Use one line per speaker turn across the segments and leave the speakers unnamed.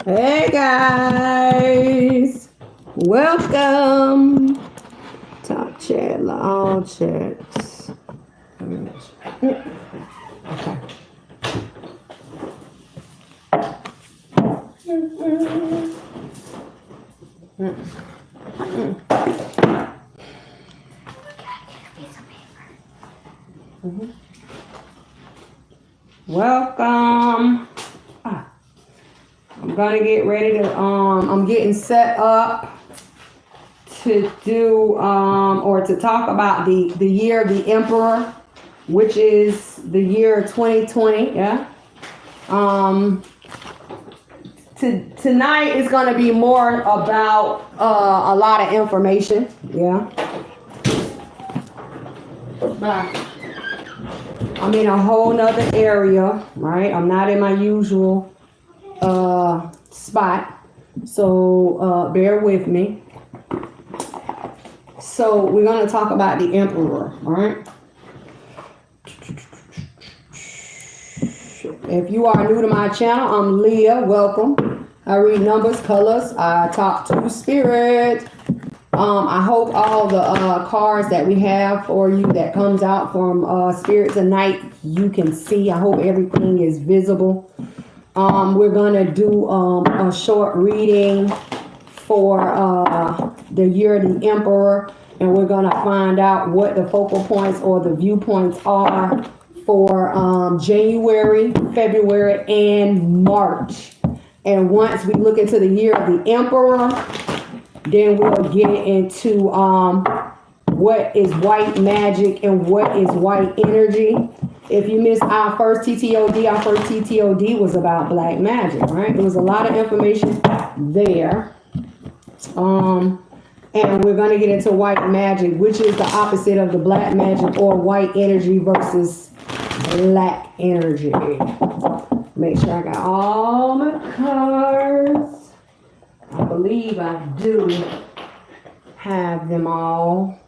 Hey guys, welcome. Top chat, all chats. Okay. Welcome. I'm gonna get ready to I'm getting set up to do or to talk about the year of the emperor, which is the year 2020. Yeah. Tonight is going to be more about a lot of information. Yeah. I'm in a whole nother area, right? I'm not in my usual spot, so bear with me. So we're going to talk about the emperor, all right? If you are new to my channel, I'm Leah. Welcome. I read numbers, colors. I talk to spirit. I hope all the cards that we have for you that comes out from Spirit tonight, you can see. I hope everything is visible. We're going to do a short reading for the year of the emperor, and we're going to find out what the focal points or the viewpoints are for January, February, and March. And once we look into the year of the emperor, then we'll get into what is white magic and what is white energy. If you missed our first TTOD was about black magic, right? There was a lot of information there. And we're going to get into white magic, which is the opposite of the black magic, or white energy versus black energy. Make sure I got all my cards. I believe I do have them all.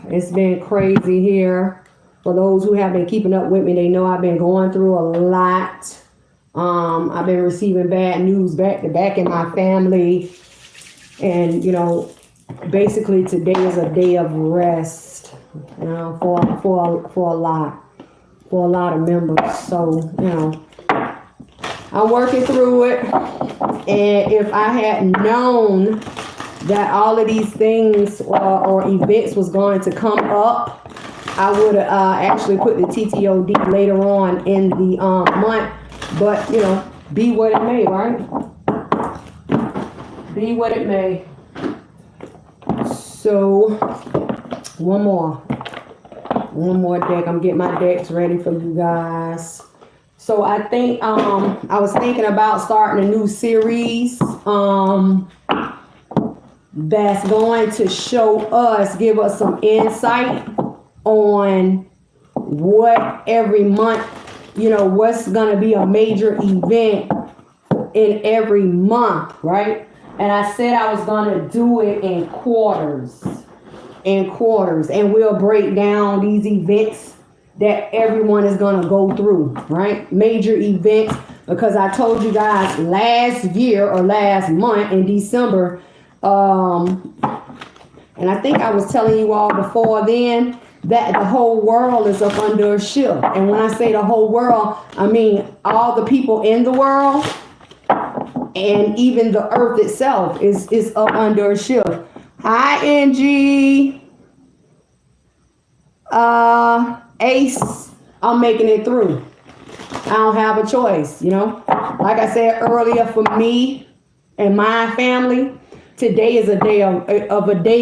It's been crazy here. For those who have been keeping up with me, they know I've been going through a lot. I've been receiving bad news back to back in my family. And, you know, basically today is a day of rest, you know, for a lot of members. So, you know, I'm working through it. And if I had known that all of these things or events was going to come up, I would have actually put the TTOD later on in the month. But, you know, be what it may, right? Be what it may. So, one more deck. I'm getting my decks ready for you guys. So I think I was thinking about starting a new series that's going to give us some insight on what every month, you know, what's going to be a major event in every month, right? And I said I was going to do it in quarters, and we'll break down these events that everyone is going to go through, right? Major events, because I told you guys last year or last month in December, and I think I was telling you all before then that the whole world is up under a shift. And when I say the whole world, I mean all the people in the world, and even the earth itself is up under a shift. Hi, Angie. Ace, I'm making it through. I don't have a choice, you know. Like I said earlier, for me and my family, today is a day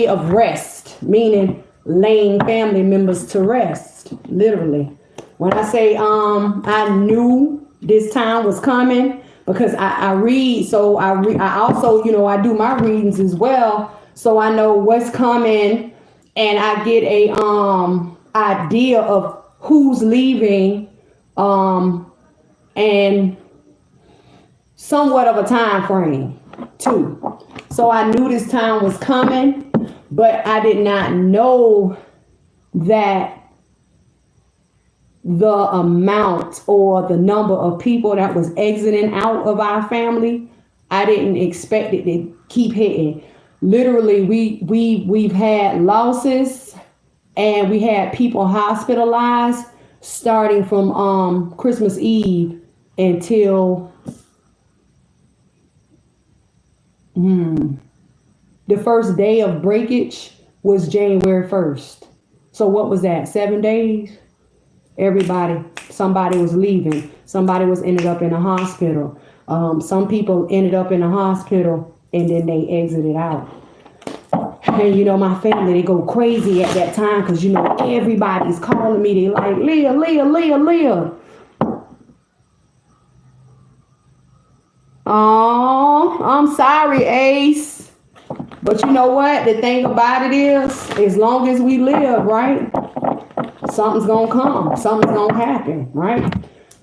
of rest, meaning laying family members to rest, literally. When I say I knew this time was coming, because I read, so I also, you know, I do my readings as well, so I know what's coming, and I get a idea of who's leaving, and somewhat of a time frame too. So I knew this time was coming, but I did not know that the amount or the number of people that was exiting out of our family, I didn't expect it to keep hitting. Literally, we've had losses, and we had people hospitalized starting from Christmas Eve until the first day of breakage was January 1st. So what was that? 7 days? Somebody was leaving. Somebody was ended up in the hospital. Some people ended up in the hospital and then they exited out. And you know, my family, they go crazy at that time because you know everybody's calling me. They like, Leah, Leah, Leah, Leah. Oh, I'm sorry, Ace. But you know what? The thing about it is, as long as we live, right? Something's gonna come. Something's gonna happen, right?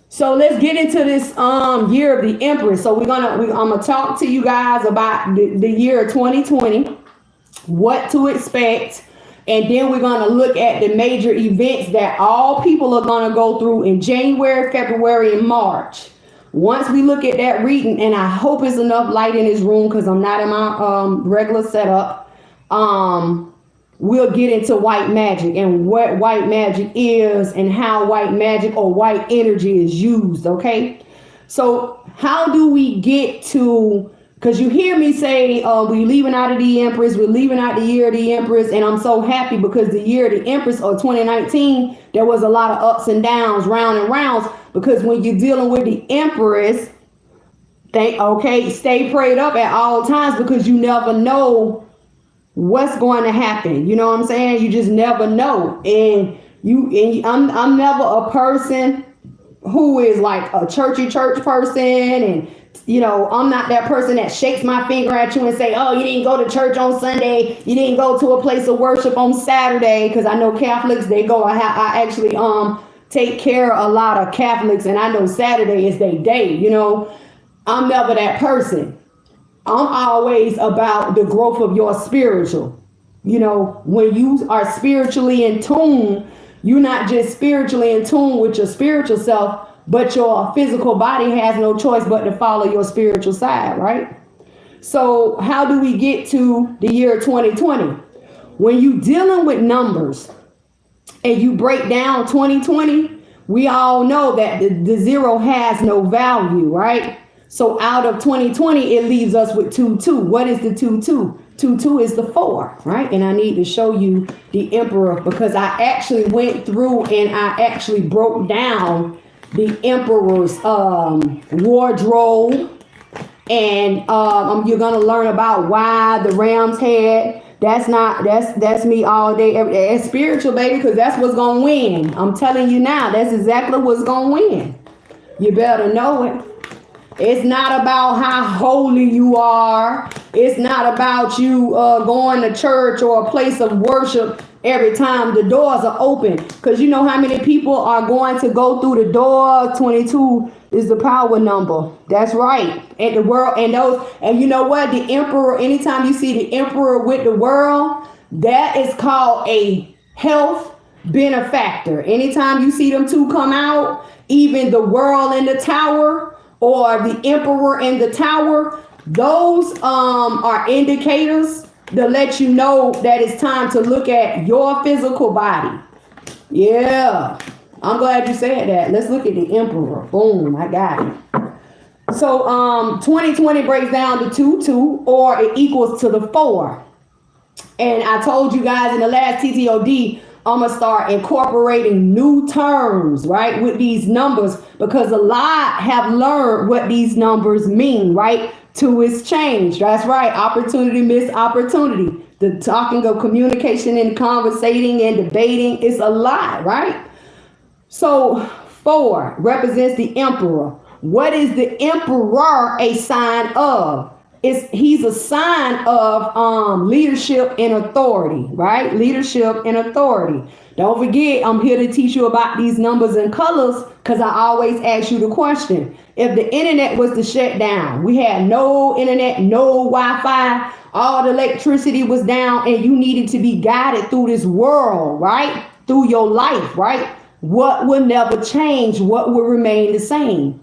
So let's get into this year of the Empress. So I'm gonna talk to you guys about the year 2020, what to expect, and then we're gonna look at the major events that all people are gonna go through in January, February, and March. Once we look at that reading, and I hope it's enough light in this room because I'm not in my regular setup. We'll get into white magic and what white magic is and how white magic or white energy is used, okay? So how do we get to, because you hear me say we leaving out of the Empress, we're leaving out the year of the Empress, and I'm so happy because the year of the Empress or 2019, there was a lot of ups and downs, round and rounds, because when you're dealing with the Empress, stay prayed up at all times because you never know what's going to happen. You know what I'm saying? You just never know. I'm never a person who is like a church person, and you know, I'm not that person that shakes my finger at you and say, oh, you didn't go to church on Sunday, you didn't go to a place of worship on Saturday, because I know Catholics, they go. I actually take care of a lot of Catholics, and I know Saturday is their day. You know, I'm never that person. I'm always about the growth of your spiritual. You know, when you are spiritually in tune, you're not just spiritually in tune with your spiritual self, but your physical body has no choice but to follow your spiritual side, right? So how do we get to the year 2020? When you dealing with numbers and you break down 2020, we all know that the zero has no value, right? So out of 2020, it leaves us with 2-2. What is the 2-2? 2-2 is the 4, right? And I need to show you the Emperor because I actually went through and I actually broke down the Emperor's wardrobe. And you're gonna learn about why the Ram's head. That's me all day, every day. It's spiritual, baby, because that's what's gonna win. I'm telling you now, that's exactly what's gonna win. You better know it. It's not about how holy you are. It's not about you going to church or a place of worship every time the doors are open. Because you know how many people are going to go through the door. 22 is the power number. That's right. And the world and you know what? The Emperor, anytime you see the Emperor with the world, that is called a health benefactor. Anytime you see them two come out, even the world in the tower, or the Emperor in the tower, those are indicators to let you know that it's time to look at your physical body. Yeah, I'm glad you said that. Let's look at the Emperor. Boom, I got it. So 2020 breaks down to 2-2, or it equals to the 4. And I told you guys in the last TTOD, I'm going to start incorporating new terms, right, with these numbers, because a lot have learned what these numbers mean, right? 2 is change. That's right. Opportunity, miss opportunity. The talking of communication and conversating and debating is a lot, right? So 4 represents the Emperor. What is the Emperor a sign of? He's a sign of leadership and authority, right? Leadership and authority. Don't forget, I'm here to teach you about these numbers and colors because I always ask you the question. If the internet was to shut down, we had no internet, no Wi-Fi, all the electricity was down, and you needed to be guided through this world, right? Through your life, right? What will never change? What will remain the same?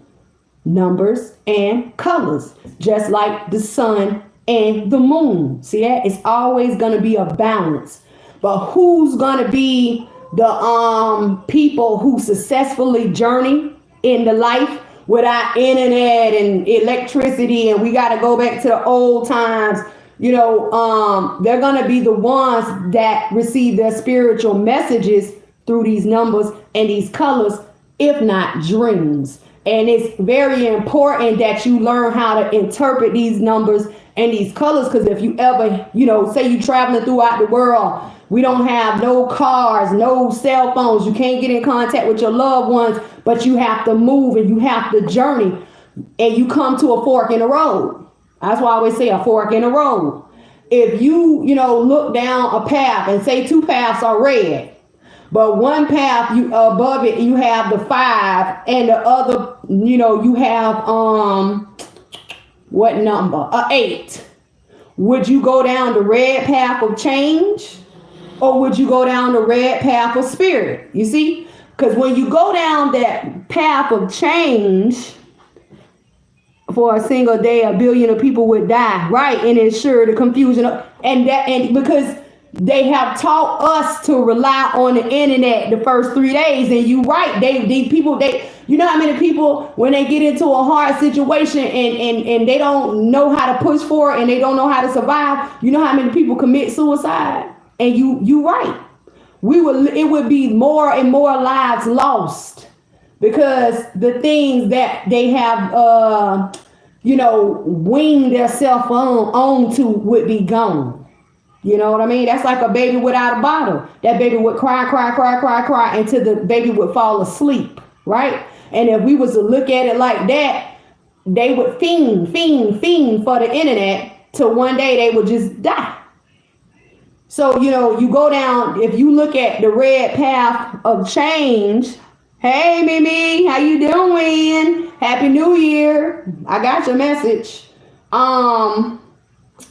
Numbers and colors, just like the sun and the moon. See that? It's always going to be a balance. But who's going to be the people who successfully journey in the life without internet and electricity, and we got to go back to the old times? They're going to be the ones that receive their spiritual messages through these numbers and these colors, if not dreams. And it's very important that you learn how to interpret these numbers and these colors, because if you ever, say you traveling throughout the world, we don't have no cars, no cell phones, you can't get in contact with your loved ones, but you have to move and you have to journey, and you come to a fork in the road. That's why I always say a fork in the road. If you, look down a path and say two paths are red, but one path above it you have the 5, and the other, you have what number? 8. Would you go down the red path of change, or would you go down the red path of spirit? You see, because when you go down that path of change, for a single day, 1 billion of people would die, right? And ensure the confusion and because they have taught us to rely on the internet the first 3 days, and you right, these people, how many people, when they get into a hard situation and they don't know how to push for it and they don't know how to survive, you know how many people commit suicide? And you right, it would be more and more lives lost, because the things that they have winged themselves onto would be gone. You know what I mean? That's like a baby without a bottle. That baby would cry until the baby would fall asleep, right? And if we was to look at it like that, they would fiend for the internet till one day they would just die. So, you go down, if you look at the red path of change. Hey, Mimi, how you doing? Happy New Year. I got your message.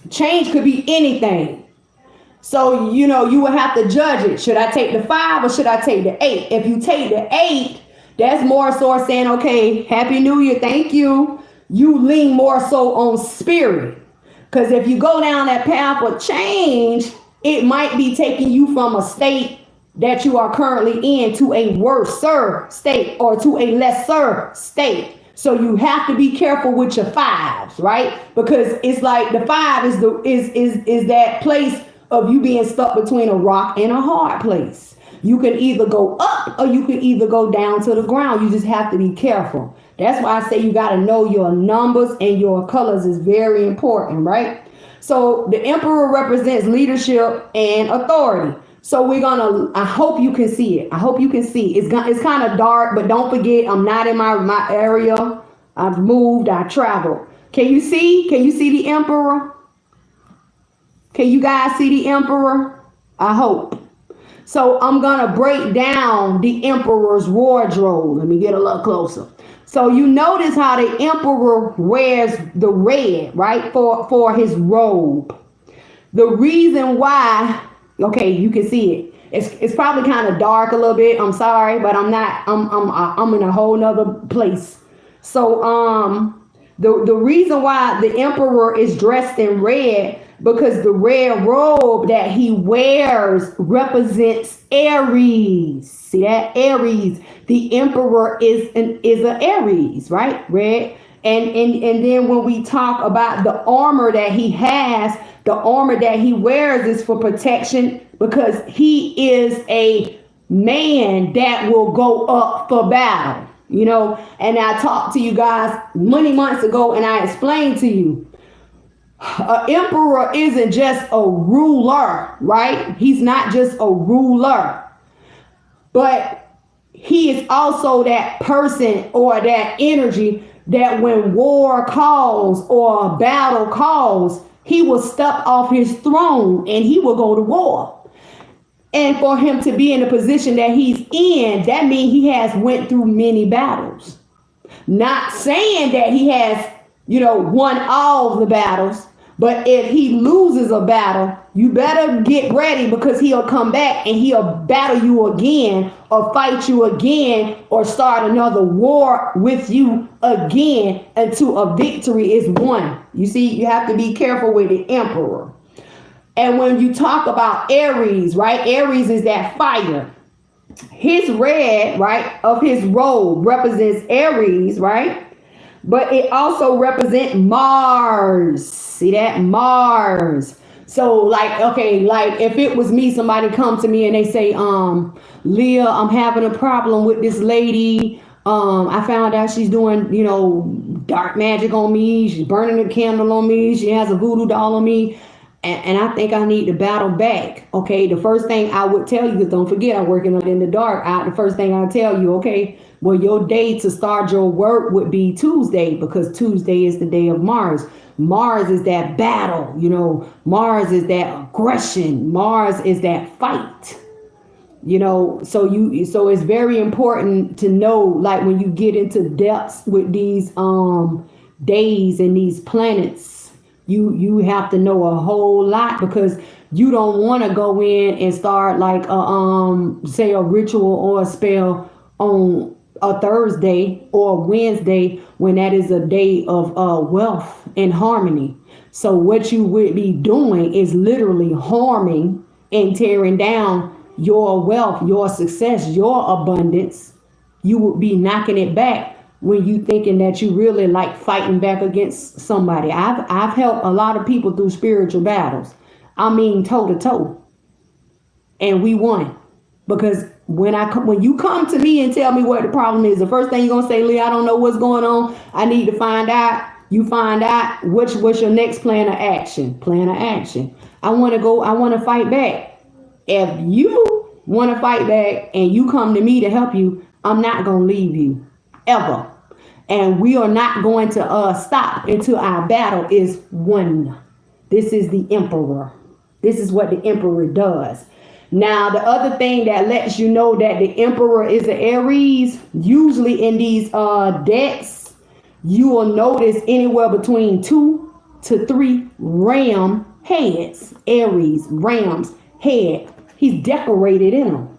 Change could be anything. So, you would have to judge it. Should I take the 5 or should I take the 8? If you take the 8, that's more so saying, okay, Happy New Year, thank you. You lean more so on spirit. Because if you go down that path of change, it might be taking you from a state that you are currently in to a worser state or to a lesser state. So you have to be careful with your 5s, right? Because it's like the 5 is that place of you being stuck between a rock and a hard place. You can either go up or you can either go down to the ground. You just have to be careful. That's why I say you got to know your numbers and your colors is very important, right? So the emperor represents leadership and authority. So I hope you can see it. I hope you can see. It's kind of dark, but don't forget, I'm not in my area. I've moved, I traveled. Can you see? Can you see the emperor? Can you guys see the emperor? I hope. So I'm going to break down the emperor's wardrobe. Let me get a little closer. So you notice how the emperor wears the red, right? For his robe. The reason why, okay, you can see it. It's probably kind of dark a little bit. I'm sorry, but I'm in a whole nother place. So the reason why the emperor is dressed in red, because the red robe that he wears represents Aries. See that? Aries. The emperor is an Aries, right? Red. And then when we talk about the armor that he has, the armor that he wears is for protection, because he is a man that will go up for battle, And I talked to you guys many months ago and I explained to you, an emperor isn't just a ruler, right? He's not just a ruler, but he is also that person or that energy that when war calls or a battle calls, he will step off his throne and he will go to war. And for him to be in the position that he's in, that means he has went through many battles. Not saying that he has, won all the battles, But if he loses a battle, you better get ready, because he'll come back and he'll battle you again, or fight you again, or start another war with you again until a victory is won. You see, you have to be careful with the emperor. And when you talk about Aries, right? Aries is that fire. His red, right, of his robe represents Aries, right? But it also represents Mars. See that? Mars. So like, okay, like if it was me, somebody come to me and they say, Leah, I'm having a problem with this lady. I found out she's doing, dark magic on me. She's burning a candle on me. She has a voodoo doll on me. And I think I need to battle back. Okay, the first thing I would tell you, because don't forget, I'm working in the dark. The first thing I tell you, okay, well, your day to start your work would be Tuesday, because Tuesday is the day of Mars. Mars is that battle, Mars is that aggression. Mars is that fight. So it's very important to know, like when you get into depths with these days and these planets, you have to know a whole lot, because you don't want to go in and start like say a ritual or a spell on a Thursday or Wednesday, when that is a day of wealth and harmony. So what you would be doing is literally harming and tearing down your wealth, your success, your abundance. You would be knocking it back when you thinking that you really like fighting back against somebody. I've helped a lot of people through spiritual battles. I mean, toe to toe. And we won. Because when you come to me and tell me what the problem is, the first thing you're gonna say, Lee, I don't know what's going on. I need to find out. You find out what's your next plan of action. Plan of action. I want to fight back. If you want to fight back and you come to me to help you, I'm not gonna leave you ever. And we are not going to stop until our battle is won. This is the emperor. This is what the emperor does. Now, the other thing that lets you know that the emperor is an Aries, usually in these decks, you will notice anywhere between 2 to 3 ram heads. Aries, ram's head. He's decorated in them.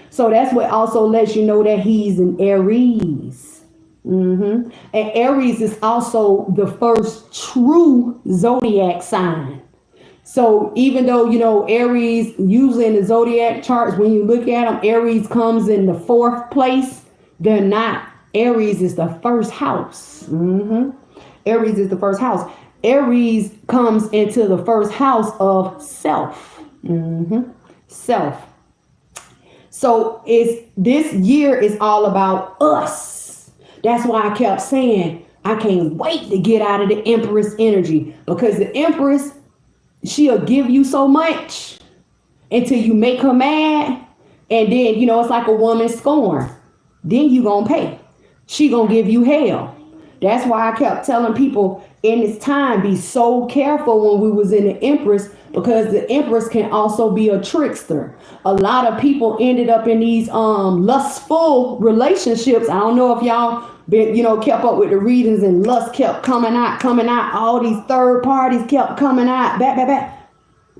So that's what also lets you know that he's an Aries. And Aries is also the first true zodiac sign. So even though, Aries, usually in the zodiac charts, when you look at them, Aries comes in the 4th place. They're not. Aries is the first house. Aries is the first house. Aries comes into the first house of self. Self. So this year is all about us. That's why I kept saying, I can't wait to get out of the Empress energy, because the Empress, she'll give you so much until you make her mad. And then, it's like a woman scorned. Then you gonna pay. She gonna give you hell. That's why I kept telling people in this time, be so careful when we was in the Empress, because the Empress can also be a trickster. A lot of people ended up in these lustful relationships. I don't know if y'all been, kept up with the readings, and lust kept coming out. All these third parties kept coming out, back,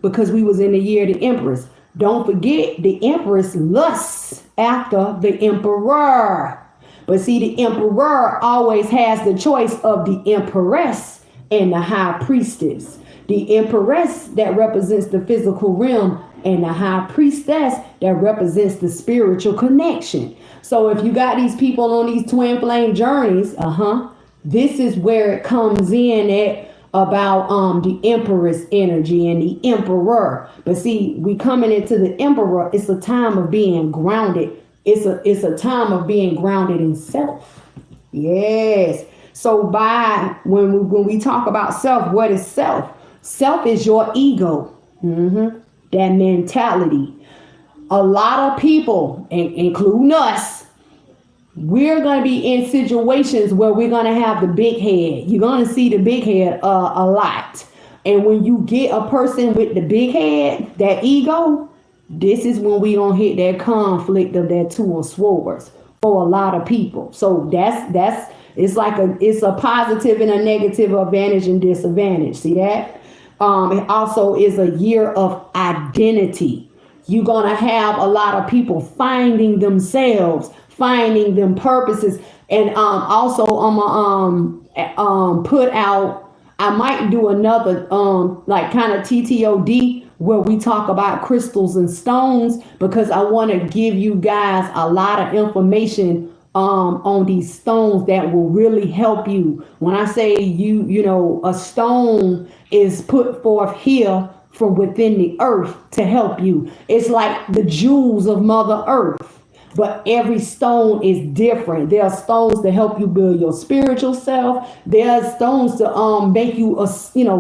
because we was in the year of the Empress. Don't forget, the Empress lusts after the Emperor. But see, the Emperor always has the choice of the Empress and the High Priestess. The Empress that represents the physical realm, and the High Priestess that represents the spiritual connection. So if you got these people on these twin flame journeys, this is where it comes in at about the Empress energy and the Emperor. But see, we coming into the Emperor, it's a time of being grounded. It's a time of being grounded in self. Yes. So when we talk about self, what is self? Self is your ego. That mentality. A lot of people, including us, we're going to be in situations where we're going to have the big head. You're going to see the big head a lot. And when you get a person with the big head, that ego, this is when we gonna hit that conflict of that 2 of swords for a lot of people. So it's a positive and a negative advantage and disadvantage. See that? It also is a year of identity. You're going to have a lot of people finding themselves, finding them purposes. And also I'm put out, I might do another like kind of TTOD where we talk about crystals and stones, because I want to give you guys a lot of information on these stones that will really help you. When I say you know, a stone is put forth here from within the earth to help you. It's like the jewels of Mother Earth, but every stone is different. There are stones to help you build your spiritual self. There are stones to make you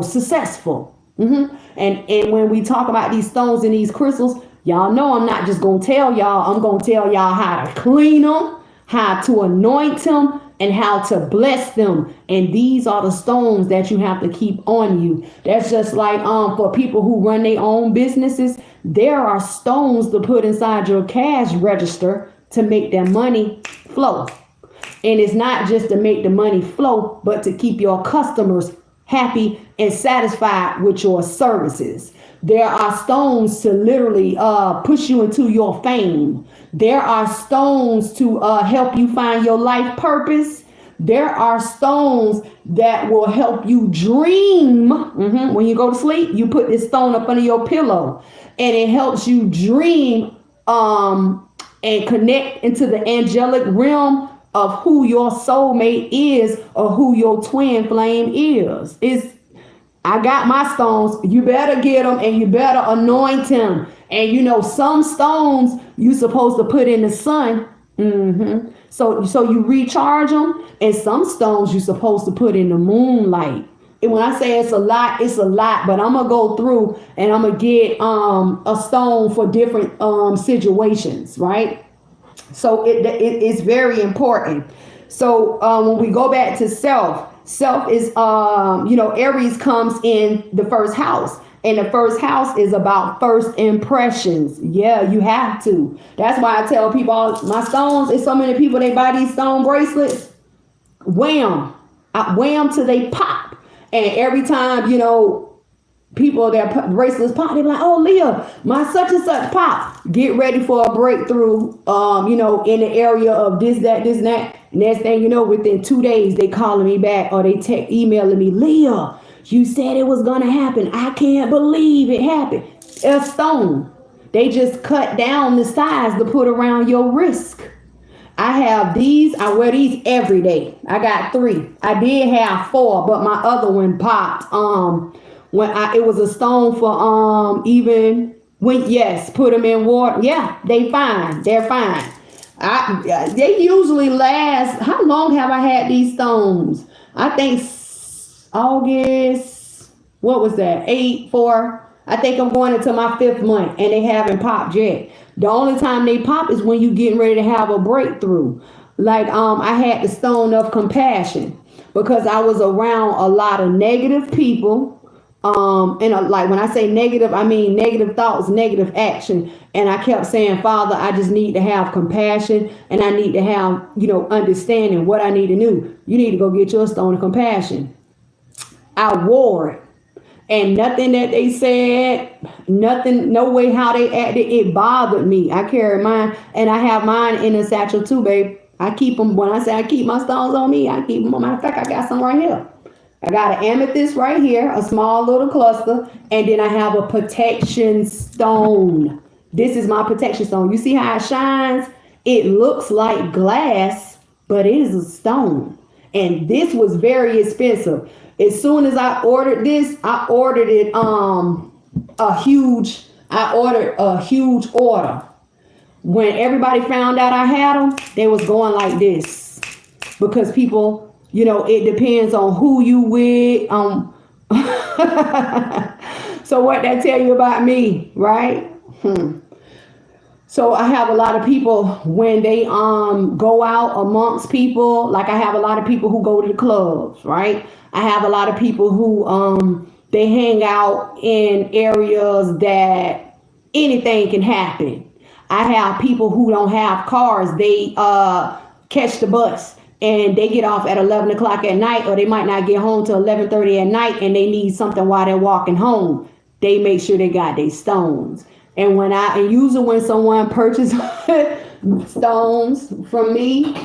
successful. And when we talk about these stones and these crystals, y'all know I'm not just gonna tell y'all. I'm gonna tell y'all how to clean them, how to anoint them, and how to bless them. And these are the stones that you have to keep on you. That's just like for people who run their own businesses, there are stones to put inside your cash register to make that money flow. And it's not just to make the money flow, but to keep your customers happy and satisfied with your services. There are stones to literally push you into your fame. There are stones to help you find your life purpose. There are stones that will help you dream. When you go to sleep, you put this stone up under your pillow, and it helps you dream and connect into the angelic realm of who your soulmate is or who your twin flame is. I got my stones. You better get them and you better anoint them. And you know, some stones you supposed to put in the sun. So you recharge them, and some stones you supposed to put in the moonlight. And when I say it's a lot, but I'm gonna go through and I'm gonna get a stone for different situations, right? So it's very important. So when we go back to self is Aries comes in the first house. And the first house is about first impressions. Yeah, you have to. That's why I tell people my stones, it's so many people, they buy these stone bracelets. Wham. Wham till they pop. And every time, people, their bracelets pop, they're like, oh, Leah, my such and such pop. Get ready for a breakthrough, in the area of this, that, this, and that. Next thing you know, within 2 days, they calling me back or they emailing me, Leah, you said it was going to happen. I can't believe it happened. A stone. They just cut down the size to put around your wrist. I have these. I wear these every day. I got 3. I did have 4, but my other one popped. It was a stone for put them in water. Yeah, they're fine. They usually last. How long have I had these stones? I think August, what was that? 8-4. I think I'm going into my 5th month and they haven't popped yet. The only time they pop is when you getting ready to have a breakthrough. Like I had the stone of compassion because I was around a lot of negative people. Like when I say negative, I mean negative thoughts, negative action. And I kept saying, Father, I just need to have compassion and I need to have, understanding what I need to do. You need to go get your stone of compassion. I wore it. And nothing that they said, nothing, no way how they acted, it bothered me. I carry mine, and I have mine in a satchel too, babe. I keep them. When I say I keep my stones on me, I keep them. Matter of fact, I got some right here. I got an amethyst right here, a small little cluster, and then I have a protection stone. This is my protection stone. You see how it shines? It looks like glass, but it is a stone. And this was very expensive. As soon as I ordered this, I ordered it a huge order. When everybody found out I had them, they was going like this. Because people, it depends on who you with. So what that tell you about me, right? So I have a lot of people when they go out amongst people, like I have a lot of people who go to the clubs, right? I have a lot of people who they hang out in areas that anything can happen. I have people who don't have cars. They catch the bus. and they get off at 11 o'clock at night, or they might not get home till 11:30 at night, and they need something while they're walking home, they make sure they got their stones. And usually when someone purchases stones from me,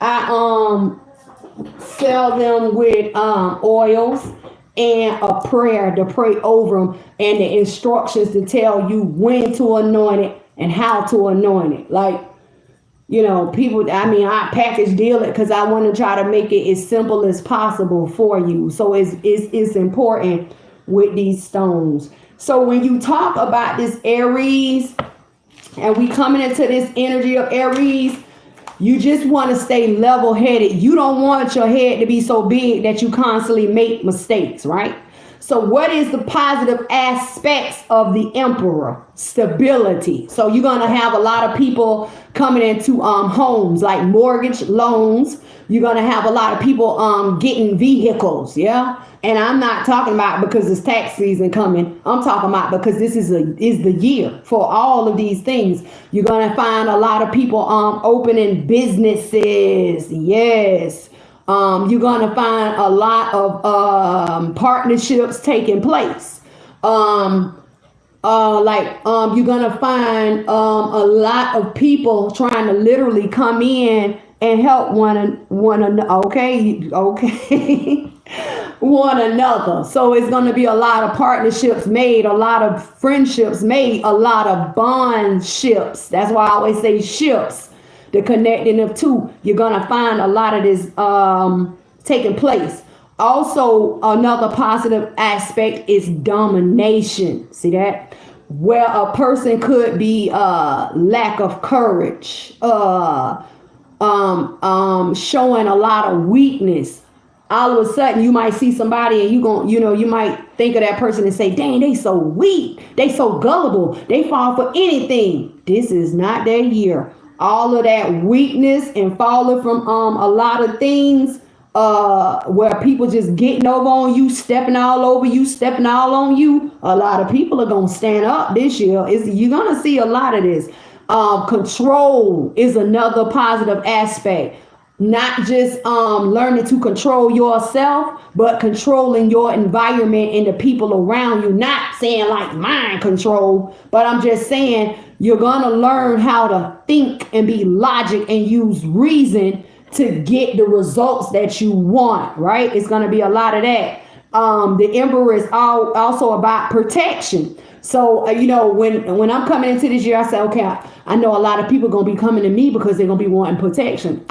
I sell them with oils and a prayer to pray over them, and the instructions to tell you when to anoint it and how to anoint it. Like, people, I package deal it because I want to try to make it as simple as possible for you. So it's important with these stones. So when you talk about this Aries, and we coming into this energy of Aries, you just want to stay level-headed. You don't want your head to be so big that you constantly make mistakes, right? So what is the positive aspects of the Emperor? Stability. So you're going to have a lot of people coming into homes, like mortgage loans. You're going to have a lot of people getting vehicles, yeah? And I'm not talking about because it's tax season coming. I'm talking about because this is the year for all of these things. You're going to find a lot of people opening businesses. Yes. You're going to find a lot of partnerships taking place. You're going to find a lot of people trying to literally come in and help one another. Okay. One another. So it's going to be a lot of partnerships made, a lot of friendships made, a lot of bond ships. That's why I always say ships, the connecting of two. You're going to find a lot of this taking place. Also, another positive aspect is domination. See that? Where a person could be lack of courage, showing a lot of weakness. All of a sudden you might see somebody and you might think of that person and say, dang, they so weak. They so gullible. They fall for anything. This is not their year. All of that weakness and falling from a lot of things where people just getting over on you, stepping all over you, stepping all on you. A lot of people are going to stand up this year. You're going to see a lot of this. Control is another positive aspect. Not just learning to control yourself, but controlling your environment and the people around you. Not saying like mind control, but I'm just saying you're going to learn how to think and be logic and use reason to get the results that you want, right? It's going to be a lot of that. The Emperor is also about protection. So, when I'm coming into this year, I say, okay, I know a lot of people are going to be coming to me because they're going to be wanting protection.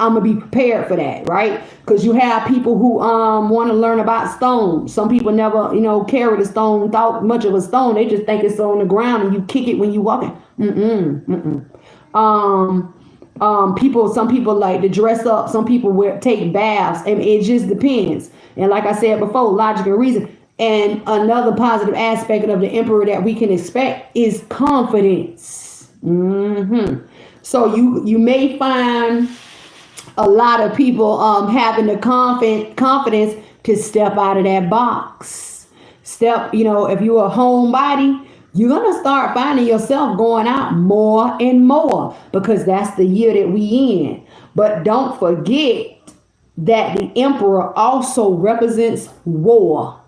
I'm going to be prepared for that, right? Because you have people who want to learn about stones. Some people never, carry the stone, thought much of a stone. They just think it's on the ground and you kick it when you're walking. Some people like to dress up. Some people take baths. And it just depends. And like I said before, logic and reason. And another positive aspect of the Emperor that we can expect is confidence. So you may find a lot of people having the confidence to step out of that box. If you're a homebody, you're going to start finding yourself going out more and more because that's the year that we in. But don't forget that the Emperor also represents war.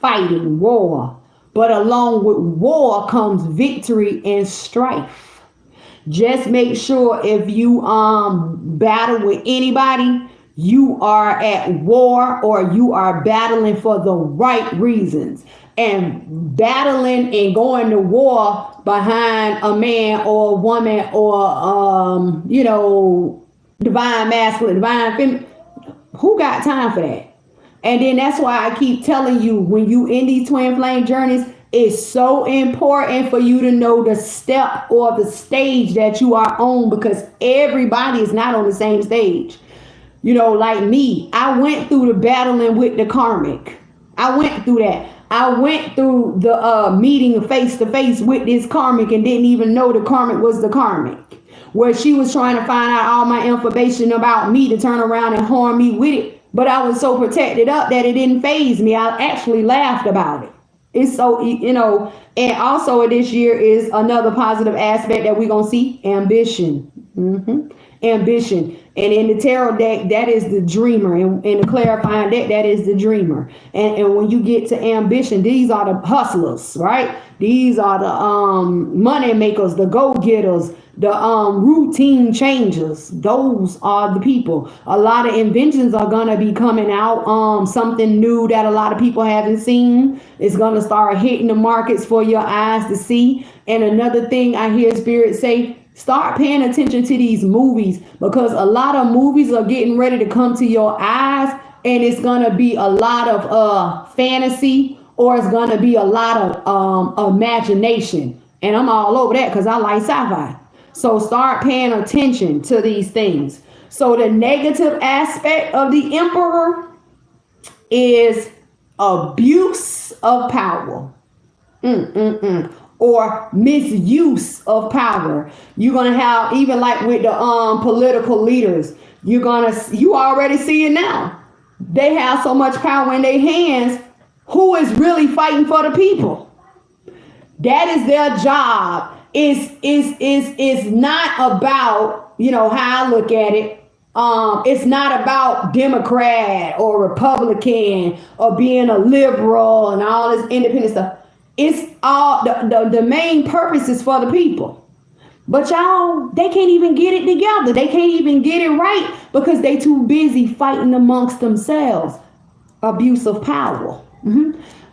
Fighting war. But along with war comes victory and strife. Just make sure if you battle with anybody, you are at war or you are battling for the right reasons. And battling and going to war behind a man or a woman or, divine masculine, divine feminine, who got time for that? And then that's why I keep telling you, when you in these twin flame journeys, it's so important for you to know the step or the stage that you are on, because everybody is not on the same stage. Like me, I went through the battling with the karmic. I went through that. I went through the meeting face to face with this karmic and didn't even know the karmic was the karmic, where she was trying to find out all my information about me to turn around and harm me with it. But I was so protected up that it didn't faze me. I actually laughed about it. It's so, and also this year is another positive aspect that we're going to see: ambition. Ambition. And in the tarot deck, that is the dreamer. And in the clarifying deck, that is the dreamer. And when you get to ambition, these are the hustlers, right? These are the money makers, the go-getters, the routine changers. Those are the people. A lot of inventions are gonna be coming out. Something new that a lot of people haven't seen is gonna start hitting the markets for your eyes to see. And another thing I hear Spirit say, start paying attention to these movies, because a lot of movies are getting ready to come to your eyes, and it's gonna be a lot of fantasy, or it's gonna be a lot of imagination. And I'm all over that because I like sci-fi. So start paying attention to these things. So the negative aspect of the Emperor is abuse of power. Or misuse of power. You're gonna have, even like with the political leaders, you already see it now. They have so much power in their hands. Who is really fighting for the people? That is their job. Is not about, how I look at it. It's not about Democrat or Republican or being a liberal and all this independent stuff. It's all the main purpose is for the people. But y'all, they can't even get it together. They can't even get it right because they too busy fighting amongst themselves. Abuse of power.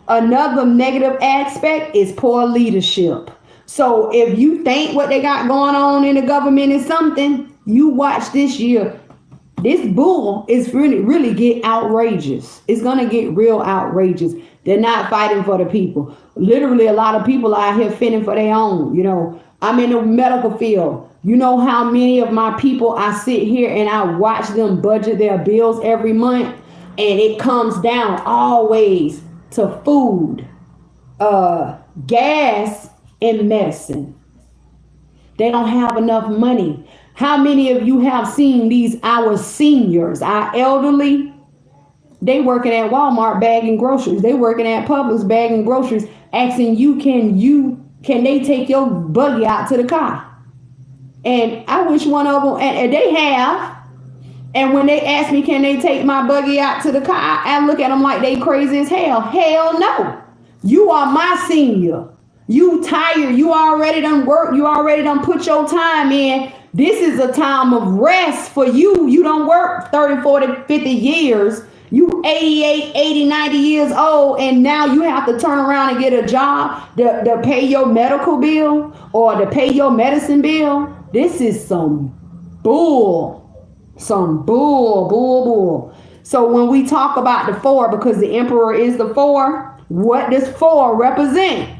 Another negative aspect is poor leadership. So if you think what they got going on in the government is something, you watch this year. This bull is really get outrageous. It's going to get real outrageous. They're not fighting for the people. Literally, a lot of people out here fending for their own. I'm in the medical field. You know how many of my people, I sit here and I watch them budget their bills every month, and it comes down always to food, gas, and medicine. They don't have enough money. How many of you have seen our seniors, our elderly? They working at Walmart bagging groceries. They working at Publix bagging groceries, asking you, can they take your buggy out to the car? And I wish one of them, and they have. And when they ask me, can they take my buggy out to the car? I look at them like they crazy as hell. Hell no. You are my senior. You tired. You already done work. You already done put your time in. This is a time of rest for you. You don't work 30, 40, 50 years. You 88, 80, 90 years old, and now you have to turn around and get a job to pay your medical bill or to pay your medicine bill. This is some bull. Some bull. So when we talk about the 4, because the Emperor is the 4, what does 4 represent?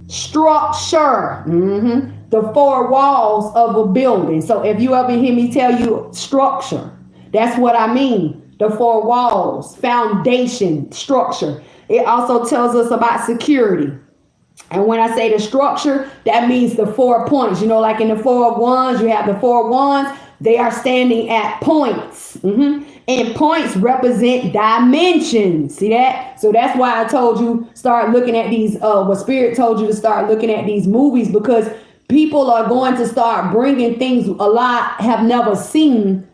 Structure. The 4 walls of a building. So if you ever hear me tell you structure, that's what I mean. The 4 walls, foundation, structure. It also tells us about security. And when I say the structure, that means the 4 points. Like in the 4 of Wands, you have the 4 Wands. They are standing at points. And points represent dimensions. See that? So that's why I told you start looking at these, what Spirit told you to start looking at these movies, because people are going to start bringing things a lot have never seen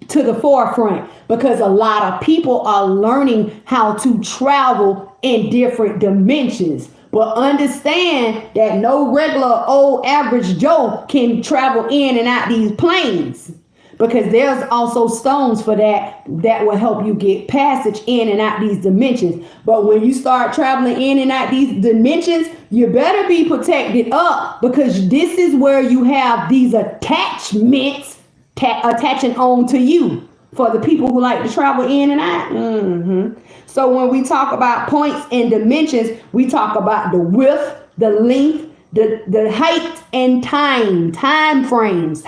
to the forefront, because a lot of people are learning how to travel in different dimensions. But understand that no regular old average Joe can travel in and out these planes, because there's also stones for that will help you get passage in and out these dimensions. But when you start traveling in and out these dimensions, you better be protected up, because this is where you have these attachments attaching on to you for the people who like to travel in and out. So when we talk about points and dimensions, we talk about the width, the length, the height, and time frames.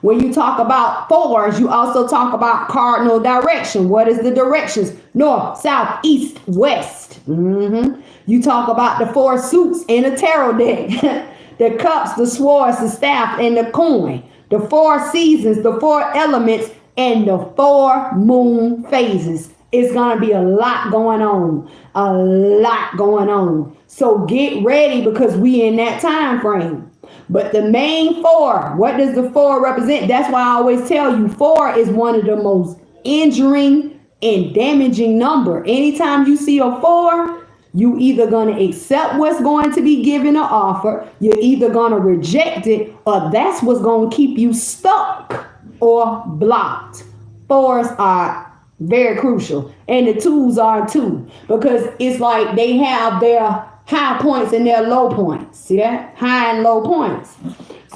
When you talk about 4s, you also talk about cardinal direction. What is the directions? North, south, east, west. You talk about the 4 suits in a tarot deck. The cups, the swords, the staff, and the coin. The 4 seasons, the 4 elements, and the 4 moon phases. It's going to be a lot going on. A lot going on. So get ready because we in that time frame. But the main four, what does the four represent? That's why I always tell you, four is one of the most injuring and damaging number. Anytime you see a four, you either going to accept what's going to be given or offered, you're either going to reject it, or that's what's going to keep you stuck or blocked. Fours are very crucial, and the twos are too, because it's like they have their high points and their low points. See that? High and low points.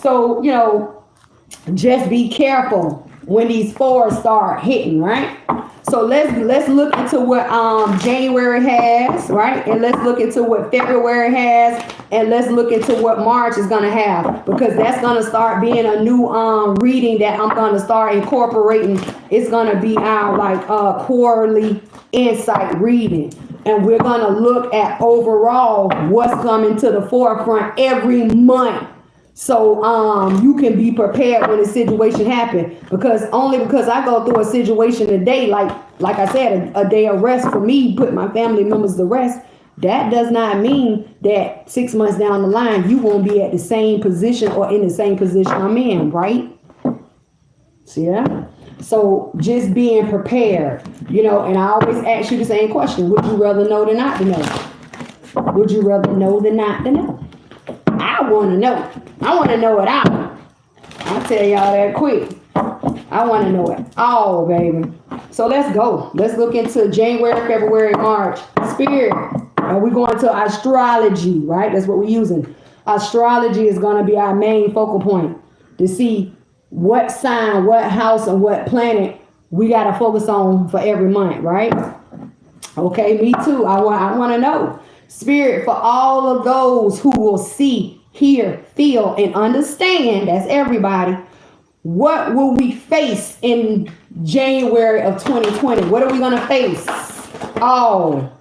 So, you know, just be careful when these fours start hitting, right? So let's look into what January has, right? And let's look into what February has, and let's look into what March is gonna have, because that's gonna start being a new reading that I'm gonna start incorporating. It's gonna be our like quarterly insight reading. And we're gonna look at overall what's coming to the forefront every month. So you can be prepared when a situation happens, because I go through a situation today, like I said, a day of rest for me, put my family members to rest. That does not mean that 6 months down the line you won't be at the same position or in the same position I'm in, right? See that? So just being prepared, you know, and I always ask you the same question: would you rather know than not to know? Would you rather know than not to know? I want to know. I want to know it all. I'll tell y'all that quick. I want to know it all, baby. So let's go. Let's look into January, February, March. Spirit. We're going to astrology, right? That's what we're using. Astrology is going to be our main focal point to see what sign, what house, and what planet we got to focus on for every month, right? Okay, me too. I want to know. Spirit, for all of those who will see, hear, feel, and understand, that's everybody, what will we face in January of 2020? What are we going to face? Oh,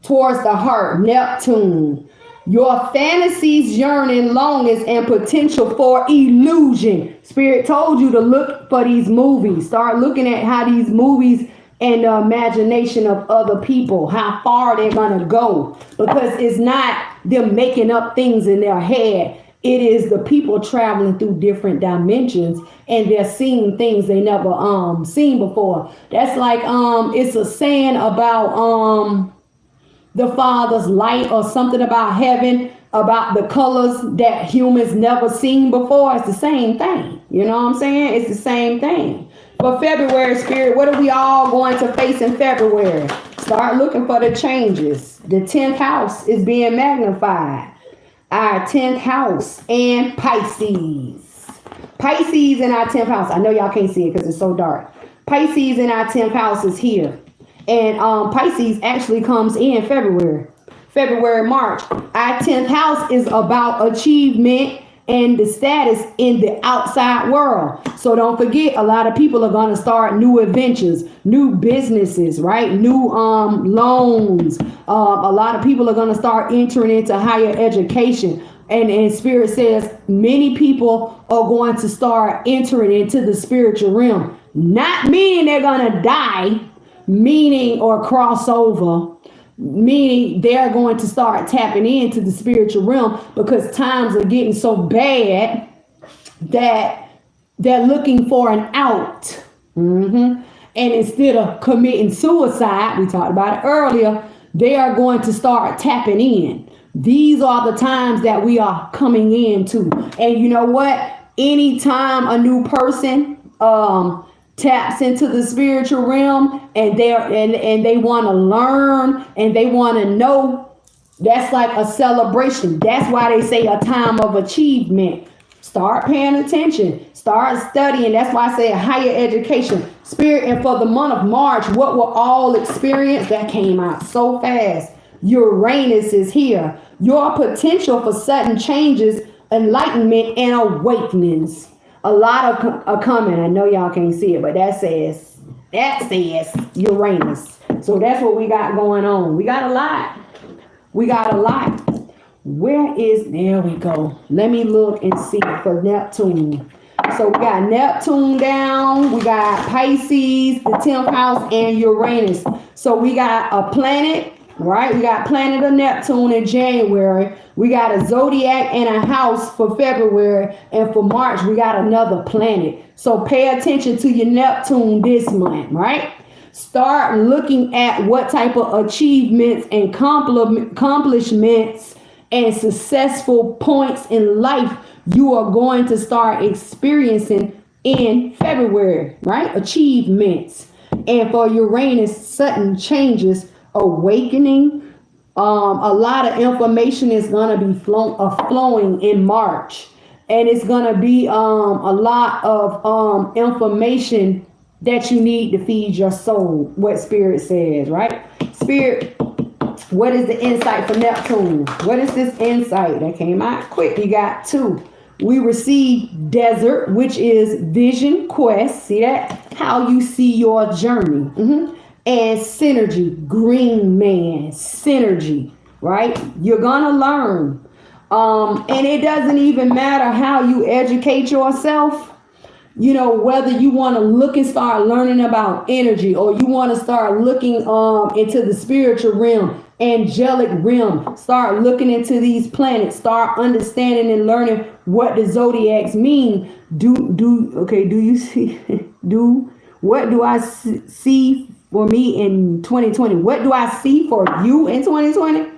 towards the heart, Neptune. Your fantasies, yearning, longings, and potential for illusion. Spirit told you to look for these movies. Start looking at how these movies and the imagination of other people, how far they're going to go. Because it's not them making up things in their head. It is the people traveling through different dimensions, and they're seeing things they never seen before. That's like it's a saying about the Father's light, or something about heaven, about the colors that humans never seen before. It's the same thing. You know what I'm saying? It's the same thing. For February, Spirit, what are we all going to face in February? Start looking for the changes. The 10th house is being magnified. Our 10th house and Pisces. Pisces in our 10th house. I know y'all can't see it because it's so dark. Pisces in our 10th house is here. And Pisces actually comes in February, March. Our 10th house is about achievement and the status in the outside world. So don't forget, a lot of people are going to start new adventures, new businesses, right? New loans. A lot of people are going to start entering into higher education. And Spirit says many people are going to start entering into the spiritual realm. Not meaning they're going to die, meaning or cross over, meaning they're going to start tapping into the spiritual realm, because times are getting so bad that they're looking for an out. And instead of committing suicide, we talked about it earlier, they are going to start tapping in. These are the times that we are coming into. And you know what? Anytime a new person taps into the spiritual realm and they want to learn and they want to know, that's like a celebration. That's why they say a time of achievement. Start paying attention. Start studying. That's why I say higher education. Spirit, and for the month of March, what we'll all experience, that came out so fast. Uranus is here. Your potential for sudden changes, enlightenment, and awakenings. A lot are coming. I know y'all can't see it, but that says Uranus. So that's what we got going on. We got a lot. There we go. Let me look and see for Neptune. So we got Neptune down, we got Pisces, the 10th house, and Uranus. So we got a planet, right? We got planet of Neptune in January. We got a zodiac and a house for February. And for March, we got another planet. So pay attention to your Neptune this month, right? Start looking at what type of achievements and accomplishments and successful points in life you are going to start experiencing in February, right? Achievements. And for Uranus, sudden changes, awakening. A lot of information is going to be flowing in March. And it's going to be a lot of information that you need to feed your soul, what Spirit says, right? Spirit, what is the insight for Neptune? What is this insight that came out quick? You got 2. We receive desert, which is vision quest. See that? How you see your journey. And synergy, green man, synergy, right? You're going to learn. And it doesn't even matter how you educate yourself. You know, whether you want to look and start learning about energy, or you want to start looking into the spiritual realm, angelic realm, start looking into these planets, start understanding and learning what the zodiacs mean. Do you see? What do I see for me in 2020? What do I see for you in 2020?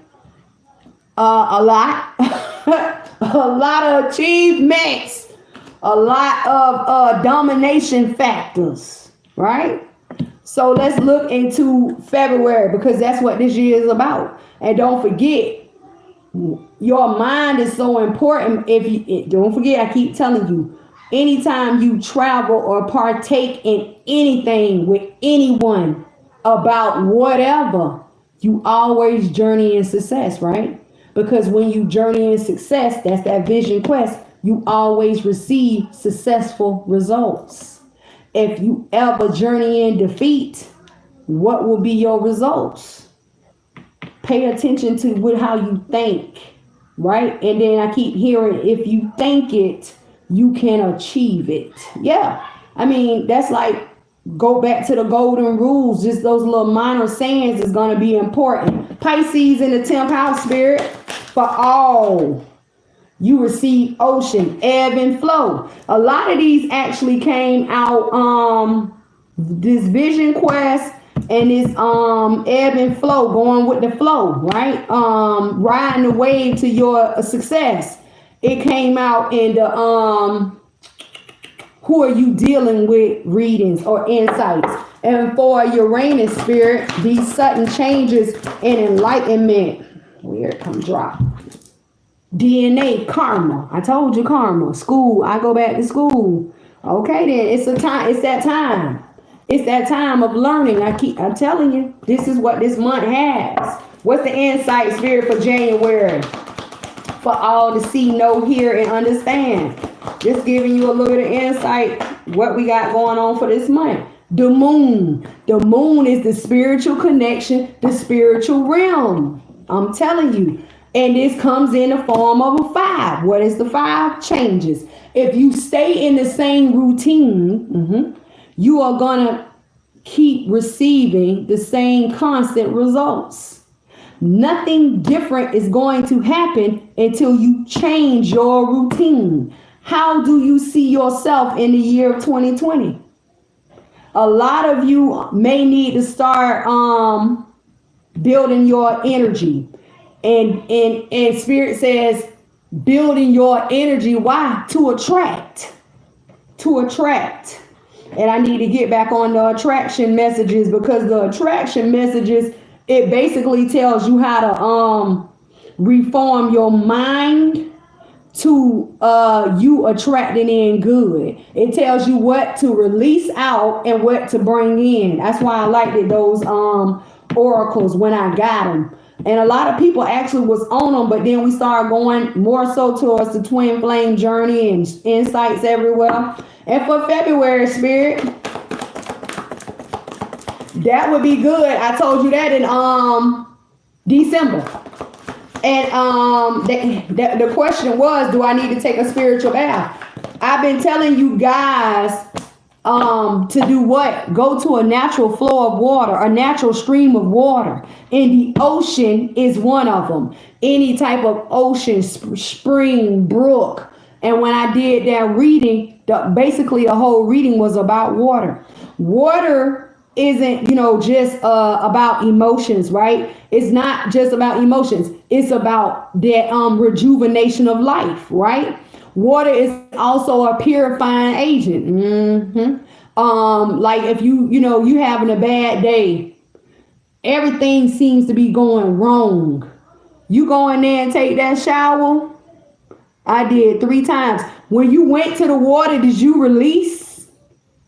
A lot, a lot of achievements. A lot of domination factors, right? So let's look into February, because that's what this year is about. And don't forget, your mind is so important. Don't forget, I keep telling you, anytime you travel or partake in anything with anyone about whatever, you always journey in success, right? Because when you journey in success, that's that vision quest. You always receive successful results. If you ever journey in defeat, what will be your results? Pay attention to how you think, right? And then I keep hearing, if you think it, you can achieve it. Yeah. I mean, that's like, go back to the golden rules. Just those little minor sayings is going to be important. Pisces in the 10th house, Spirit, for all. You receive ocean, ebb and flow. A lot of these actually came out, this vision quest and this ebb and flow, going with the flow, right? Riding the wave to your success. It came out in the who are you dealing with readings or insights. And for Uranus, Spirit, these sudden changes in enlightenment. Where it come drop. DNA, karma. I told you karma. School. I go back to school. Okay, then it's a time. It's that time. It's that time of learning. I'm telling you, this is what this month has. What's the insight, Spirit, for January? For all to see, know, hear, and understand. Just giving you a little bit of insight what we got going on for this month. The moon. The moon is the spiritual connection, the spiritual realm. I'm telling you. And this comes in the form of a 5. What is the 5? Changes. If you stay in the same routine, you are going to keep receiving the same constant results. Nothing different is going to happen until you change your routine. How do you see yourself in the year of 2020? A lot of you may need to start building your energy. And Spirit says building your energy. Why? To attract. And I need to get back on the attraction messages, because the attraction messages, it basically tells you how to reform your mind to you attracting in good. It tells you what to release out and what to bring in. That's why I liked it, those oracles, when I got them. And a lot of people actually was on them, but then we started going more so towards the twin flame journey and insights everywhere. And for February, Spirit, that would be good. I told you that in December. And the question was, do I need to take a spiritual bath? I've been telling you guys to do what? Go to a natural flow of water, a natural stream of water. And the ocean is one of them. Any type of ocean, spring, brook. And when I did that reading, basically the whole reading was about water. Water isn't, just about emotions, right? It's not just about emotions. It's about that rejuvenation of life, right? Water is also a purifying agent. Like if you having a bad day, everything seems to be going wrong. You go in there and take that shower. I did 3 times. When you went to the water, did you release?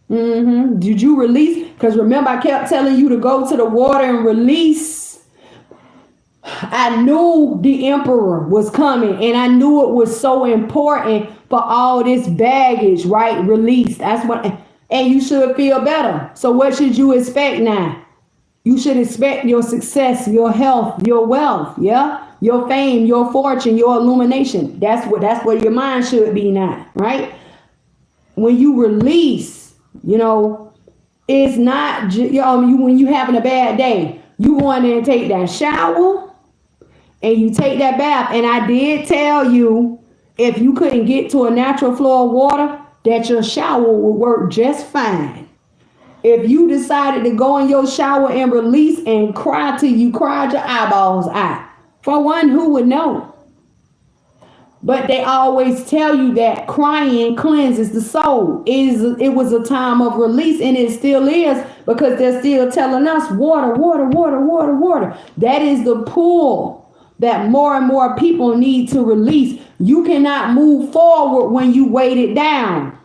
Did you release? Because remember, I kept telling you to go to the water and release. I knew the emperor was coming, and I knew it was so important for all this baggage, right? Release. That's what, and you should feel better. So what should you expect now? You should expect your success, your health, your wealth, yeah? Your fame, your fortune, your illumination. That's where your mind should be now, right? When you release, it's not when you having a bad day, you go in there and take that shower and you take that bath. And I did tell you, if you couldn't get to a natural flow of water, that your shower would work just fine. If you decided to go in your shower and release and cry till you cried your eyeballs out, for one, who would know? But they always tell you that crying cleanses the soul. It was a time of release, and it still is, because they're still telling us water, water, water, water, water. That is the pull that more and more people need to release. You cannot move forward when you weight it down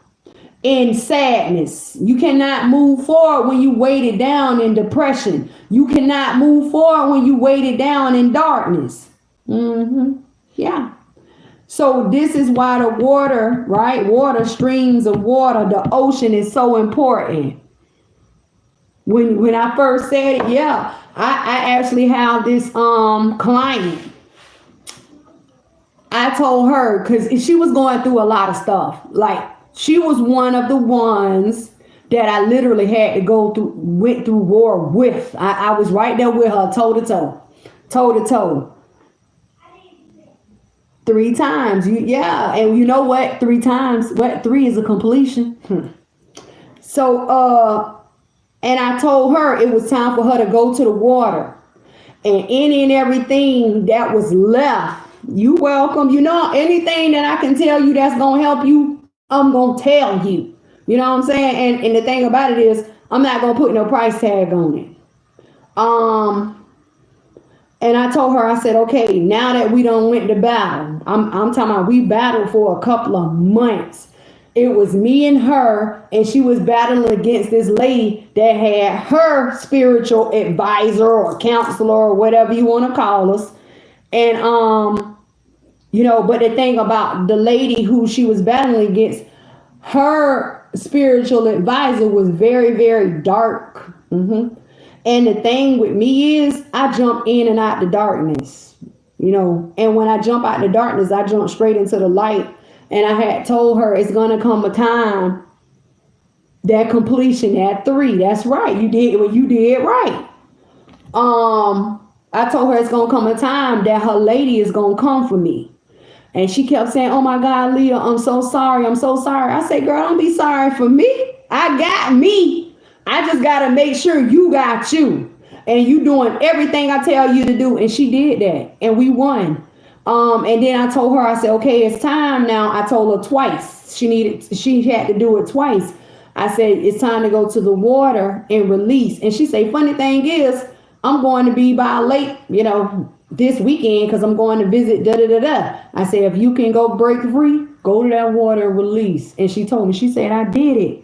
in sadness. You cannot move forward when you weight it down in depression. You cannot move forward when you weight it down in darkness. Yeah. So this is why the water, right? Water, streams of water, the ocean is so important. When I first said it, yeah, I actually have this client. I told her, because she was going through a lot of stuff. Like, she was one of the ones that I literally had to went through war with. I was right there with her, toe to toe. 3 times. And you know what? 3 times. What? 3 is a completion. So, and I told her it was time for her to go to the water. And any and everything that was left, you welcome. Anything that I can tell you that's going to help you, I'm going to tell you. You know what I'm saying? And the thing about it is, I'm not going to put no price tag on it. And I told her, I said, okay, now that we done went to battle, I'm talking about we battled for a couple of months. It was me and her, and she was battling against this lady that had her spiritual advisor or counselor or whatever you want to call us. And, but the thing about the lady who she was battling against, her spiritual advisor was very, very dark. And the thing with me is, I jump in and out the darkness, and when I jump out the darkness, I jump straight into the light. And I had told her it's going to come a time, that completion at 3. That's right. You did right. I told her it's going to come a time that her lady is going to come for me. And she kept saying, oh my God, Leah, I'm so sorry. I'm so sorry. I said, girl, don't be sorry for me. I got me. I just got to make sure you got you. And you doing everything I tell you to do. And she did that. And we won. And then I told her, I said, okay, it's time now. I told her twice. She had to do it twice. I said, it's time to go to the water and release. And she said, funny thing is, I'm going to be by late, this weekend, because I'm going to visit I said, if you can go break free, go to that water and release. And she told me, she said, I did it.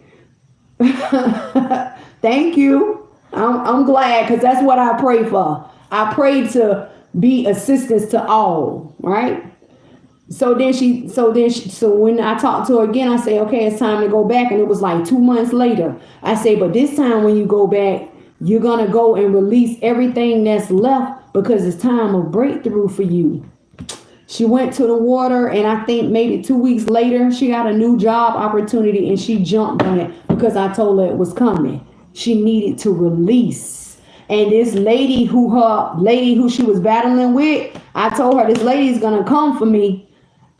Thank you. I'm glad, because that's what I pray for. I pray to be assistance to all, right? So when I talked to her again, I say, okay, it's time to go back. And it was like 2 months later. I say, but this time when you go back, you're going to go and release everything that's left, because it's time of breakthrough for you. She went to the water, and I think maybe 2 weeks later, she got a new job opportunity, and she jumped on it because I told her it was coming. She needed to release. And this lady who she was battling with, I told her, this lady's gonna come for me.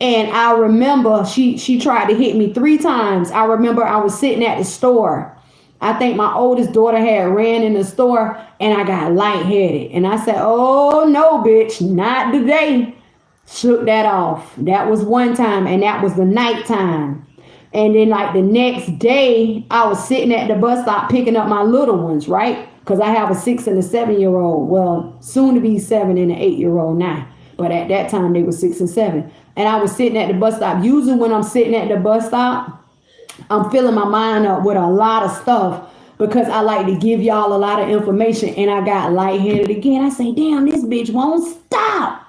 And I remember she tried to hit me 3 times. I remember I was sitting at the store. I think my oldest daughter had ran in the store, and I got lightheaded. And I said, oh no, bitch, not today. Shook that off. That was one time, and that was the nighttime. And then like the next day, I was sitting at the bus stop picking up my little ones, right? Because I have a 6 and a 7-year-old. Well, soon to be 7 and an 8-year-old now. But at that time, they were 6 and 7. And I was sitting at the bus stop. Usually when I'm sitting at the bus stop, I'm filling my mind up with a lot of stuff because I like to give y'all a lot of information. And I got lightheaded again. I say, damn, this bitch won't stop.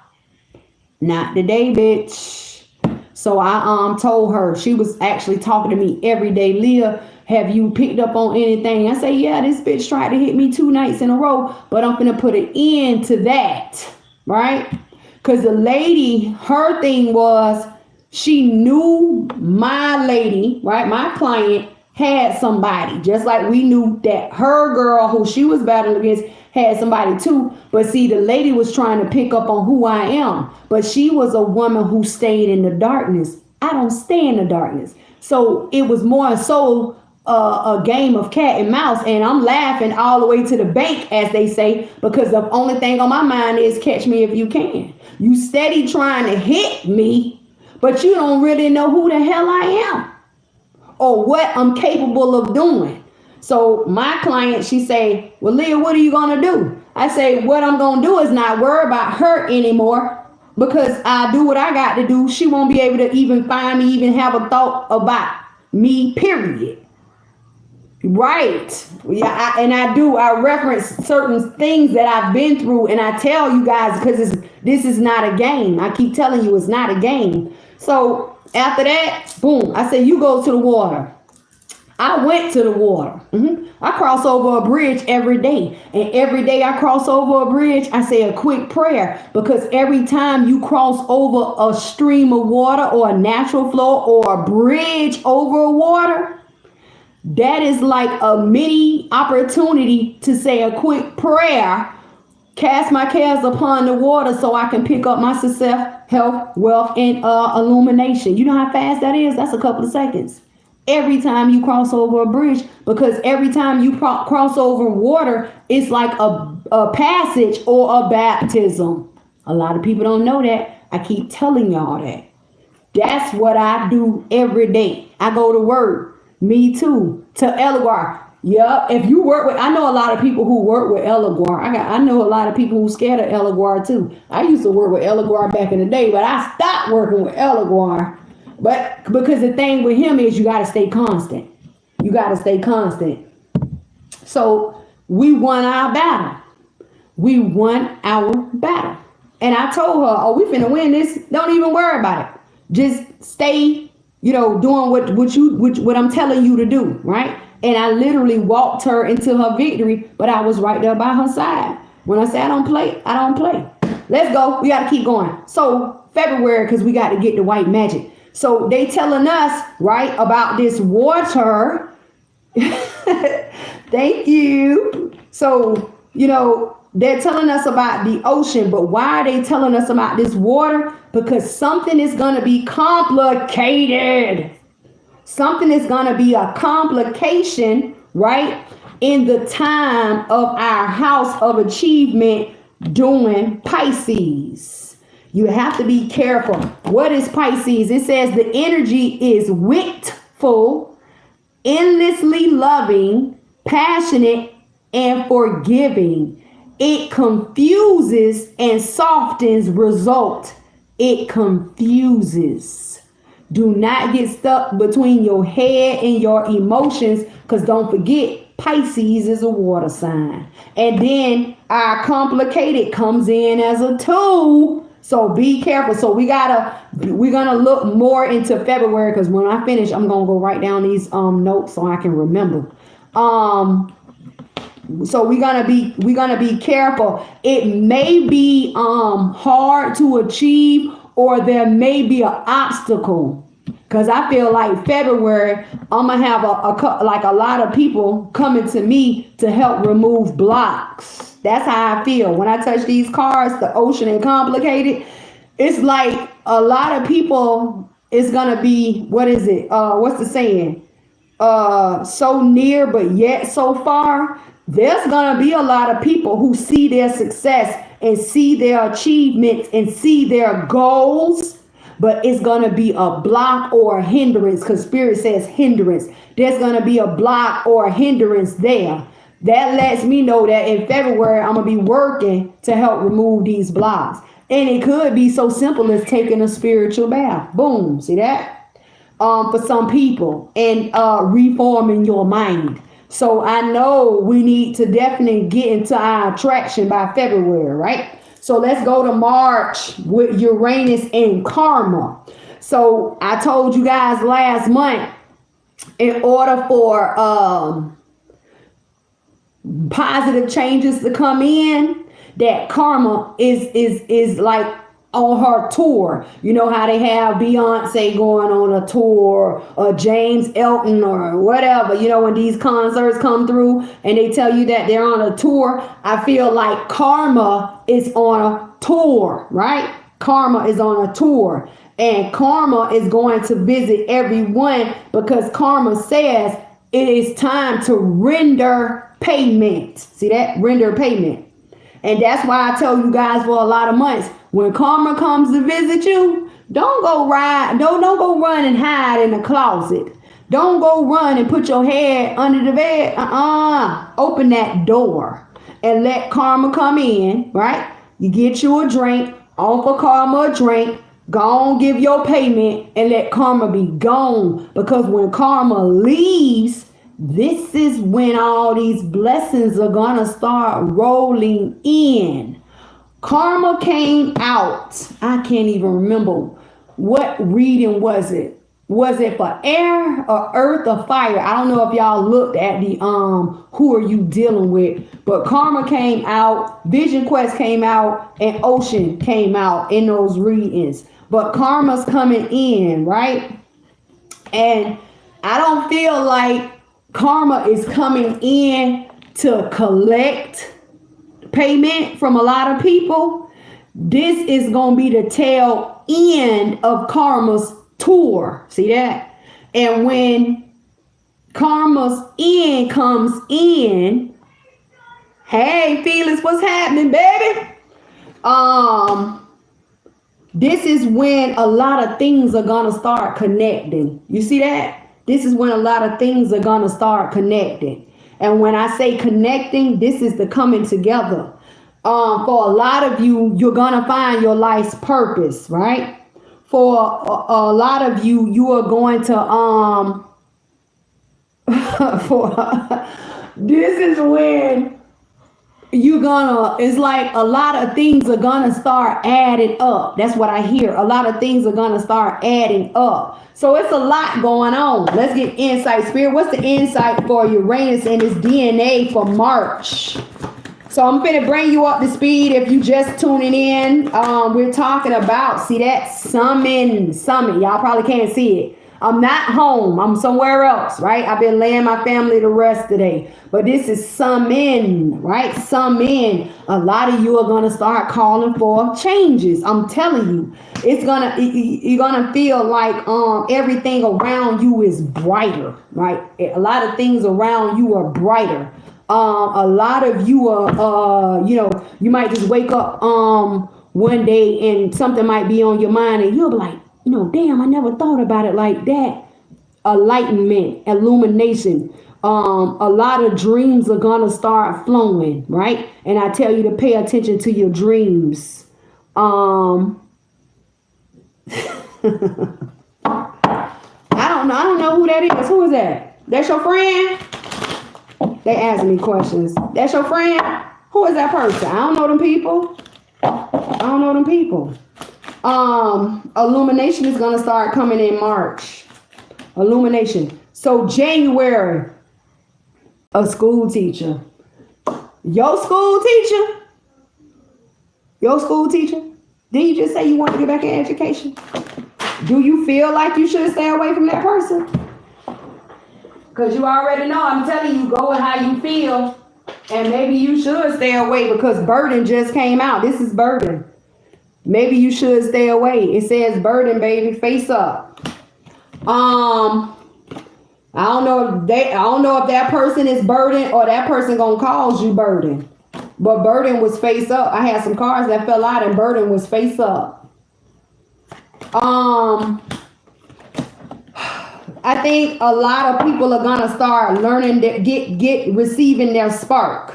Not today, bitch. So I told her, she was actually talking to me every day. Leah, have you picked up on anything? I say, yeah, this bitch tried to hit me 2 nights in a row, but I'm gonna put an end to that, right? Because the lady, her thing was, she knew my lady, right? My client had somebody, just like we knew that her girl who she was battling against had somebody too. But see, the lady was trying to pick up on who I am. But she was a woman who stayed in the darkness. I don't stay in the darkness. So it was more so a game of cat and mouse. And I'm laughing all the way to the bank, as they say, because the only thing on my mind is catch me if you can. You steady trying to hit me, but you don't really know who the hell I am or what I'm capable of doing. So my client, she say, well, Leah, what are you going to do? I say, what I'm going to do is not worry about her anymore, because I do what I got to do. She won't be able to even find me, even have a thought about me, period. Right. Yeah, I reference certain things that I've been through, and I tell you guys because this is not a game. I keep telling you it's not a game. So after that, boom, I said, you go to the water. I went to the water. I cross over a bridge every day. And every day I cross over a bridge, I say a quick prayer. Because every time you cross over a stream of water or a natural flow or a bridge over water, that is like a mini opportunity to say a quick prayer. Cast my cares upon the water so I can pick up my success, health, wealth, and illumination. You know how fast that is? That's a couple of seconds. Every time you cross over a bridge, because every time you cross over water, it's like a passage or a baptism. A lot of people don't know that. I keep telling y'all that. That's what I do every day. I go to work. Me too. To Eligwar. Yep. If you work with, I know a lot of people who work with Eligwar. I know a lot of people who scared of Eligwar too. I used to work with Eligwar back in the day, but I stopped working with Eligwar. But because the thing with him is you got to stay constant. You got to stay constant. So we won our battle. We won our battle. And I told her, oh, we finna win this. Don't even worry about it. Just stay, doing what I'm telling you to do, right? And I literally walked her into her victory, but I was right there by her side. When I say I don't play, I don't play. Let's go. We got to keep going. So February, because we got to get the white magic. So they telling us, right, about this water. Thank you. So, they're telling us about the ocean, but why are they telling us about this water? Because something is going to be complicated. Something is going to be a complication, right, in the time of our house of achievement doing Pisces. You have to be careful. What is Pisces? It says the energy is witful, endlessly loving, passionate, and forgiving. It confuses and softens result. It confuses. Do not get stuck between your head and your emotions, because don't forget, Pisces is a water sign. And then our complicated comes in as a tool. So be careful. So we're gonna look more into February, because when I finish, I'm gonna go write down these notes so I can remember. So we're gonna be careful. It may be hard to achieve, or there may be an obstacle. Because I feel like February, I'm going to have a lot of people coming to me to help remove blocks. That's how I feel. When I touch these cards, the ocean and complicated, it's like a lot of people is going to be, what is it? What's the saying? So near, but yet so far. There's going to be a lot of people who see their success and see their achievements and see their goals, but it's going to be a block or a hindrance, because Spirit says hindrance. There's going to be a block or a hindrance there. That lets me know that in February, I'm going to be working to help remove these blocks. And it could be so simple as taking a spiritual bath. Boom. See that? For some people, and reforming your mind. So I know we need to definitely get into our attraction by February, right? So let's go to March with Uranus and karma. So I told you guys last month, in order for positive changes to come in, that karma is like on her tour. You know how they have Beyonce going on a tour, or James Elton or whatever, you know, when these concerts come through and they tell you that they're on a tour. I feel like karma is on a tour, right? Karma is on a tour, and karma is going to visit everyone, because karma says it is time to render payment. See that? Render payment. And that's why I tell you guys for a lot of months, when karma comes to visit you, don't go go run and hide in the closet. Don't go run and put your head under the bed. Open that door and let karma come in, right? You get you a drink, offer karma a drink, go on, give your payment, and let karma be gone. Because when karma leaves, this is when all these blessings are gonna start rolling in. Karma came out. I can't even remember what reading was it. Was it for air or earth or fire? I don't know if y'all looked at the who are you dealing with, but karma came out, vision quest came out, and ocean came out in those readings. But karma's coming in, right? And I don't feel like karma is coming in to collect payment from a lot of people. This is going to be the tail end of karma's tour. See that? And when karma's end comes in, hey Felix, what's happening, baby? This is when a lot of things are going to start connecting. You see that? This is when a lot of things are going to start connecting. And when I say connecting, this is the coming together. For a lot of you, you're going to find your life's purpose, right? For a lot of you, you are going to, this is when it's like a lot of things are gonna start adding up. That's what I hear. A lot of things are gonna start adding up. So it's a lot going on. Let's get insight. Spirit, what's the insight for Uranus and its DNA for March? So I'm finna bring you up to speed if you just tuning in. We're talking about, see that? Summit. Y'all probably can't see it. I'm not home. I'm somewhere else, right? I've been laying my family to rest today. But this is summon, right? Summon. A lot of you are going to start calling for changes. I'm telling you. You're going to feel like everything around you is brighter, right? A lot of things around you are brighter. A lot of you are, you might just wake up one day and something might be on your mind and you'll be like, damn, I never thought about it like that. Enlightenment, illumination. A lot of dreams are going to start flowing, right? And I tell you to pay attention to your dreams. I don't know who that is. Who is that? That's your friend? They asking me questions. That's your friend? Who is that person? I don't know them people. Illumination is going to start coming in March. Illumination. So January, a school teacher. Your school teacher? Did you just say you want to get back in education? Do you feel like you should stay away from that person? Because you already know, I'm telling you, go with how you feel. And maybe you should stay away because burden just came out. This is burden. Maybe you should stay away. It says burden, baby, face up. I don't know if that person is burden or that person gonna cause you burden. But burden was face up. I had some cards that fell out and burden was face up. I think a lot of people are gonna start learning that receiving their spark.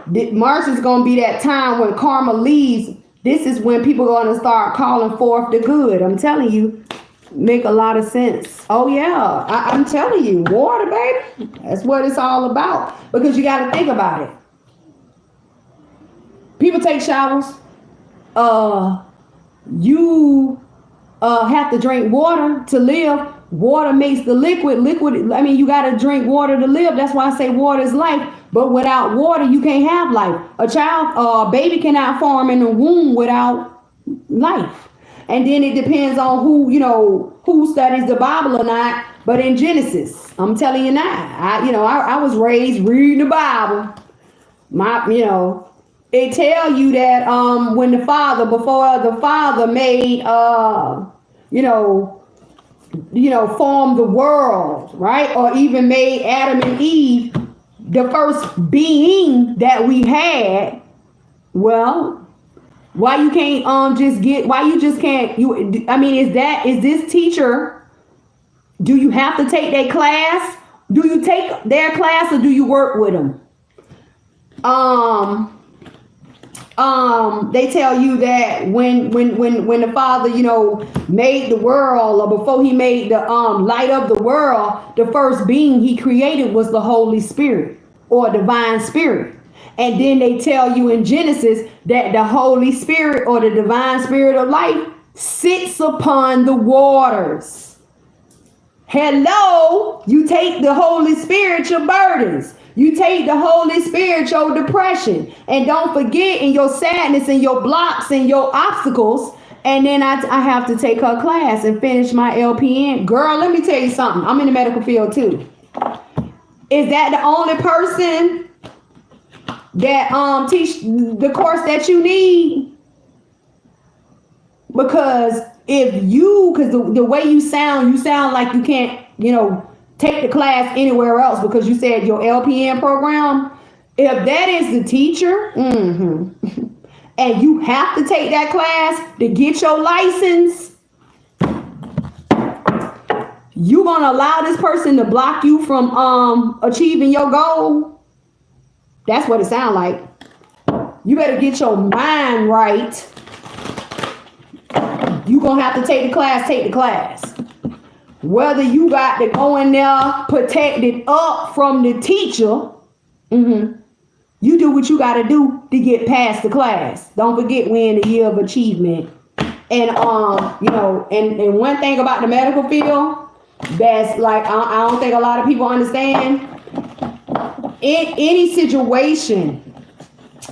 March is gonna be that time when karma leaves. This is when people are gonna start calling forth the good. I'm telling you, make a lot of sense. Oh yeah, I'm telling you, water, baby. That's what it's all about. Because you got to think about it. People take showers. You have to drink water to live. Water makes the liquid. I mean, you got to drink water to live. That's why I say water is life. But without water, you can't have life. A baby cannot form in the womb without life. And then it depends on who studies the Bible or not. But in Genesis, I'm telling you now, I was raised reading the Bible. It tell you that when before the Father made formed the world, right? Or even made Adam and Eve, the first being that we had. Well, why you can't is this teacher, do you have to take their class? Do you take their class or do you work with them? They tell you that when the Father, made the world, or before he made the light of the world, the first being he created was the Holy Spirit or divine spirit. And then they tell you in Genesis that the Holy Spirit or the divine spirit of life sits upon the waters. Hello, you take the Holy Spirit, your burdens. You take the Holy Spirit, your depression. And don't forget, in your sadness and your blocks and your obstacles. And then I have to take her class and finish my LPN. Girl, let me tell you something. I'm in the medical field too. Is that the only person that teach the course that you need? Because the way you sound like you can't, take the class anywhere else because you said your LPN program. If that is the teacher, and you have to take that class to get your license, you gonna allow this person to block you from achieving your goal? That's what it sounds like. You better get your mind right. You gonna have to take the class. Whether you got to go in there protected up from the teacher, you do what you got to do to get past the class. Don't forget we're in the year of achievement. And and one thing about the medical field that's like I don't think a lot of people understand. In any situation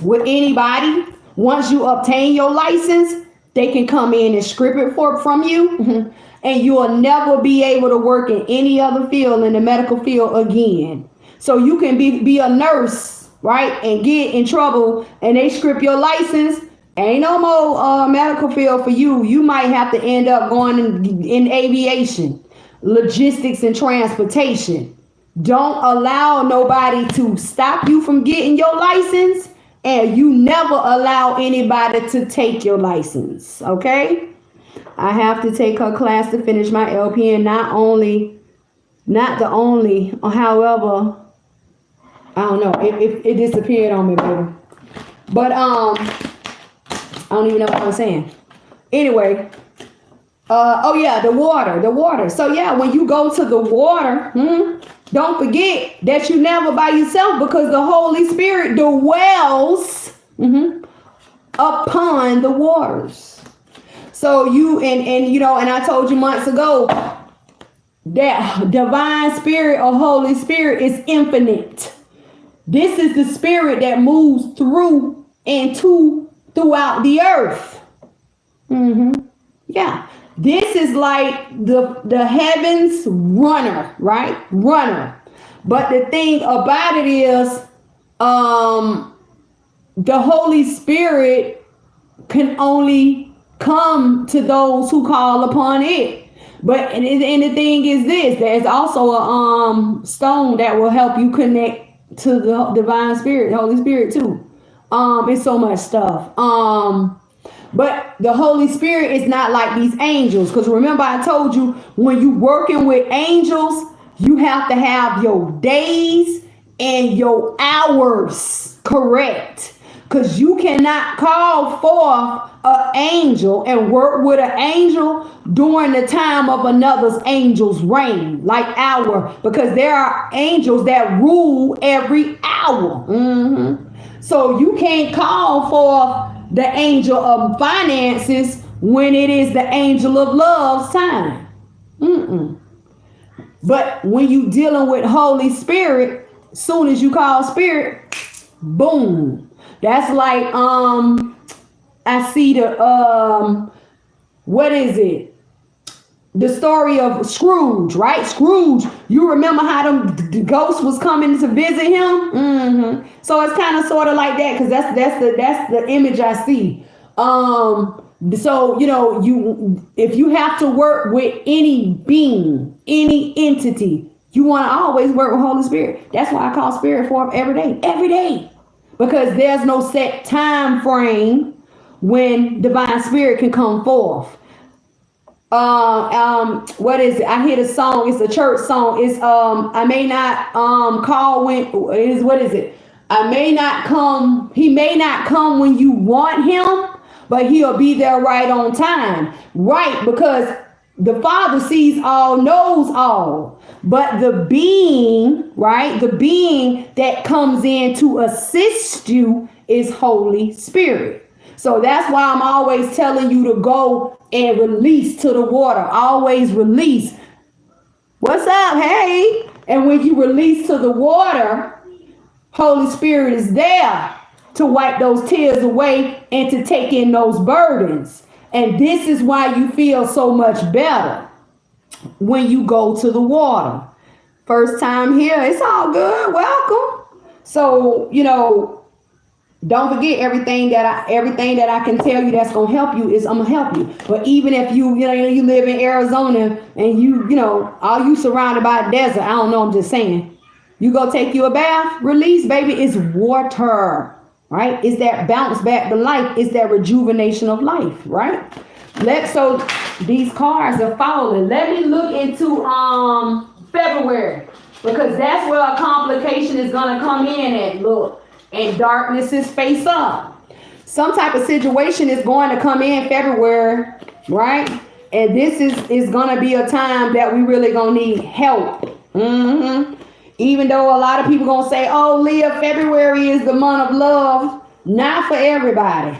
with anybody, once you obtain your license, they can come in and strip it from you. And you will never be able to work in any other field in the medical field again. So you can be a nurse, right, and get in trouble and they strip your license. Ain't no more medical field for you. You might have to end up going in aviation, logistics and transportation. Don't allow nobody to stop you from getting your license, and you never allow anybody to take your license, okay? I have to take her class to finish my LPN. However, I don't know. It disappeared on me, baby. But I don't even know what I'm saying. Anyway, the water. So yeah, when you go to the water, don't forget that you never by yourself because the Holy Spirit dwells upon the waters. So you and I told you months ago that divine spirit or Holy Spirit is infinite. This is the spirit that moves throughout the earth. Yeah. This is like the heavens runner, right? Runner. But the thing about it is, the Holy Spirit can only come to those who call upon it. But and the thing is this, there's also a stone that will help you connect to the divine spirit, Holy Spirit too. It's so much stuff. But the Holy Spirit is not like these angels. Because remember, I told you, when you working with angels, you have to have your days and your hours correct. Because you cannot call forth an angel and work with an angel during the time of another angel's reign, like hour. Because there are angels that rule every hour. So you can't call forth the angel of finances when it is the angel of love's time. But when you dealing with Holy Spirit, soon as you call spirit, boom. That's like I see the what is it? The story of Scrooge, right? Scrooge, you remember how the ghost was coming to visit him? So it's kind of sort of like that, because that's the image I see. So if you have to work with any being, any entity, you want to always work with Holy Spirit. That's why I call spirit forth every day, because there's no set time frame when divine spirit can come forth. What is it? I hear the song. It's a church song. It's I may not call when is what is it? I may not come. He may not come when you want him, but he'll be there right on time. Right, because the Father sees all, knows all. But the being, right? The being that comes in to assist you is Holy Spirit. So that's why I'm always telling you to go and release to the water. Always release. What's up? Hey. And when you release to the water, Holy Spirit is there to wipe those tears away and to take in those burdens. And this is why you feel so much better when you go to the water. First time here, it's all good. Welcome. So, don't forget everything that I can tell you that's gonna help you is I'm gonna help you. But even if you live in Arizona and you all you surrounded by a desert, I don't know, I'm just saying. You go take you a bath, release, baby, it's water, right? It's that bounce back to life, it's that rejuvenation of life, right? So these cards are falling. Let me look into February, because that's where a complication is gonna come in at. Look. And darkness is face up. Some type of situation is going to come in February, right? And this is going to be a time that we really going to need help. Even though a lot of people going to say, oh, Leah, February is the month of love. Not for everybody.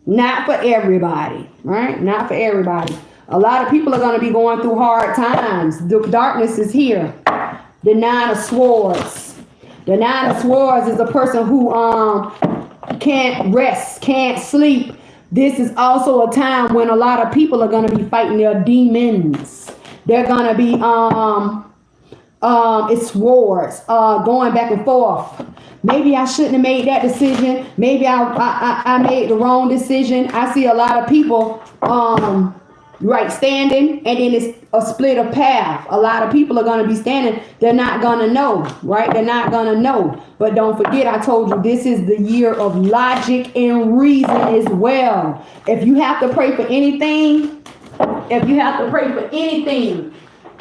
Not for everybody, right? Not for everybody. A lot of people are going to be going through hard times. The darkness is here. The Nine of Swords. The Nine of Swords is a person who can't rest, can't sleep. This is also a time when a lot of people are going to be fighting their demons. They're going to be, it's swords, going back and forth. Maybe I shouldn't have made that decision. Maybe I made the wrong decision. I see a lot of people, standing, and then it's a split of path. A lot of people are going to be standing. They're not going to know, right? They're not going to know. But don't forget, I told you, this is the year of logic and reason as well. If you have to pray for anything,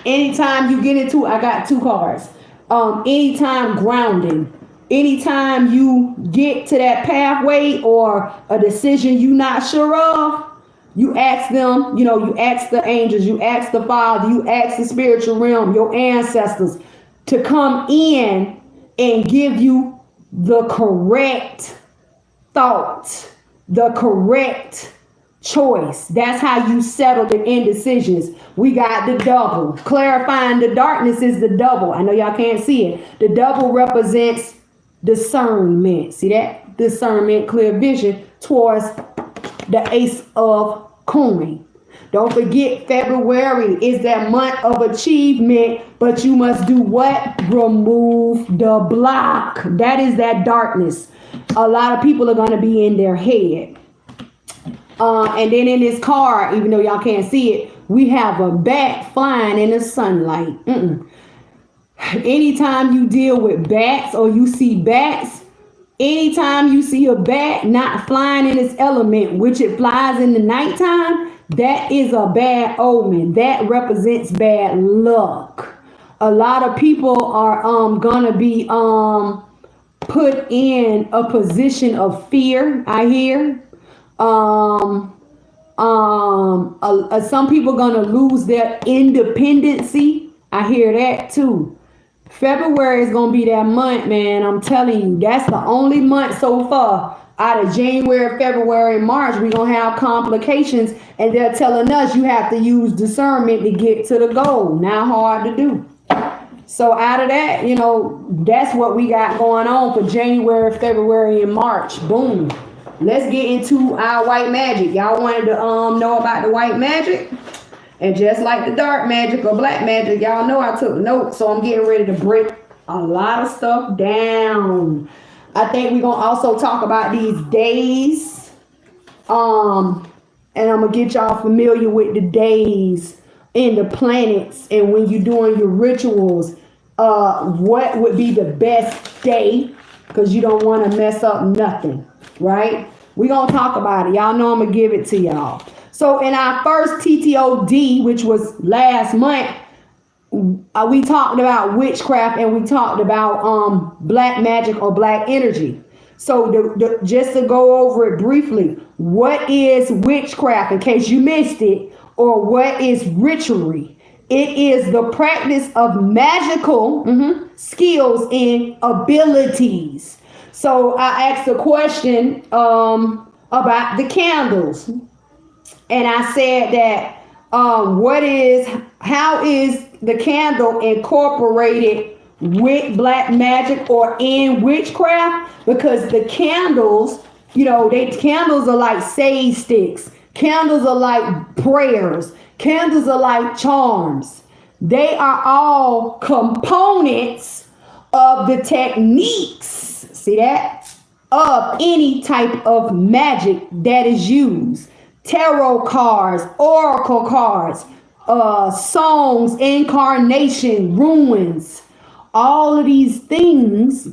anytime you get into, I got two cards. Anytime grounding, anytime you get to that pathway or a decision you're not sure of, you ask them, you ask the angels, you ask the Father, you ask the spiritual realm, your ancestors to come in and give you the correct thought, the correct choice. That's how you settle the indecisions. We got the double. Clarifying the darkness is the double. I know y'all can't see it. The double represents discernment. See that? Discernment, clear vision towards the Ace of Coin. Don't forget, February is that month of achievement, but you must do what? Remove the block. That is that darkness. A lot of people are going to be in their head. And then in this card, even though y'all can't see it, we have a bat flying in the sunlight. Anytime you deal with bats or you see bats, anytime you see a bat not flying in its element, which it flies in the nighttime, that is a bad omen. That represents bad luck. A lot of people are gonna be put in a position of fear, I hear. Some people gonna lose their independency. I hear that too. February is gonna be that month, man. I'm telling you, that's the only month so far. Out of January, February, and March, we're gonna have complications, and they're telling us you have to use discernment to get to the goal. Not hard to do. So out of that, you know, that's what we got going on for January, February, and March. Boom. Let's get into our white magic. Y'all wanted to know about the white magic? And just like the dark magic or black magic, y'all know I took notes, so I'm getting ready to break a lot of stuff down. I think we're going to also talk about these days. And I'm going to get y'all familiar with the days and the planets. And when you're doing your rituals, what would be the best day? Because you don't want to mess up nothing, right? We're going to talk about it. Y'all know I'm going to give it to y'all. So in our first TTOD, which was last month, we talked about witchcraft and we talked about black magic or black energy. So just to go over it briefly, what is witchcraft in case you missed it, or what is witchery? It is the practice of magical skills and abilities. So I asked a question about the candles. And I said that how is the candle incorporated with black magic or in witchcraft? Because the candles, you know, candles are like sage sticks. Candles are like prayers. Candles are like charms. They are all components of the techniques, see that? Of any type of magic that is used. Tarot cards, oracle cards, songs, incarnation, runes. All of these things,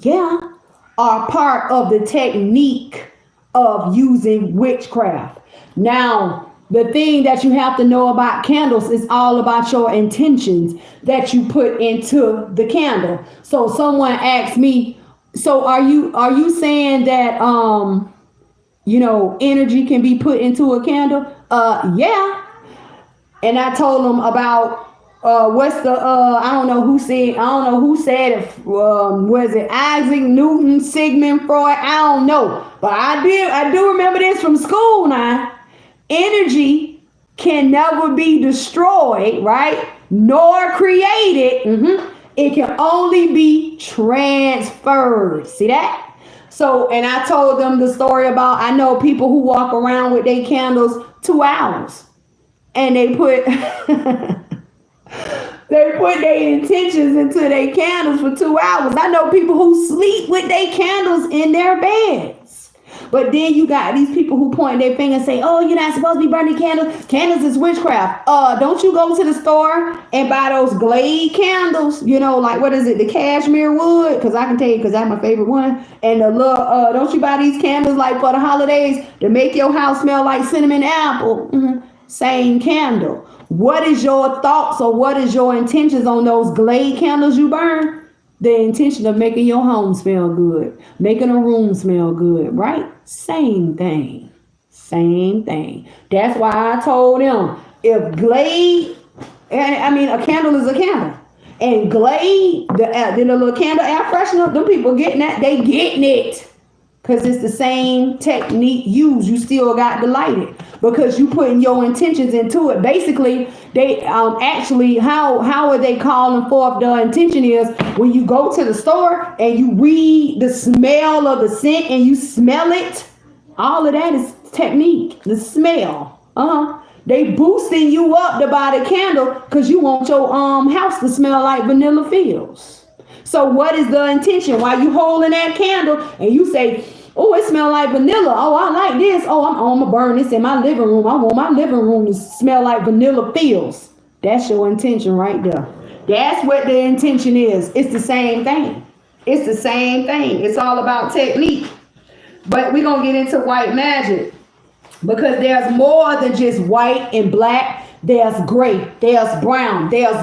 are part of the technique of using witchcraft. Now, the thing that you have to know about candles is all about your intentions that you put into the candle. So someone asked me, so are you saying that energy can be put into a candle? Yeah. And I told them about I don't know who said it. Was it Isaac Newton, Sigmund Freud? I don't know. But I do remember this from school now. Energy can never be destroyed, right? Nor created. It can only be transferred. See that? So, and I told them the story about, I know people who walk around with their candles 2 hours. And they put their intentions into their candles for 2 hours. I know people who sleep with their candles in their beds. But then you got these people who point their finger and say, oh, you're not supposed to be burning candles. Candles is witchcraft. Don't you go to the store and buy those Glade candles? You know, like, what is it? The cashmere wood? Because I can tell you, because that's my favorite one. And the little, don't you buy these candles like for the holidays to make your house smell like cinnamon apple? Same candle. What is your thoughts or what is your intentions on those Glade candles you burn? The intention of making your home smell good, making a room smell good, right? Same thing. That's why I told them, if Glade, a candle is a candle. And Glade, the little candle air freshener, them people getting that, they getting it. Because it's the same technique used. You still got to light it. Because you putting your intentions into it. Basically, they how are they calling forth the intention is when you go to the store and you read the smell of the scent and you smell it. All of that is technique, the smell. They boosting you up to buy the candle because you want your house to smell like vanilla fields. So what is the intention? While you holding that candle and you say, oh, it smells like vanilla. Oh, I like this. Oh, I'm gonna burn this in my living room. I want my living room to smell like vanilla fields. That's your intention right there. That's what the intention is. It's the same thing. It's the same thing. It's all about technique. But we're gonna get into white magic because there's more than just white and black. There's gray. There's brown. There's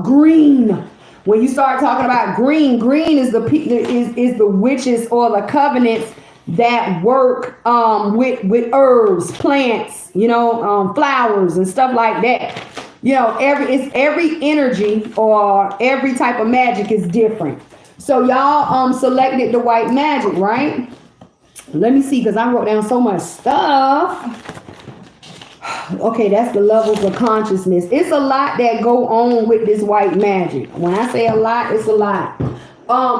green. When you start talking about green, green is the witches or the covenants that work with herbs, plants, flowers and stuff like that. Every energy or every type of magic is different. So y'all selected the white magic, right? Let me see, because I wrote down so much stuff. Okay, that's the levels of consciousness. It's a lot that go on with this white magic. When I say a lot, it's a lot.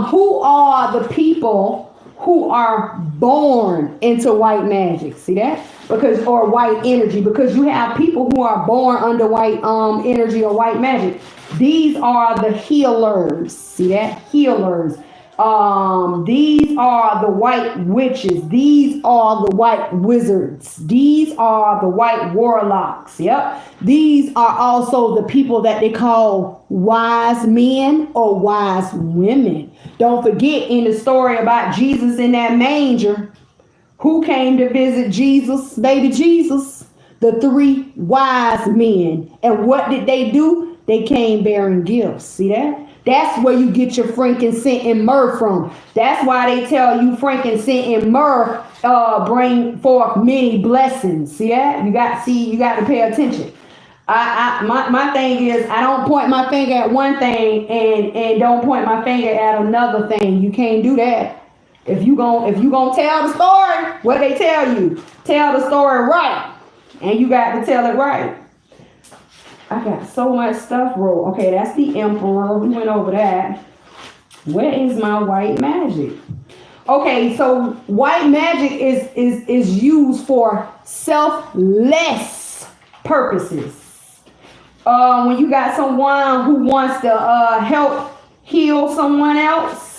Who are the people who are born into white magic? See that? Or white energy, because you have people who are born under white energy or white magic. These are the healers. See that? Healers. These are the white witches. These are the white wizards. These are the white warlocks. Yep. These are also the people that they call wise men or wise women. Don't forget, in the story about Jesus in that manger, who came to visit Jesus, baby Jesus? The 3 wise men. And what did they do? They came bearing gifts. See that? That's where you get your frankincense and myrrh from. That's why they tell you frankincense and myrrh bring forth many blessings. See that? You got to pay attention. My thing is, I don't point my finger at one thing and don't point my finger at another thing. You can't do that. If you gonna tell the story, what they tell you, tell the story right, and you got to tell it right. I got so much stuff wrote. Okay, that's the emperor. We went over that. Where is my white magic? Okay, so white magic is used for selfless purposes. When you got someone who wants to help heal someone else,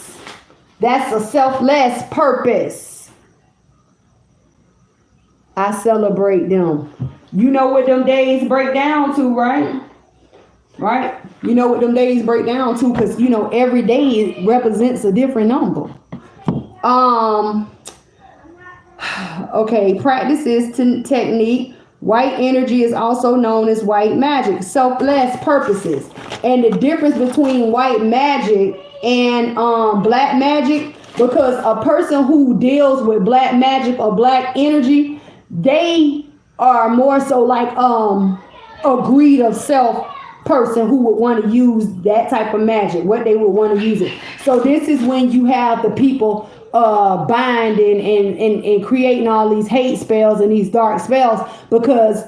that's a selfless purpose. I celebrate them. You know what them days break down to, right? Right? You know what them days break down to, because every day represents a different number. Okay, practices technique. White energy is also known as white magic, selfless purposes. And the difference between white magic and black magic, because a person who deals with black magic or black energy, they are more so like a greed of self person who would want to use that type of magic, what they would want to use it. So this is when you have the people binding and creating all these hate spells and these dark spells, because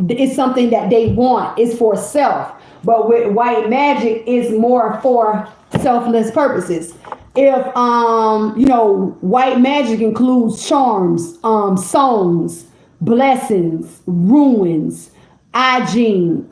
it's something that they want. It's for self. But with white magic, it's more for selfless purposes. If white magic includes charms, songs, blessings, ruins, hygiene,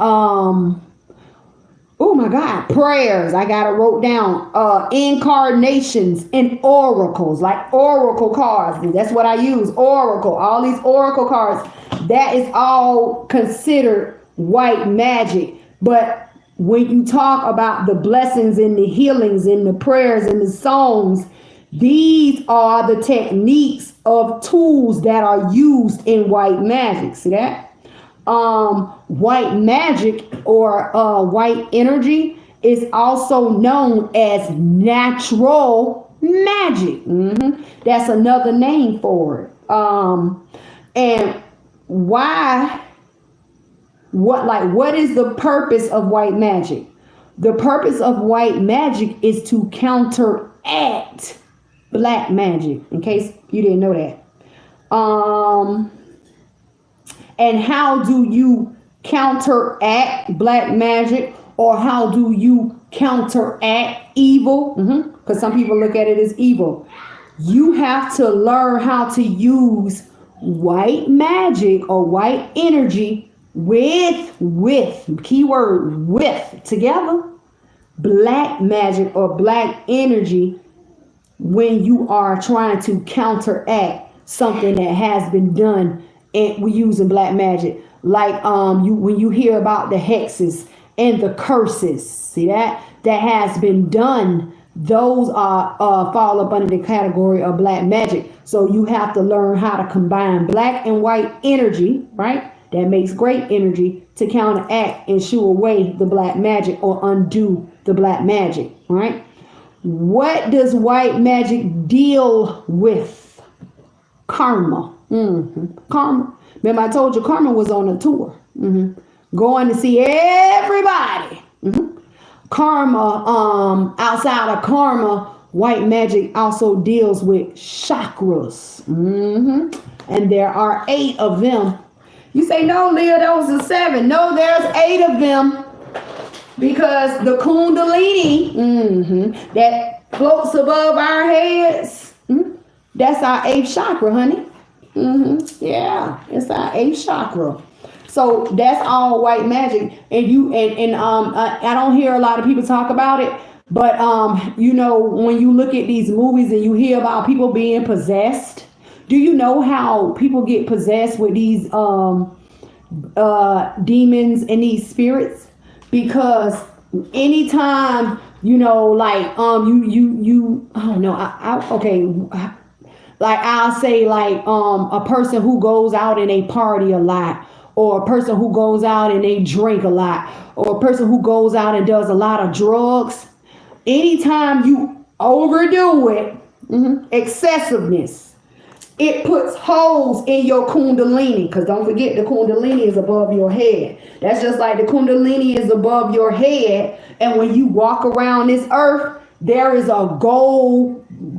prayers. I got it wrote down. Incarnations and oracles, like oracle cards. That's what I use. Oracle. All these oracle cards. That is all considered white magic. But when you talk about the blessings and the healings and the prayers and the songs, these are the techniques of tools that are used in white magic. See that? White magic or white energy is also known as natural magic. That's another name for it. And what is the purpose of white magic? The purpose of white magic is to counteract black magic, in case you didn't know that. And how do you counteract black magic, or how do you counteract evil? Because some people look at it as evil. You have to learn how to use white magic or white energy with keyword with together, black magic or black energy when you are trying to counteract something that has been done, and we using black magic, like you when you hear about the hexes and the curses, see that has been done, those are fall up under the category of black magic. So you have to learn how to combine black and white energy, right? That makes great energy to counteract and shoo away the black magic or undo the black magic, right? What does white magic deal with? Karma. Karma. Remember I told you karma was on a tour. Going to see everybody. Karma, outside of karma, white magic also deals with chakras. And there are 8 of them. You say, no, Leah, those are 7. No, there's 8 of them. Because the kundalini that floats above our heads, that's our 8th chakra, honey. Yeah, it's our 8th chakra. So that's all white magic. And I don't hear a lot of people talk about it, but you know, when you look at these movies and you hear about people being possessed, do you know how people get possessed with these demons and these spirits? Because anytime, you know, like you I don't know, okay, like I'll say like a person who goes out and they party a lot, or a person who goes out and they drink a lot, or a person who goes out and does a lot of drugs. Anytime you overdo it, excessiveness, it puts holes in your kundalini, because don't forget the kundalini is above your head. That's just like the kundalini is above your head. And when you walk around this earth, there is a gold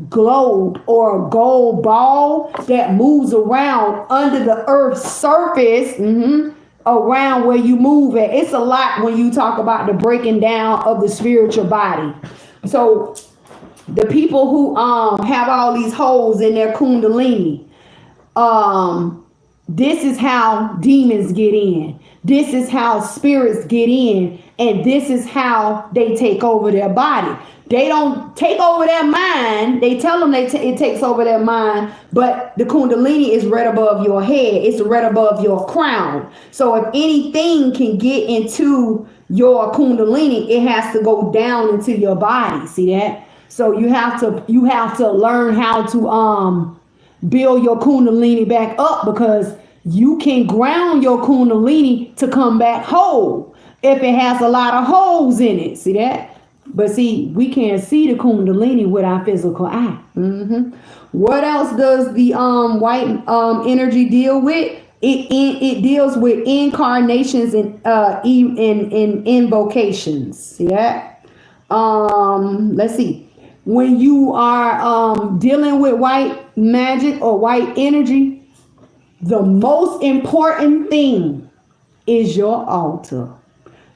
globe or a gold ball that moves around under the earth's surface, around where you move at. It's a lot when you talk about the breaking down of the spiritual body. So the people who have all these holes in their kundalini, this is how demons get in. This is how spirits get in. And this is how they take over their body. They don't take over their mind. They tell them it takes over their mind, but the kundalini is right above your head. It's right above your crown. So if anything can get into your kundalini, it has to go down into your body. See that? So you have to learn how to build your kundalini back up, because you can ground your kundalini to come back whole if it has a lot of holes in it. See that? But see, we can't see the kundalini with our physical eye. What else does the white energy deal with? It deals with incarnations and invocations. See that? Let's see. When you are dealing with white magic or white energy, the most important thing is your altar.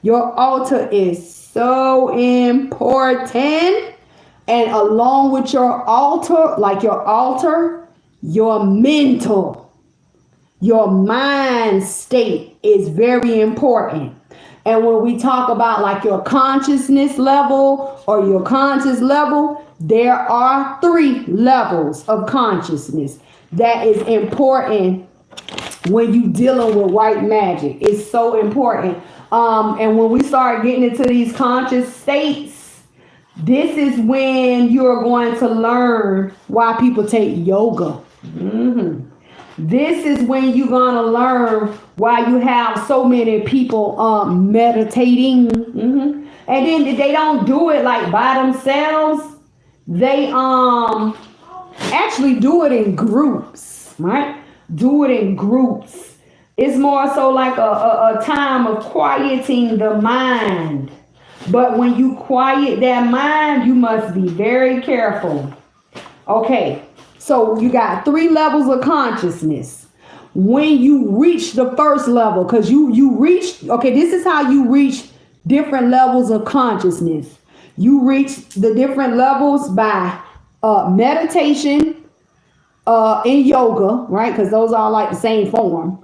Your altar is so important. And along with your altar, your mental, your mind state is very important. And when we talk about like your consciousness level or your conscious level, there are 3 levels of consciousness that is important when you dealing with white magic. It's so important. And when we start getting into these conscious states, this is when you're going to learn why people take yoga. This is when you're going to learn why you have so many people meditating. And then they don't do it like by themselves. They actually do it in groups, right? Do it in groups. It's more so like a time of quieting the mind. But when you quiet that mind, you must be very careful. Okay, so you got 3 levels of consciousness. When you reach the first level, because you reach, okay, this is how you reach different levels of consciousness. You reach the different levels by meditation, in yoga, right? Because those are like the same form.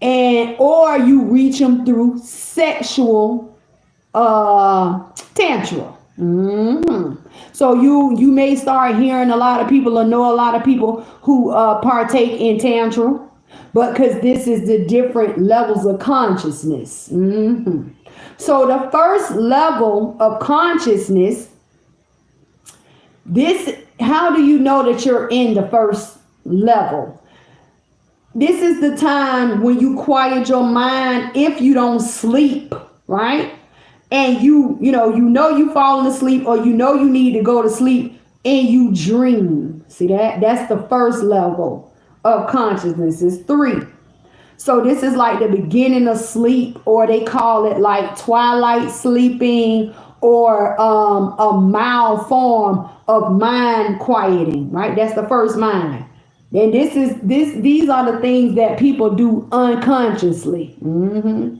And or you reach them through sexual tantra. So you may start hearing a lot of people or know a lot of people who partake in tantra, but because this is the different levels of consciousness. So the first level of consciousness, how do you know that you're in the first level? This is the time when you quiet your mind if you don't sleep, right? And you falling asleep, or you need to go to sleep and you dream. See that? That's the first level of consciousness. It's 3. So this is like the beginning of sleep, or they call it like twilight sleeping, or a mild form of mind quieting, right? That's the first mind. And these are the things that people do unconsciously. And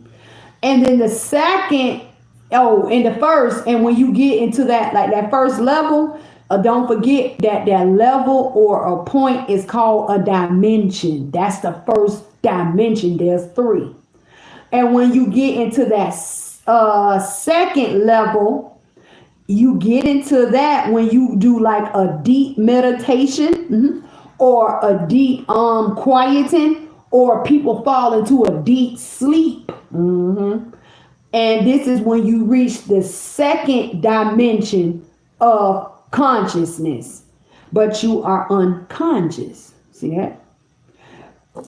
then the second, in the first, and when you get into that, like that first level, don't forget that level or a point is called a dimension. That's the first dimension. There's 3. And when you get into that second level, you get into that when you do like a deep meditation, or a deep quieting, or people fall into a deep sleep. And this is when you reach the second dimension of consciousness, but you are unconscious. See that?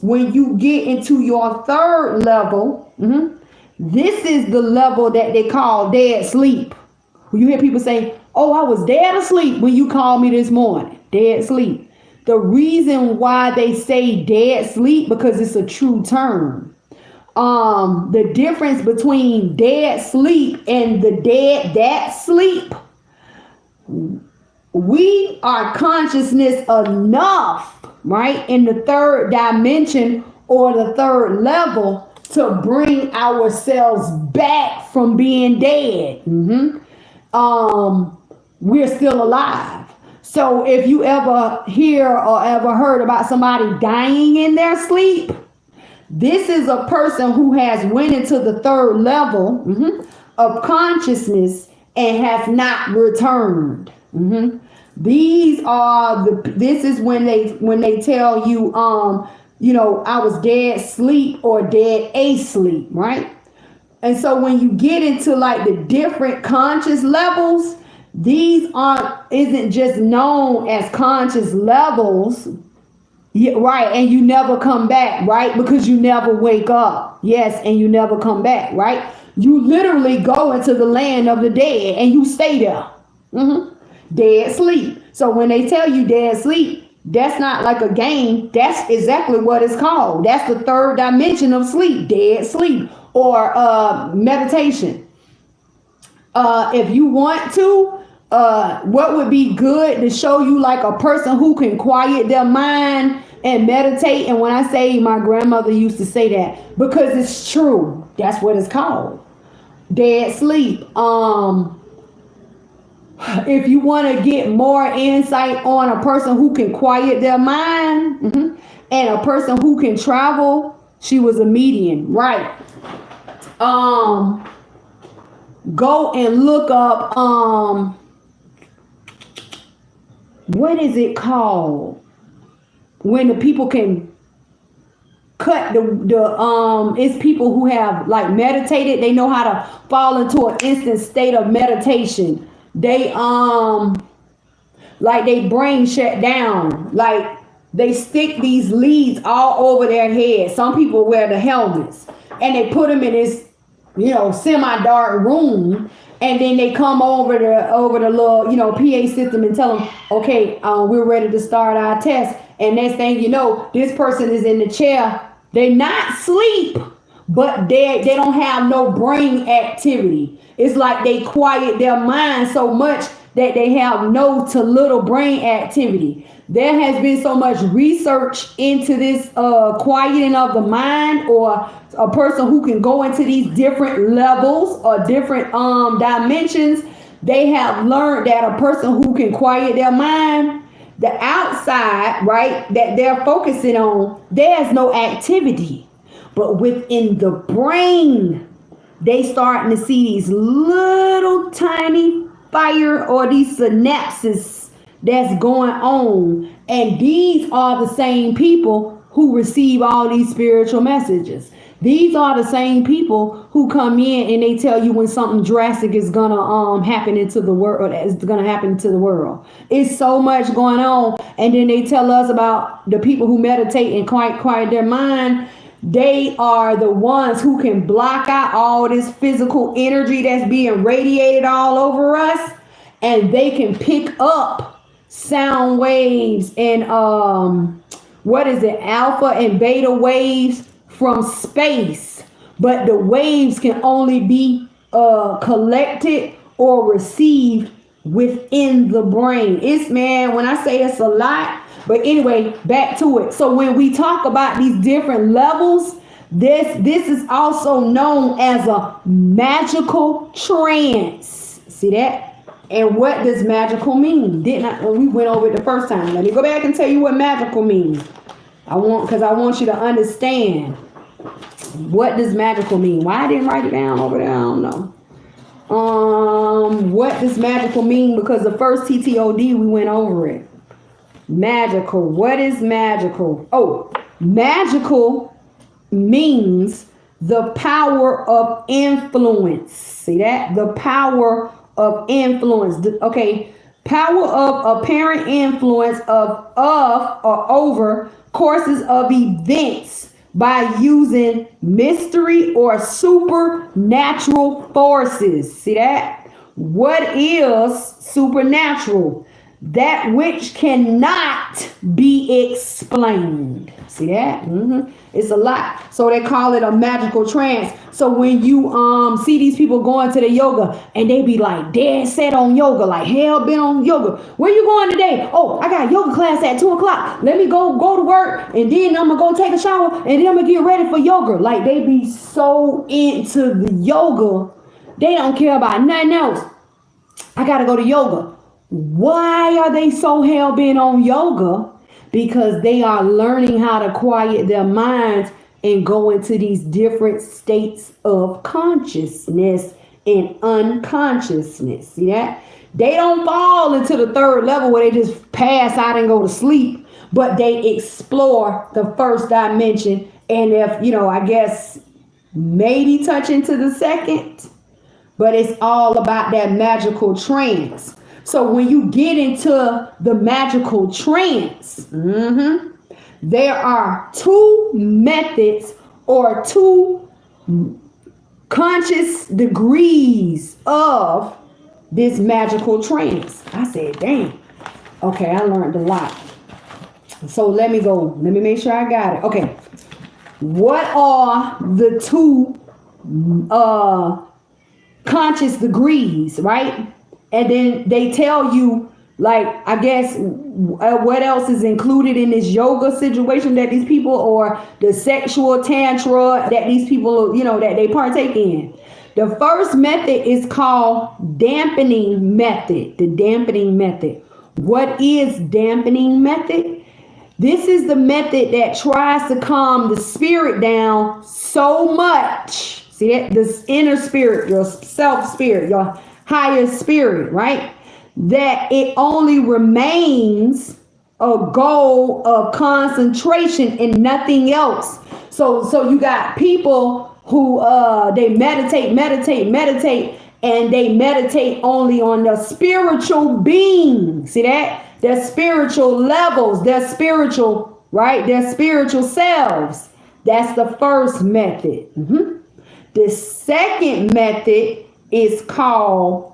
When you get into your third level, this is the level that they call dead sleep. You hear people say, "Oh, I was dead asleep when you called me this morning." Dead sleep. The reason why they say dead sleep, because it's a true term. The difference between dead sleep and the dead that sleep, we are consciousness enough, right, in the third dimension or the third level to bring ourselves back from being dead. We're still alive. So if you ever hear or ever heard about somebody dying in their sleep, this is a person who has went into the third level of consciousness and has not returned. This is when they tell you, I was dead sleep or dead asleep, right? And so when you get into like the different conscious levels, these isn't just known as conscious levels, right? And you never come back, right? Because you never wake up. Yes, and you never come back, right? You literally go into the land of the dead and you stay there. Dead sleep. So when they tell you dead sleep, that's not like a game. That's exactly what it's called. That's the third dimension of sleep, dead sleep, or meditation. If you want to, what would be good to show you like a person who can quiet their mind and meditate. And when I say, my grandmother used to say that because it's true. That's what it's called. Dead sleep. If you want to get more insight on a person who can quiet their mind, and a person who can travel, she was a medium, right? Go and look up, what is it called? When the people can cut it's people who have like meditated. They know how to fall into an instant state of meditation. They like they brain shut down. Like they stick these leads all over their head. Some people wear the helmets and they put them in this, semi-dark room, and then they come over the little, PA system and tell them, okay, we're ready to start our test. And next thing you know, this person is in the chair. They're not asleep, but they don't have no brain activity. It's like they quiet their mind so much that they have no to little brain activity. There has been so much research into this quieting of the mind, or a person who can go into these different levels or different dimensions. They have learned that a person who can quiet their mind the outside, right, that they're focusing on, there's no activity. But within the brain, they starting to see these little tiny fire or these synapses that's going on. And these are the same people who receive all these spiritual messages. These are the same people who come in and they tell you when something drastic is gonna happen into the world, or is gonna happen to the world. It's so much going on, and then they tell us about the people who meditate and quiet their mind. They are the ones who can block out all this physical energy that's being radiated all over us, and they can pick up sound waves and alpha and beta waves from space, but the waves can only be collected or received within the brain. It's, man, when I say it's a lot, but anyway, back to it. So when we talk about these different levels, this is also known as a magical trance. See that? And what does magical mean? We went over it the first time. Let me go back and tell you what magical means. Because I want you to understand. What does magical mean? Why I didn't write it down over there, I don't know. What does magical mean? Because the first TTOD, we went over it. Magical. What is magical? Oh, magical means the power of influence. See that? The power of influence. Okay. Power of apparent influence of or over courses of events by using mystery or supernatural forces. See that? What is supernatural? That which cannot be explained. See that? It's a lot. So they call it a magical trance. So when you see these people going to the yoga and they be like dead set on yoga, like hell bent on yoga. Where you going today? Oh, I got yoga class at 2:00. Let me go to work, and then I'm gonna go take a shower, and then I'm gonna get ready for yoga. Like they be so into the yoga, they don't care about nothing else. I gotta go to yoga. Why are they so hell bent on yoga? Because they are learning how to quiet their minds and go into these different states of consciousness and unconsciousness. See that? They don't fall into the third level where they just pass out and go to sleep, but they explore the first dimension. And if, I guess maybe touch into the second, but it's all about that magical trance. So when you get into the magical trance, there are two methods or two conscious degrees of this magical trance. I said, dang. Okay, I learned a lot. So let me go. Let me make sure I got it. Okay. What are the two conscious degrees, right? And then they tell you, like, I guess, what else is included in this yoga situation that these people, or the sexual tantra that these people, that they partake in. The first method is called dampening method. The dampening method. What is dampening method? This is the method that tries to calm the spirit down so much. See that? This inner spirit, your self spirit, your higher spirit, right? That it only remains a goal of concentration and nothing else. So you got people who they meditate, and they meditate only on the spiritual being. See that? Their spiritual levels, their spiritual, right? Their spiritual selves. That's the first method. The second method is called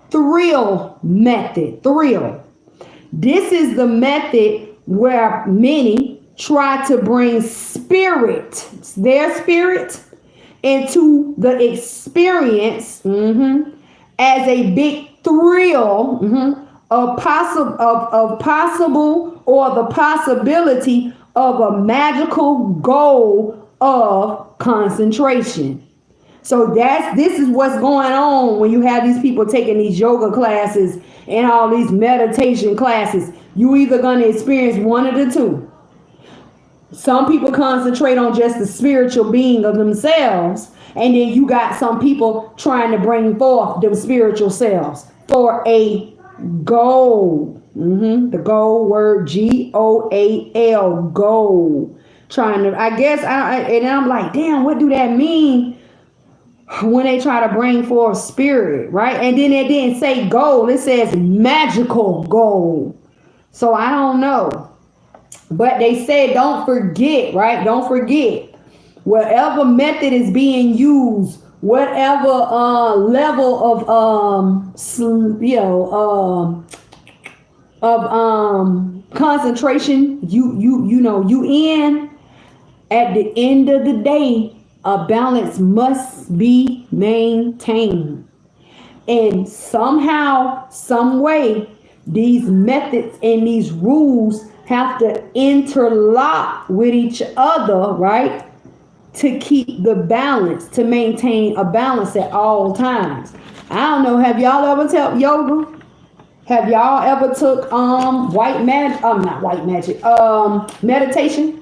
thrill method. Thrill. This is the method where many try to bring spirit, their spirit, into the experience as a big thrill of possible or the possibility of a magical goal of concentration. So this is what's going on when you have these people taking these yoga classes and all these meditation classes. You either going to experience one of the two. Some people concentrate on just the spiritual being of themselves, and then you got some people trying to bring forth them spiritual selves for a goal. The goal word, GOAL, goal. Trying to, I guess, and I'm like, damn, what do that mean when they try to bring forth spirit, right? And then it didn't say goal, it says magical goal. So I don't know. But they said, don't forget, right? Don't forget, whatever method is being used, whatever level of concentration you in, at the end of the day, a balance must be maintained. And somehow, some way, these methods and these rules have to interlock with each other, right? To keep the balance, to maintain a balance at all times. I don't know, have y'all ever taught yoga? Have y'all ever took meditation?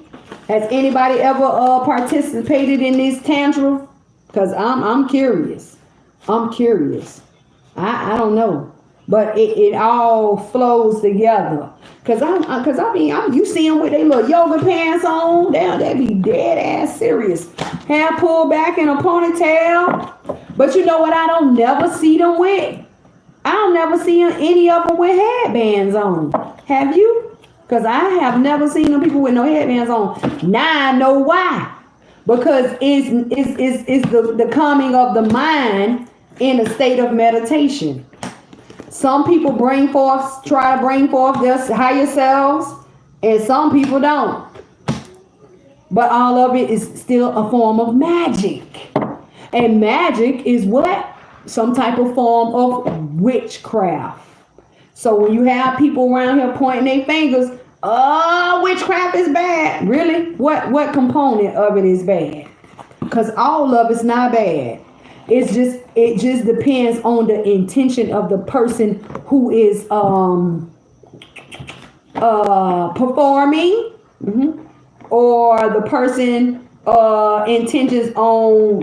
Has anybody ever participated in this tantra? Because I'm curious. I don't know. But it all flows together. You see them with their little yoga pants on, they be dead ass serious. Hair pulled back in a ponytail. But you know what I don't never see them with? I don't never see any of them with headbands on. Have you? Because I have never seen them people with no headbands on. Now I know why. Because it's the calming of the mind in a state of meditation. Some people try to bring forth their higher selves, and some people don't. But all of it is still a form of magic. And magic is what? Some type of form of witchcraft. So when you have people around here pointing their fingers, oh, witchcraft is bad. Really? What component of it is bad? Because all of it's not bad. It just depends on the intention of the person who is performing, or the person intentions on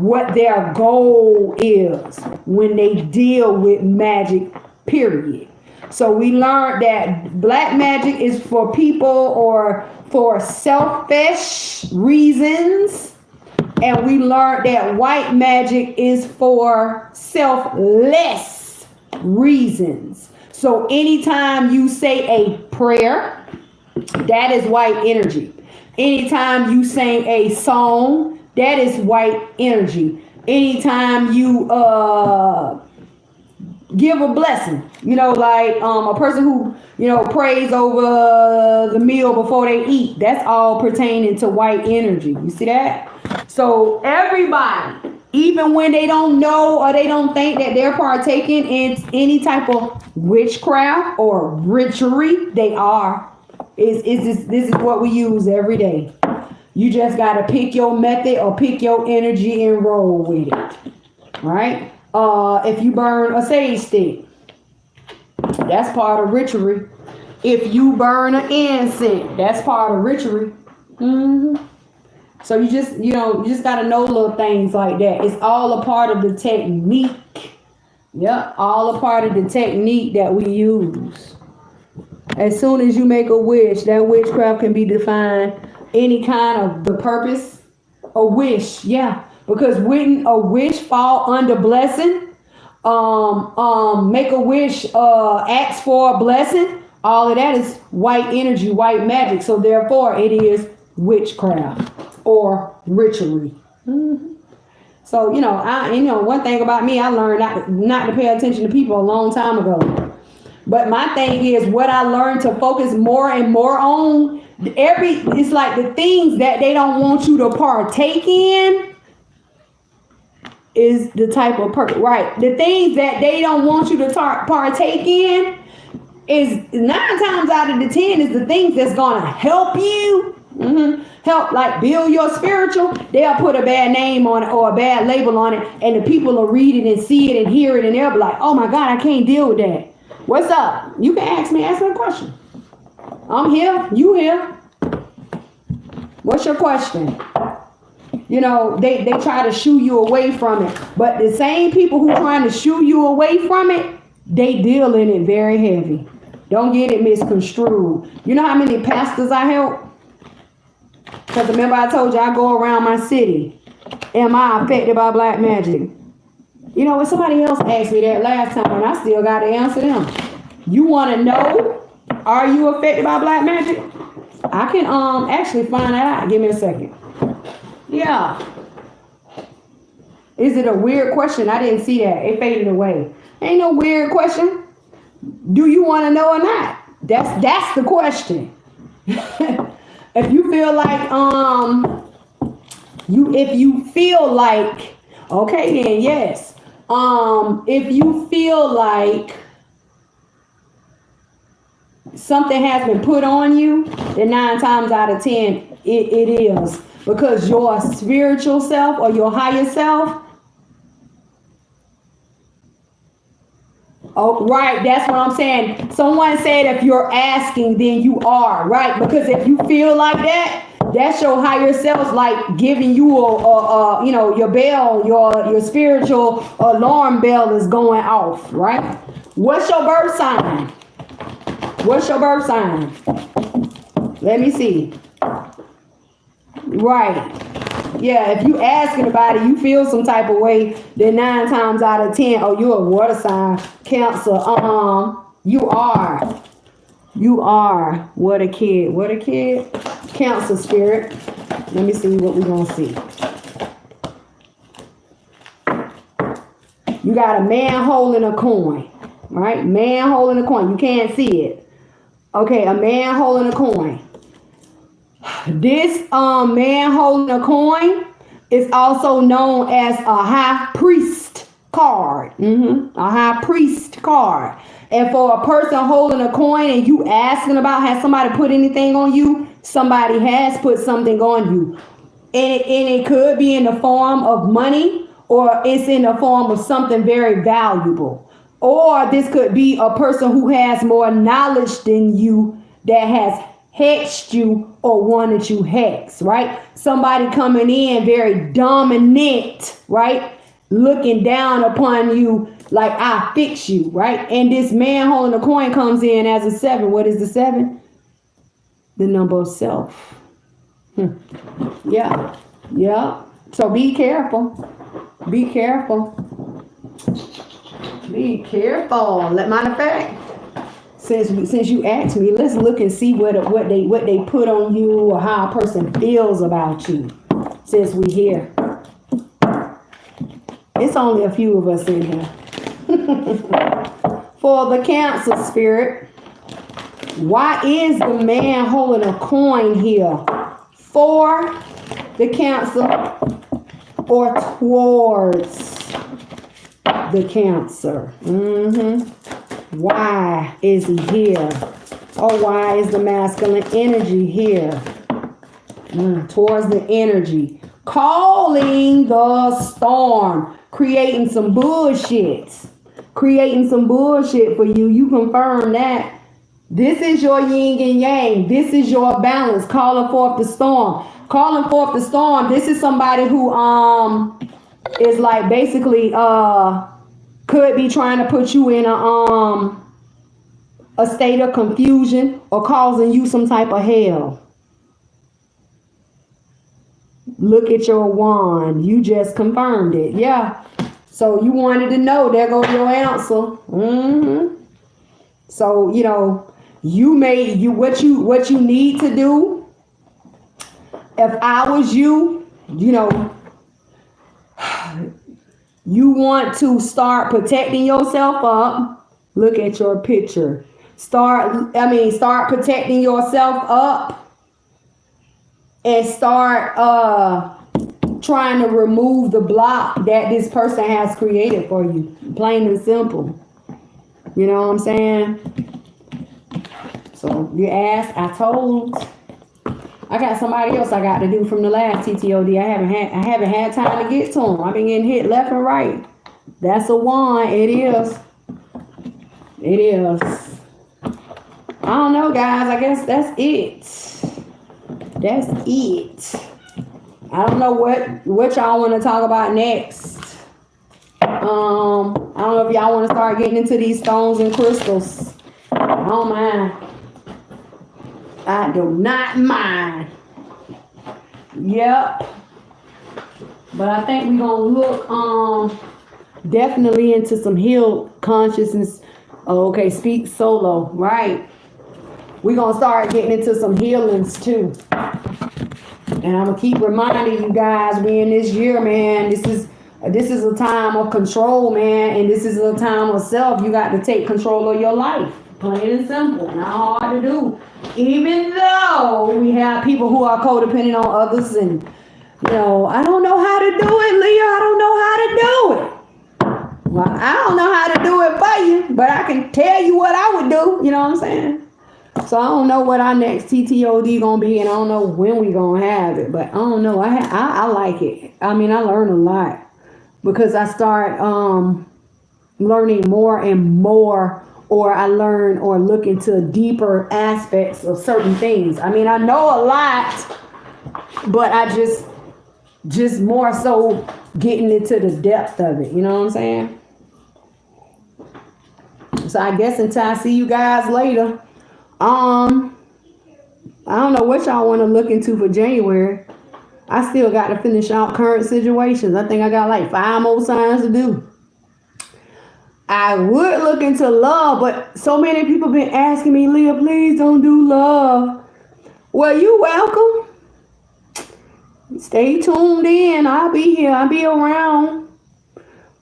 what their goal is when they deal with magic, period. So we learned that black magic is for people or for selfish reasons. And we learned that white magic is for selfless reasons. So anytime you say a prayer, that is white energy. Anytime you sing a song, that is white energy. Anytime you give a blessing, like a person who, prays over the meal before they eat, that's all pertaining to white energy. You see that? So everybody, even when they don't know or they don't think that they're partaking in any type of witchcraft or ritual, they are. This is what we use every day. You just got to pick your method or pick your energy and roll with it. Right? If you burn a sage stick, that's part of ritual. If you burn an incense, that's part of ritual. So you just got to know little things like that. It's all a part of the technique. Yeah, all a part of the technique that we use. As soon as you make a wish, that witchcraft can be defined any kind of the purpose. A wish, yeah. Because when a wish fall under blessing, make a wish, ask for a blessing, all of that is white energy, white magic. So therefore it is witchcraft or ritual. So, one thing about me, I learned not to pay attention to people a long time ago. But my thing is what I learned to focus more and more on, it's like the things that they don't want you to partake in is the type of right. The things that they don't want you to partake in is 9 times out of the 10 is the things that's gonna help you Help like build your spiritual. They'll put a bad name on it or a bad label on it, and the people will read it and see it and hear it, and they'll be like, oh my God, I can't deal with that. What's up? You can ask me a question. I'm here, you here. What's your question? You know, they try to shoo you away from it. But the same people who trying to shoo you away from it, they deal in it very heavy. Don't get it misconstrued. You know how many pastors I help? Because remember I told you I go around my city. Am I affected by black magic? You know, when somebody else asked me that last time, and I still got to answer them. You want to know, are you affected by black magic? I can actually find that out. Give me a second. Yeah. Is it a weird question? I didn't see that. It faded away. Ain't no weird question. Do you want to know or not? That's the question. If you feel like if you feel like, okay then, yes. If you feel like something has been put on you, then 9 times out of 10 it is. Because your spiritual self or your higher self, oh, right, that's what I'm saying. Someone said if you're asking, then you are, right? Because if you feel like that, that's your higher self, like giving you a you know, your bell, your spiritual alarm bell is going off, right? What's your birth sign? What's your birth sign? Let me see. Right. Yeah, if you asking about it, you feel some type of way, then 9 times out of 10, oh, you're a water sign, Cancer. You are. What a kid. Cancer spirit. Let me see what we're going to see. You got a man holding a coin, right? Man holding a coin. You can't see it. Okay, a man holding a coin. This man holding a coin is also known as a high priest card. A high priest card. And for a person holding a coin and you asking about, has somebody put anything on you? Somebody has put something on you. And it could be in the form of money, or it's in the form of something very valuable. Or this could be a person who has more knowledge than you that has hexed you or wanted you hexed, right? Somebody coming in very dominant, right? Looking down upon you like I fix you, right? And this man holding a coin comes in as a 7. What is the 7? The number of self. Yeah. So be careful. Be careful. Matter of fact, since you asked me, let's look and see what they put on you or how a person feels about you. Since we here, it's only a few of us in here. For the Cancer spirit, why is the man holding a coin here? For the Cancer or towards the Cancer? Why is he here? Or why is the masculine energy here? Towards the energy. Calling the storm. Creating some bullshit. For you. You confirm that. This is your yin and yang. This is your balance. Calling forth the storm. This is somebody who is like basically could be trying to put you in a state of confusion or causing you some type of hell. Look at your wand. You just confirmed it. Yeah. So you wanted to know. There goes your answer. So, you know, what you need to do. If I was you, you know, you want to start protecting yourself up. Look at your picture. Start protecting yourself up and start trying to remove the block that this person has created for you. Plain and simple. You know what I'm saying? So you asked, I I got somebody else I got to do from the last TTOD. I haven't had time to get to them. I've been getting hit left and right. That's a one. It is. It is. I don't know, guys. I guess that's it. That's it. I don't know what y'all want to talk about next. I don't know if y'all want to start getting into these stones and crystals. I don't mind. I do not mind. Yep. But I think we're gonna look definitely into some healed consciousness. Okay, speak solo, right? We're gonna start getting into some healings too. And I'm gonna keep reminding you guys, we in this year, man, this is a time of control, man, and this is a time of self. You got to take control of your life. Plain and simple. Not hard to do. Even though we have people who are codependent on others, and I don't know how to do it, Leah. I don't know how to do it. Well, I don't know how to do it for you, but I can tell you what I would do. You know what I'm saying? So I don't know what our next TTOD gonna be, and I don't know when we gonna have it. But I don't know. I like it. I mean, I learn a lot because I start learning more and more, or I learn or look into deeper aspects of certain things. I mean, I know a lot, but I just more so getting into the depth of it. You know what I'm saying? So I guess until I see you guys later. I don't know what y'all want to look into for January. I still got to finish out current situations. I think I got like 5 more signs to do. I would look into love, but so many people been asking me, Leah, please don't do love. Well, you welcome. Stay tuned in. I'll be here. I'll be around.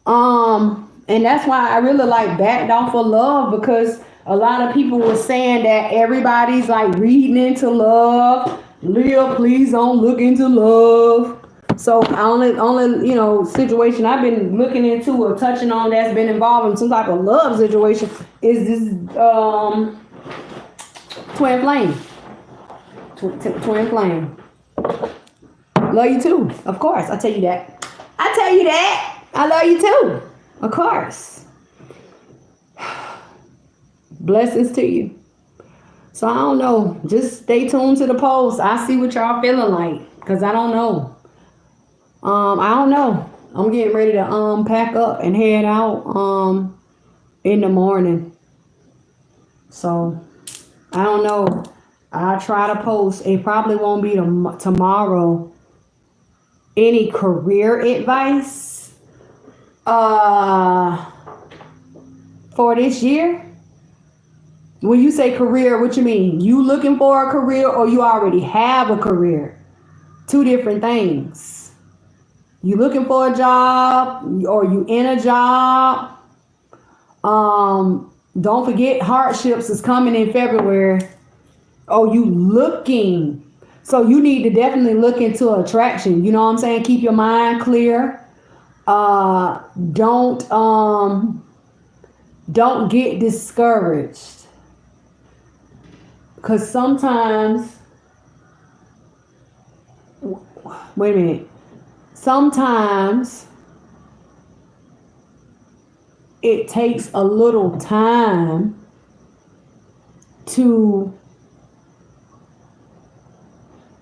And that's why I really like backed off of love, because a lot of people were saying that everybody's like reading into love. Leah, please don't look into love. So only situation I've been looking into or touching on that's been involved in some type of love situation is this twin flame. Twin flame. Love you too, of course. I tell you that. I love you too, of course. Blessings to you. So I don't know. Just stay tuned to the post. I see what y'all feeling like, because I don't know. I don't know. I'm getting ready to pack up and head out in the morning. So I don't know. I'll try to post. It probably won't be tomorrow. Any career advice for this year? When you say career, what you mean? You looking for a career, or you already have a career? Two different things. You looking for a job, or you in a job? Don't forget, hardships is coming in February. Oh, you looking. So you need to definitely look into attraction. You know what I'm saying? Keep your mind clear. Don't get discouraged. Because sometimes, wait a minute. Sometimes it takes a little time to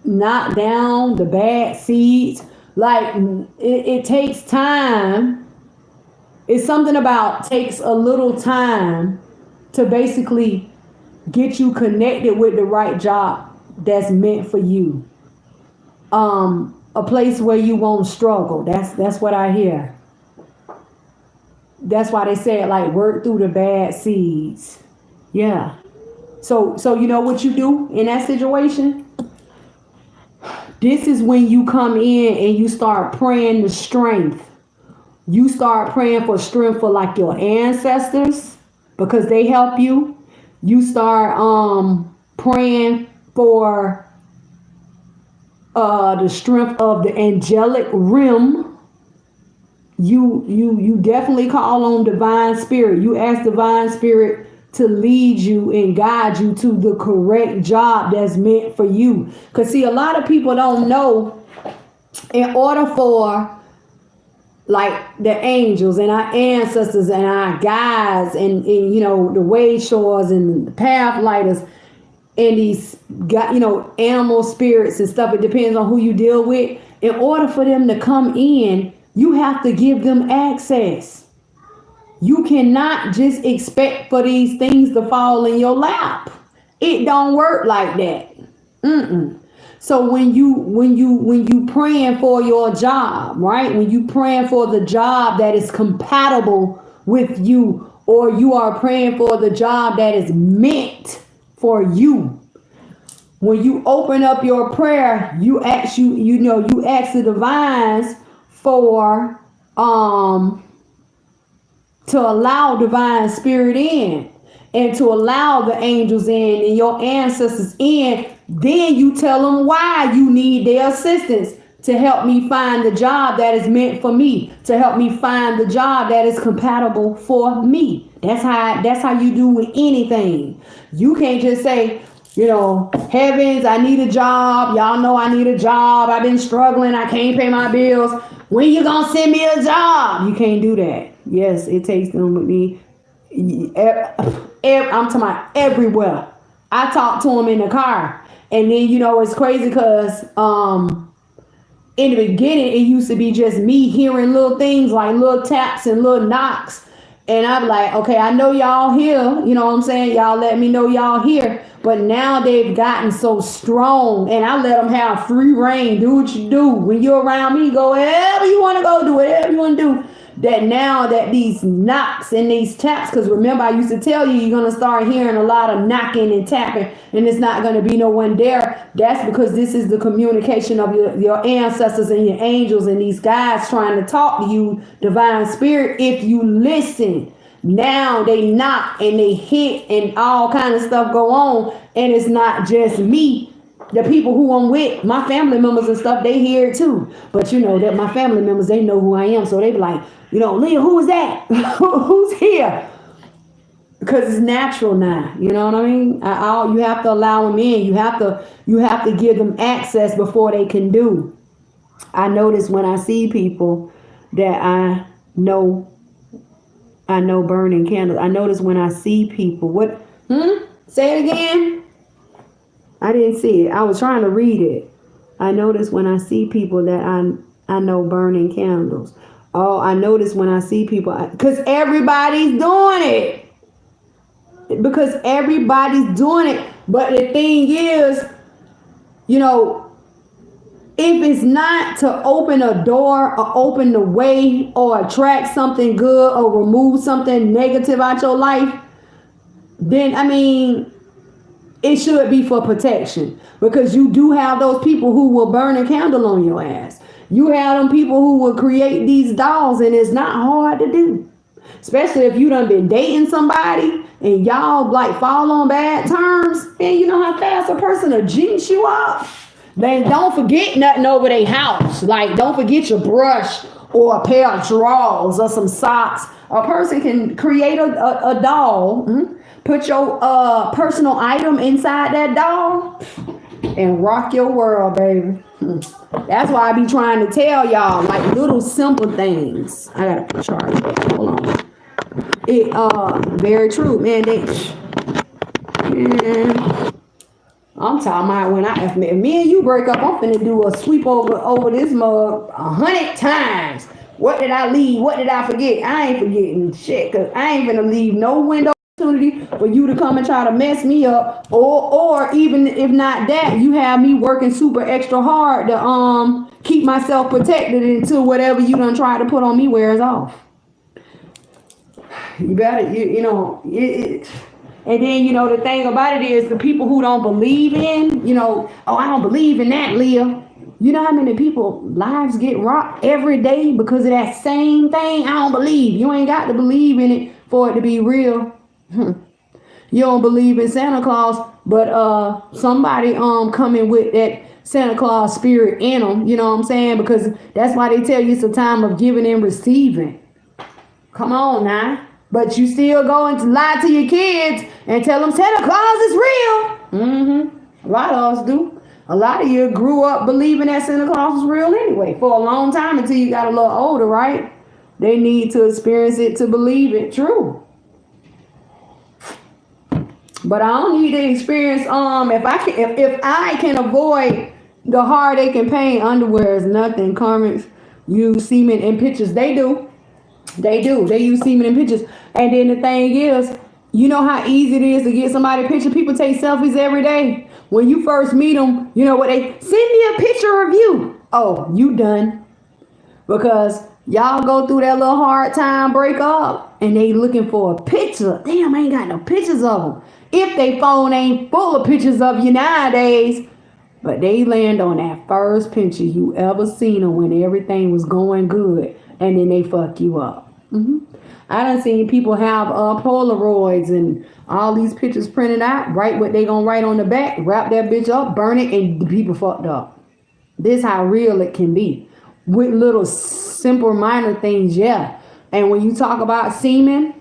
knock down the bad seeds. Like it takes time. It's something about takes a little time to basically get you connected with the right job that's meant for you. A place where you won't struggle. That's what I hear. That's why they say it, like, work through the bad seeds. Yeah. So you know what you do in that situation? This is when you come in and you start praying the strength. You start praying for strength for like your ancestors, because they help you. You start praying for the strength of the angelic realm. You definitely call on divine spirit. You ask divine spirit to lead you and guide you to the correct job that's meant for you. Because see, a lot of people don't know, in order for like the angels and our ancestors and our guides and you know, the way shores and the path lighters and these you know, animal spirits and stuff, it depends on who you deal with. In order for them to come in, you have to give them access. You cannot just expect for these things to fall in your lap. It don't work like that. So when you praying for your job, right? When you praying for the job that is compatible with you, or you are praying for the job that is meant for you, when you open up your prayer, you ask the divines for to allow divine spirit in, and to allow the angels in and your ancestors in. Then you tell them why you need their assistance to help me find the job that is meant for me, to help me find the job that is compatible for me. That's how you do with anything. You can't just say, you know, heavens, I need a job. Y'all know I need a job. I've been struggling. I can't pay my bills. When you gonna send me a job? You can't do that. Yes, it takes them with me. I'm talking about everywhere. I talk to them in the car. And then, you know, it's crazy because in the beginning, it used to be just me hearing little things like little taps and little knocks. And I'm like, okay, I know y'all here. You know what I'm saying? Y'all let me know y'all here. But now they've gotten so strong, and I let them have free reign. Do what you do. When you're around me, go wherever you want to go, do whatever you want to do. That now that these knocks and these taps, because remember I used to tell you, you're going to start hearing a lot of knocking and tapping, and it's not going to be no one there. That's because this is the communication of your ancestors and your angels and these guys trying to talk to you, divine spirit, if you listen. Now they knock and they hit and all kind of stuff go on, and it's not just me. The people who I'm with, my family members and stuff, they hear it too. But you know that my family members, they know who I am, so they be like, you know, Leah, who is that? Who's here? Because it's natural now. You know what I mean? You have to allow them in. You have to give them access before they can do. I notice when I see people that I know burning candles. I notice when I see people. What? Say it again. I didn't see it. I was trying to read it. I notice when I see people that I know burning candles. Oh, I notice when I see people, because everybody's doing it. Because everybody's doing it. But the thing is, you know, if it's not to open a door or open the way or attract something good or remove something negative out your life, then, I mean, it should be for protection. Because you do have those people who will burn a candle on your ass. You have them people who will create these dolls, and it's not hard to do. Especially if you done been dating somebody and y'all like fall on bad terms, and you know how fast a person will jinx you up. Then don't forget nothing over their house. Like, don't forget your brush or a pair of drawers or some socks. A person can create a doll, put your personal item inside that doll, and rock your world, baby. That's why I be trying to tell y'all, like, little simple things. I gotta charge it. Hold on. Very true, man. I'm talking about if me and you break up, I'm finna do a sweep over this mug 100 times. What did I leave? What did I forget? I ain't forgetting shit, because I ain't finna leave no window opportunity for you to come and try to mess me up, or even if not that, you have me working super extra hard to keep myself protected until whatever you done try to put on me wears off. You better, you know, and then, you know, the thing about it is the people who don't believe in, you know, oh, I don't believe in that, Leah. You know how many people lives get rocked every day because of that same thing? I don't believe. You ain't got to believe in it for it to be real. You don't believe in Santa Claus, but somebody coming with that Santa Claus spirit in them. You know what I'm saying? Because that's why they tell you it's a time of giving and receiving. Come on now. But you still go and lie to your kids and tell them Santa Claus is real. A lot of us do. A lot of you grew up believing that Santa Claus was real anyway for a long time until you got a little older, right? They need to experience it to believe it true. But I don't need to experience if I can avoid the heartache and pain. Underwear is nothing. Karmics use semen in pictures. They do. They use semen in pictures. And then the thing is, you know how easy it is to get somebody a picture. People take selfies every day. When you first meet them, you know what they send me a picture of you. Oh, you done. Because y'all go through that little hard time breakup and they looking for a picture. Damn, I ain't got no pictures of them. If they phone ain't full of pictures of you nowadays, but they land on that first picture you ever seen them when everything was going good, and then they fuck you up. I done seen people have Polaroids and all these pictures printed out, write what they gonna write on the back, wrap that bitch up, burn it, and the people fucked up. This how real it can be. With little simple minor things, yeah. And when you talk about semen,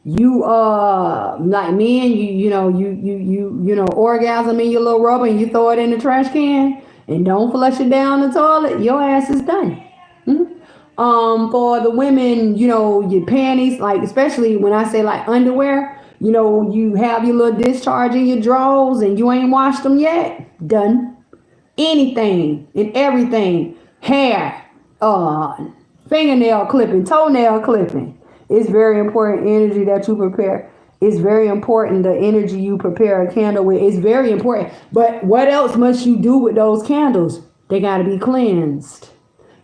you like men, you know orgasm in your little rubber and you throw it in the trash can and don't flush it down the toilet, your ass is done. For the women, you know, your panties, like especially when I say like underwear, you know, you have your little discharge in your drawers and you ain't washed them yet, done. Anything and everything, hair, fingernail clipping, toenail clipping. It's very important energy that you prepare. It's very important the energy you prepare a candle with. It's very important. But what else must you do with those candles? They got to be cleansed.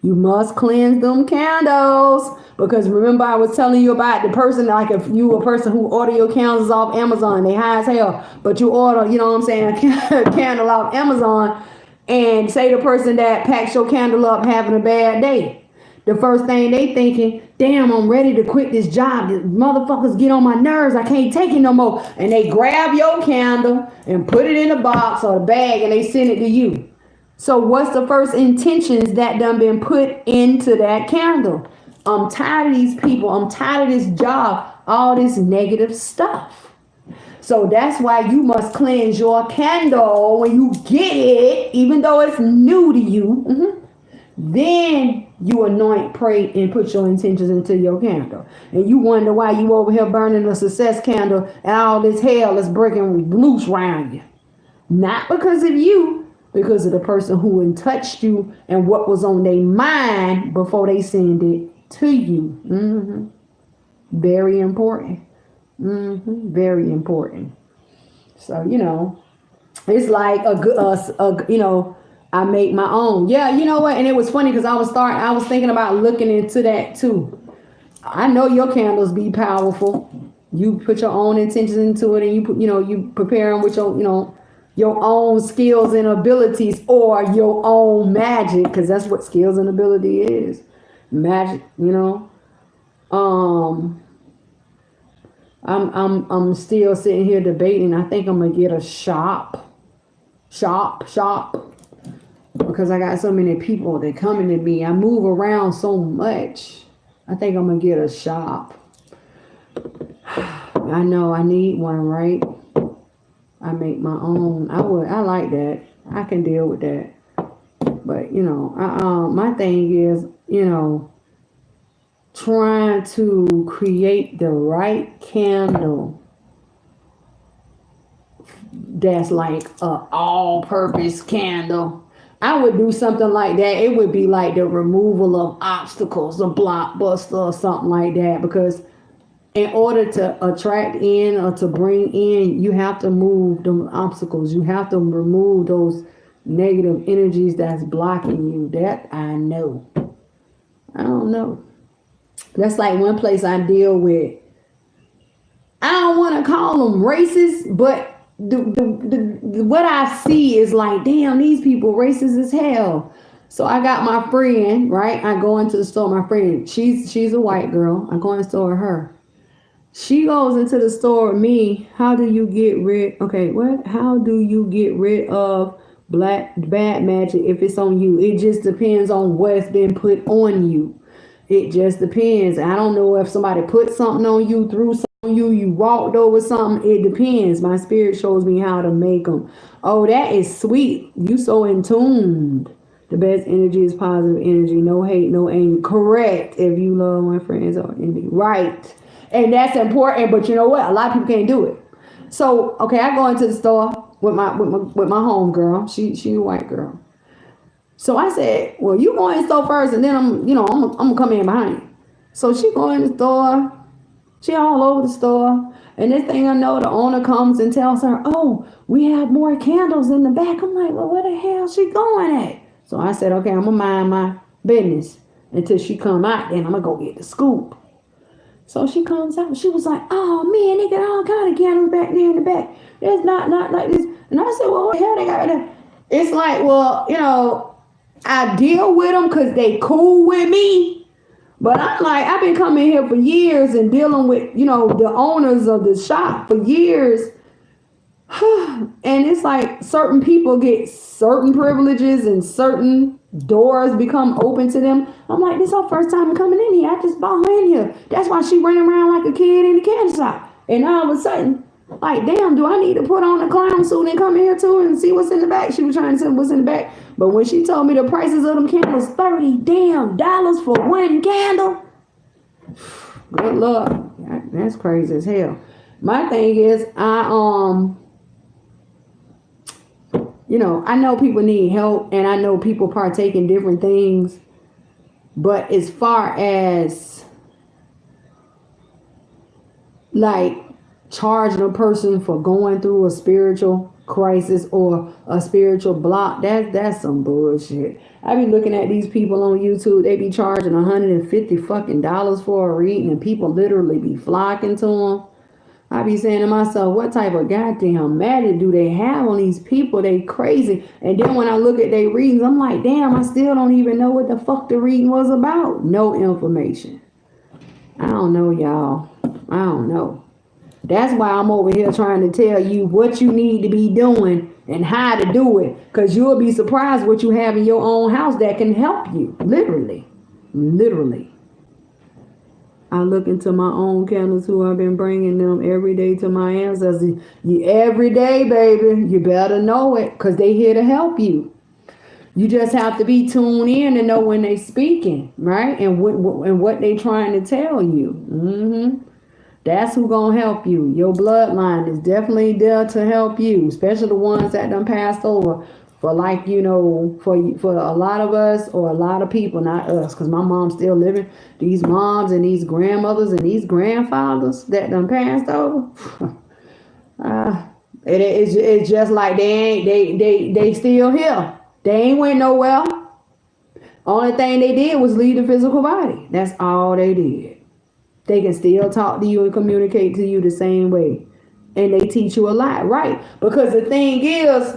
You must cleanse them candles. Because remember I was telling you about the person, like if you a person who order your candles off Amazon, they high as hell. But you order, you know what I'm saying, a candle off Amazon and say the person that packs your candle up having a bad day. The first thing they thinking, damn, I'm ready to quit this job. These motherfuckers get on my nerves. I can't take it no more. And they grab your candle and put it in a box or a bag and they send it to you. So what's the first intentions that done been put into that candle? I'm tired of these people. I'm tired of this job. All this negative stuff. So that's why you must cleanse your candle when you get it, even though it's new to you. Then you anoint, pray, and put your intentions into your candle. And you wonder why you over here burning a success candle and all this hell is breaking loose around you. Not because of you, because of the person who touched you and what was on their mind before they send it to you. Very important. Very important. So, you know, it's like I make my own. Yeah, you know what? And it was funny because I was thinking about looking into that too. I know your candles be powerful. You put your own intentions into it, and you prepare them with your own skills and abilities or your own magic, because that's what skills and ability is. Magic, I'm still sitting here debating. I think I'm gonna get a shop. Because I got so many people that coming to me. I move around so much. I think I'm gonna get a shop. I know I need one, right? I make my own. I like that. I can deal with that. But my thing is, trying to create the right candle that's like a all-purpose candle. I would do something like that. It would be like the removal of obstacles, a blockbuster or something like that. Because in order to attract in or to bring in, you have to move them obstacles. You have to remove those negative energies that's blocking you. That I know. I don't know. That's like one place I deal with. I don't want to call them racist, but the what I see is like, damn, these people racist as hell. So I got my friend, right? I go into the store. My friend, she's a white girl. I go in the store with her. She goes into the store with me. How do you get rid? Okay, what? How do you get rid of bad magic if it's on you? It just depends on what's been put on you. It just depends. I don't know if somebody put something on you, threw something on you, you walked over something. It depends. My spirit shows me how to make them. Oh, that is sweet. You so in tuned. The best energy is positive energy. No hate, no anger. Correct. If you love my friends or enemy. Right. And that's important. But you know what? A lot of people can't do it. So, okay, I go into the store with my home girl. She a white girl. So I said, well, you go in the store first, and then I'm gonna come in behind you. So she go in the store, she all over the store, and this thing I know, the owner comes and tells her, oh, we have more candles in the back. I'm like, well, where the hell is she going at? So I said, okay, I'm gonna mind my business until she come out, then I'm gonna go get the scoop. So she comes out, and she was like, oh man, they got all kind of candles back there in the back. There's not like this. And I said, well, what the hell they got right there? It's like, well, I deal with them because they cool with me. But I'm like, I've been coming here for years and dealing with, the owners of the shop for years. And it's like certain people get certain privileges and certain doors become open to them. I'm like, this is her first time coming in here. I just bought her in here. That's why she running around like a kid in the candy shop. And all of a sudden, like, damn, do I need to put on a clown suit and come here too and see what's in the back? She was trying to tell me what's in the back. But when she told me the prices of them candles, $30 damn for one candle. Good luck. That's crazy as hell. My thing is, I know people need help and I know people partake in different things. But as far as like charging a person for going through a spiritual crisis or a spiritual block, that's some bullshit. I be looking at these people on YouTube. They be charging $150 fucking dollars for a reading, and people literally be flocking to them. I be saying to myself, what type of goddamn magic do they have on these people? They crazy. And then when I look at their readings, I'm like, damn, I still don't even know what the fuck the reading was about. No information. I don't know, y'all. I don't know. That's why I'm over here trying to tell you what you need to be doing and how to do it. Because you'll be surprised what you have in your own house that can help you. Literally. Literally. I look into my own candles who I've been bringing them every day to my ancestors. Every day, baby. You better know it because they here to help you. You just have to be tuned in and know when they speaking, right? And what they trying to tell you. That's who gonna help you. Your bloodline is definitely there to help you, especially the ones that done passed over. For like, for a lot of us or a lot of people, not us, because my mom's still living. These moms and these grandmothers and these grandfathers that done passed over. It's just like they still here. They ain't went nowhere. Only thing they did was leave the physical body. That's all they did. They can still talk to you and communicate to you the same way. And they teach you a lot, right? Because the thing is,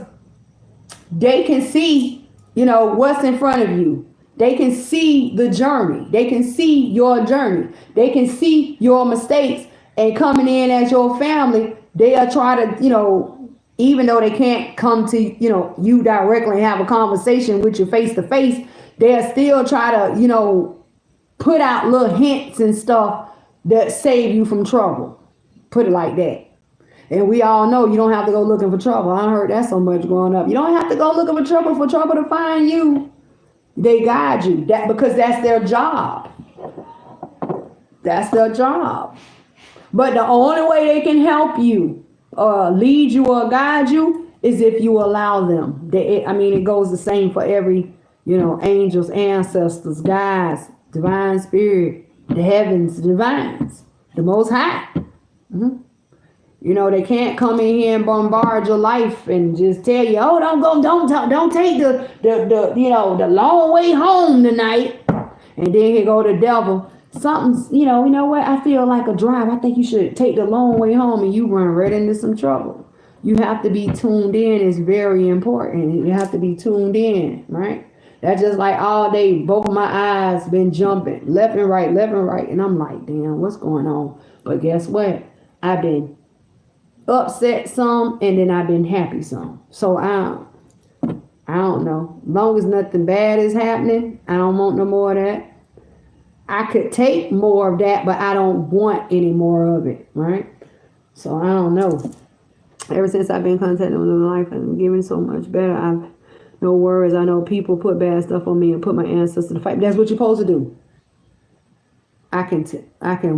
they can see, what's in front of you. They can see the journey. They can see your journey. They can see your mistakes. And coming in as your family, they'll try to, even though they can't come to, you directly and have a conversation with you face to face, they'll still try to, put out little hints and stuff that save you from trouble. Put it like that. And we all know you don't have to go looking for trouble. I heard that so much growing up. You don't have to go looking for trouble to find you. They guide you. Because that's their job. That's their job. But the only way they can help you or lead you or guide you is if you allow them. It goes the same for every, angels, ancestors, guides, divine spirit, the heavens, the divines, the Most High. They can't come in here and bombard your life and just tell you, oh, don't take the long way home tonight. And then here go the devil. Something's, you know what? I feel like a drive. I think you should take the long way home, and you run right into some trouble. You have to be tuned in. It's very important. You have to be tuned in, right? That's just like all day, both of my eyes been jumping left and right. And I'm like, damn, what's going on? But guess what? I've been upset some, and then I've been happy some. So I don't know. As long as nothing bad is happening, I don't want no more of that. I could take more of that, but I don't want any more of it, right? So I don't know. Ever since I've been contacting with them life and giving so much better, I've no worries. I know people put bad stuff on me and put my ancestors to fight. That's what you're supposed to do. I can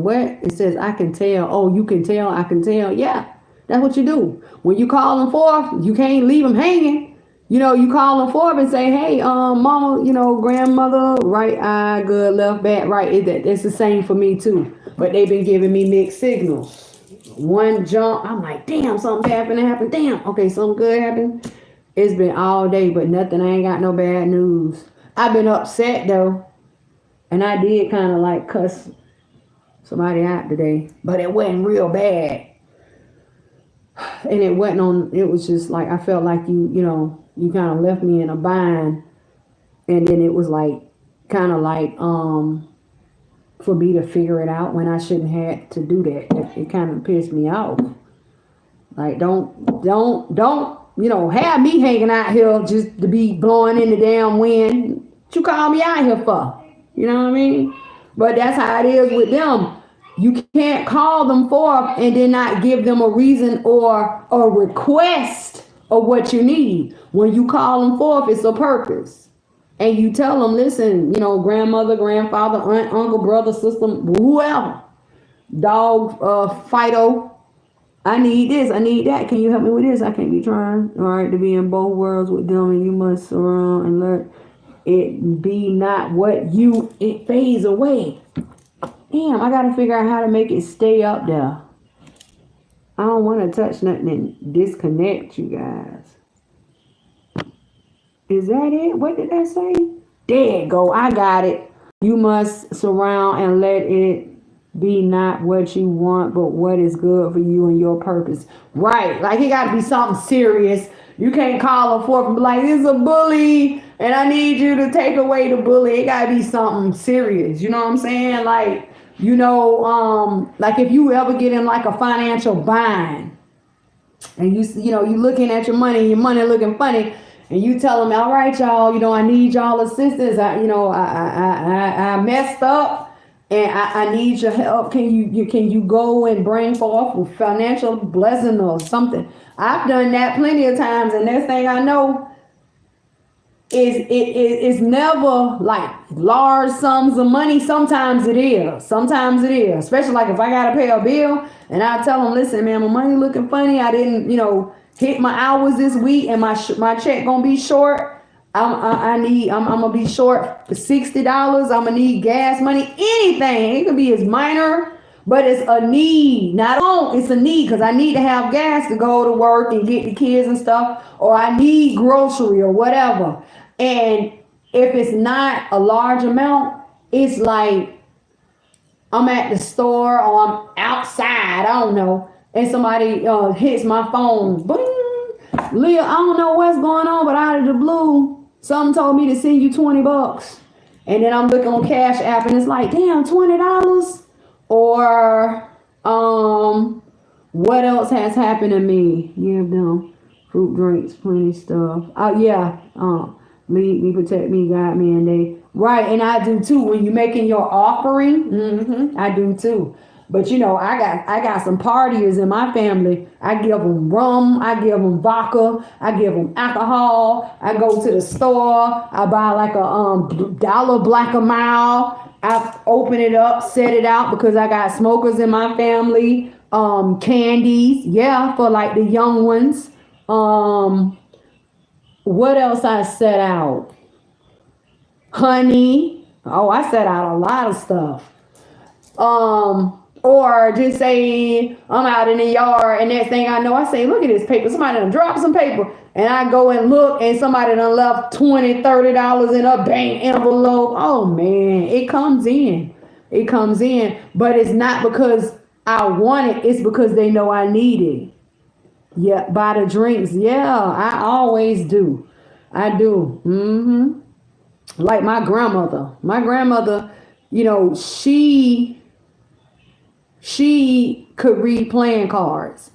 what? It says I can tell. Oh, you can tell. I can tell. Yeah, that's what you do. When you call them forth, you can't leave them hanging. You know, you call them forth and say, hey, mama, grandmother, right eye, good, left, bad, right. It's the same for me too. But they've been giving me mixed signals. One jump, I'm like, damn, something happened. Damn, okay, something good happened. It's been all day, but nothing. I ain't got no bad news. I've been upset though. And I did kind of like cuss somebody out today, but it wasn't real bad. And it was just like, I felt like you kind of left me in a bind. And then it was like, kind of like, for me to figure it out when I shouldn't have to do that. It kind of pissed me off. Like, don't, have me hanging out here just to be blowing in the damn wind. What you call me out here for? You know what I mean? But that's how it is with them. You can't call them forth and then not give them a reason or a request of what you need. When you call them forth, it's a purpose. And you tell them, listen, grandmother, grandfather, aunt, uncle, brother, sister, whoever, dog, Fido, I need this, I need that. Can you help me with this? I can't be trying, all right, to be in both worlds with them, and you must surround and let it be not what it fades away. Damn, I gotta figure out how to make it stay up there. I don't want to touch nothing and disconnect you guys. Is that it? What did that say? There you go. I got it. You must surround and let it be not what you want, but what is good for you and your purpose. Right. Like, it got to be something serious. You can't call them forth and be like, it's a bully and I need you to take away the bully. It got to be something serious. You know what I'm saying? Like, like if you ever get in like a financial bind and you looking at your money looking funny, and you tell them, all right, y'all, I need y'all assistance. I messed up and I need your help. Can you go and bring forth a financial blessing or something? I've done that plenty of times, and next thing I know, is never like large sums of money. Sometimes it is, especially like if I gotta pay a bill and I tell them, listen, man, my money looking funny. I didn't, hit my hours this week, and my check gonna be short. I'm gonna be short for $60. I'm gonna need gas money. Anything. It could be as minor, but it's a need. It's a need, because I need to have gas to go to work and get the kids and stuff, or I need grocery or whatever. And if it's not a large amount, it's like I'm at the store or I'm outside, I don't know, and somebody hits my phone. Bling! Leah, I don't know what's going on, but out of the blue, someone told me to send you $20. And then I'm looking on Cash App and it's like, damn, $20? Or what else has happened to me? Yeah, them fruit drinks, plenty stuff. Lead me, protect me, guide me, and they right. And I do too. When you're making your offering, I do too. But I got some partiers in my family. I give them rum, I give them vodka, I give them alcohol. I go to the store, I buy like a dollar black a mile. I open it up, set it out, because I got smokers in my family. Candies, for like the young ones. What else I set out? Honey. Oh, I set out a lot of stuff. Or just say I'm out in the yard, and next thing I know, I say, look at this paper. Somebody done dropped some paper. And I go and look, and somebody done left $20, $30 in a bank envelope. Oh man, it comes in. But it's not because I want it. It's because they know I need it. Yeah, buy the drinks. Yeah, I always do. I do. Like my grandmother. She could read playing cards,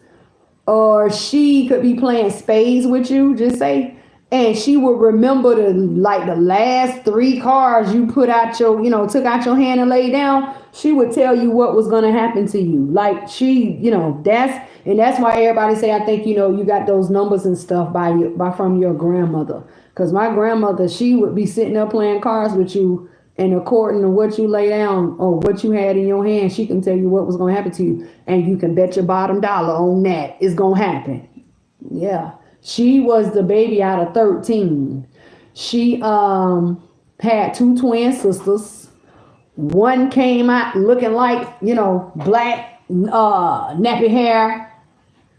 or she could be playing spades with you, just say, And she would remember the last 3 cards you put out your, took out your hand and laid down. She would tell you what was gonna happen to you. Like that's why everybody say, I think, you got those numbers and stuff by from your grandmother. Cause my grandmother, she would be sitting there playing cards with you, and according to what you lay down or what you had in your hand, she can tell you what was gonna happen to you. And you can bet your bottom dollar on that it's gonna happen. Yeah. She was the baby out of 13. She had 2 twin sisters. One came out looking like, black nappy hair.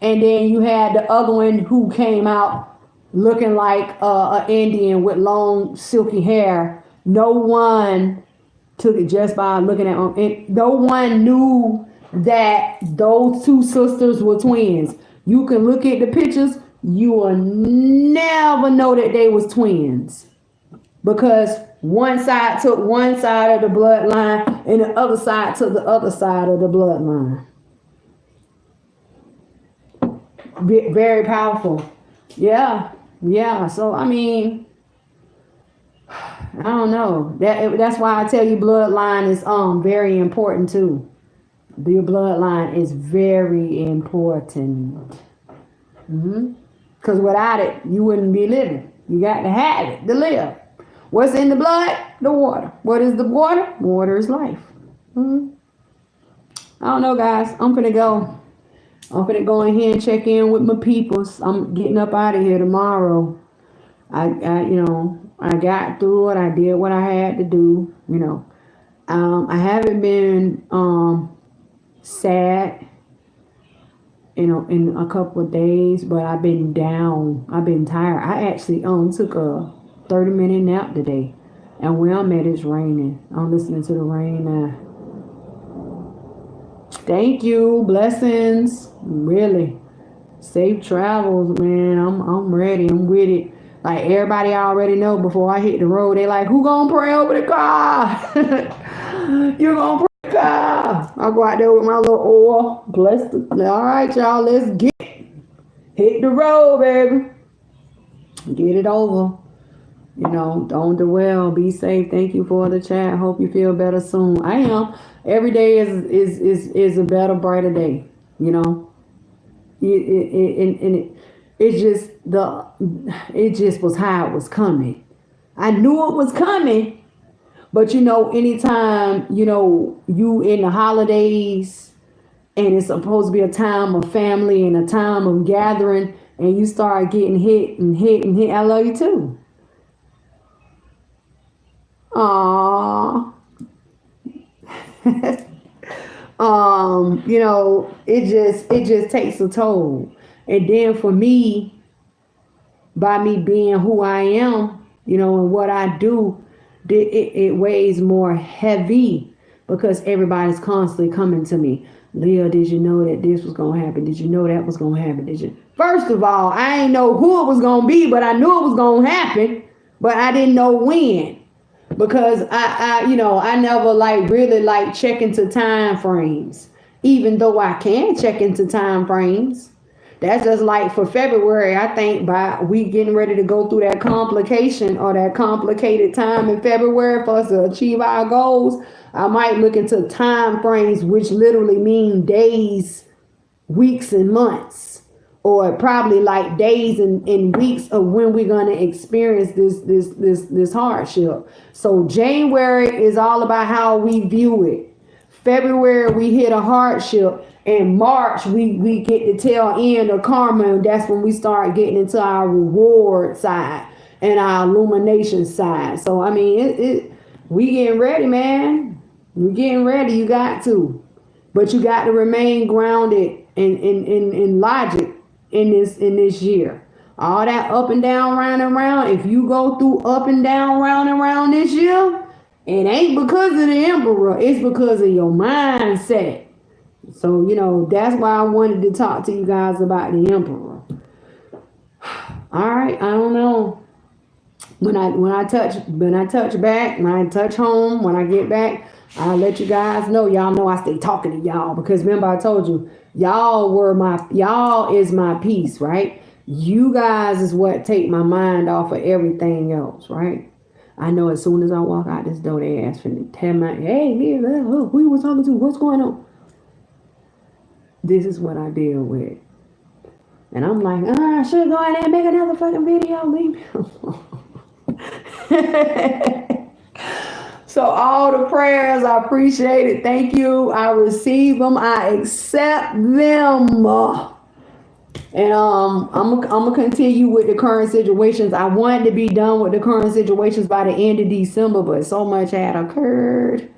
And then you had the other one who came out looking like an Indian with long silky hair. No one took it just by looking at them. And no one knew that those 2 sisters were twins. You can look at the pictures, you will never know that they was twins, because one side took one side of the bloodline and the other side took the other side of the bloodline. Very powerful. Yeah. So I mean, I don't know. That's why I tell you bloodline is very important too. Your bloodline is very important. Because without it, you wouldn't be living. You got to have it to live. What's in the blood? The water. What is the water? Water is life. I don't know, guys. I'm finna go. I'm finna go in here and check in with my peoples. I'm getting up out of here tomorrow. I got through it. I did what I had to do. I haven't been sad, in a couple of days, but I've been down. I've been tired. I actually took a 30-minute nap today, and where I'm at is raining. I'm listening to the rain now. Thank you. Blessings. Really. Safe travels, man. I'm ready. I'm with it. Like everybody already know, before I hit the road, they like, who gonna pray over the car? You gonna pray the car? I'll go out there with my little oil. Bless the. All right, y'all. Let's hit the road, baby. Get it over. Don't dwell. Be safe. Thank you for the chat. Hope you feel better soon. I am. Every day is a better, brighter day. It just was how it was coming. I knew it was coming, but anytime you in the holidays, and it's supposed to be a time of family and a time of gathering, and you start getting hit and hit and hit. I love you too. Aww. It just takes a toll. And then for me, by me being who I am, and what I do, it weighs more heavy, because everybody's constantly coming to me. Leah, did you know that this was going to happen? Did you know that was going to happen? Did you? First of all, I ain't know who it was going to be, but I knew it was going to happen, but I didn't know when. Because I never really check into time frames, even though I can check into time frames. That's just like for February. I think by we getting ready to go through that complication or that complicated time in February for us to achieve our goals, I might look into time frames, which literally mean days, weeks, and months, or probably like days and weeks of when we're going to experience this hardship. So January is all about how we view it. February, we hit a hardship. In March, we get the tail end of karma, and that's when we start getting into our reward side and our illumination side. So, I mean, we getting ready, man. We getting ready. You got to. But you got to remain grounded in logic in this year. All that up and down, round and round. If you go through up and down, round and round this year, it ain't because of the emperor. It's because of your mindset. So, that's why I wanted to talk to you guys about the emperor. All right, I don't know. When I touch back, when I touch home, when I get back, I'll let you guys know. Y'all know I stay talking to y'all, because remember I told you, y'all is my peace, right? You guys is what take my mind off of everything else, right? I know as soon as I walk out this door, they ask for me, tell my, hey, Leah, who you was talking to? What's going on? This is what I deal with. And I'm like, I should go in there and make another fucking video. Leave me alone. So all the prayers, I appreciate it. Thank you. I receive them. I accept them. And I'm gonna continue with the current situations. I wanted to be done with the current situations by the end of December, but so much had occurred.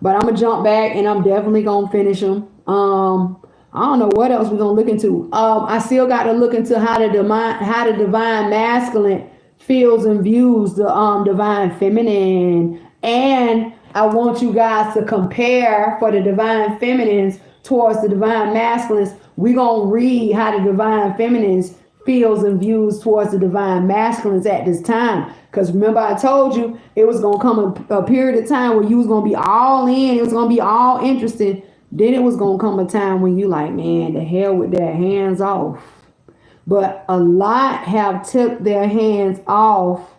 But I'm gonna jump back and I'm definitely gonna finish them. I don't know what else we're gonna look into. I still got to look into how the divine masculine feels and views the divine feminine. And I want you guys to compare for the divine feminines towards the divine masculines. We're gonna read how the divine feminines feels and views towards the divine masculines at this time. Because remember, I told you it was gonna come a period of time where you was gonna be all in, it was gonna be all interested. Then it was gonna come a time when you like, man, the hell with that, hands off. But a lot have took their hands off.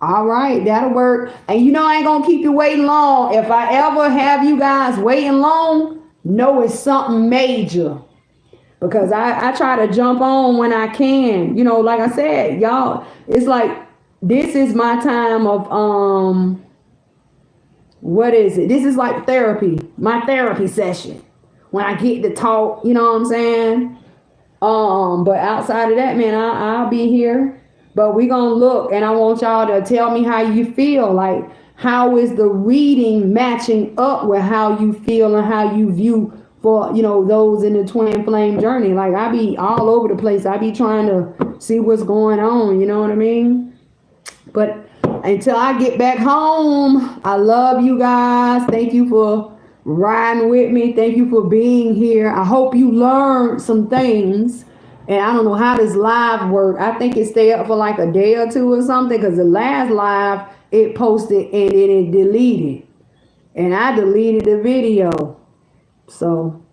All right, that'll work. And you know I ain't gonna keep you waiting long. If I ever have you guys waiting long, know it's something major. Because I try to jump on when I can. You know, like I said, y'all, it's like this is my time of what is it? This is like therapy, my therapy session. When I get to talk, you know what I'm saying? But outside of that, man, I'll be here. But we gonna look, and I want y'all to tell me how you feel. Like, how is the reading matching up with how you feel and how you view for, you know, those in the twin flame journey? Like, I be all over the place. I be trying to see what's going on, you know what I mean? But until I get back home, I love you guys. Thank you for riding with me. Thank you for being here. I hope you learned some things. And I don't know how this live work. I think it stay up for like a day or two or something, because the last live it posted and then it deleted. And I deleted the video. So,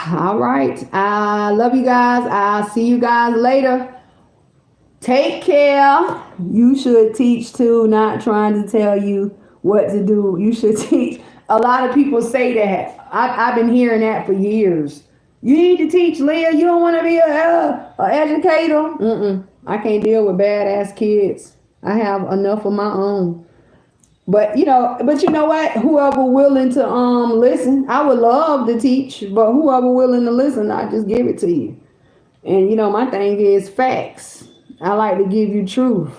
all right. I love you guys. I'll see you guys later. Take care. You should teach too, not trying to tell you what to do. You should teach. A lot of people say that. I've been hearing that for years. You need to teach, Leah. You don't want to be a educator. I can't deal with badass kids. I have enough of my own. But you know what? Whoever willing to listen, I would love to teach. But whoever willing to listen, I just give it to you. And you know, my thing is facts. I like to give you truth,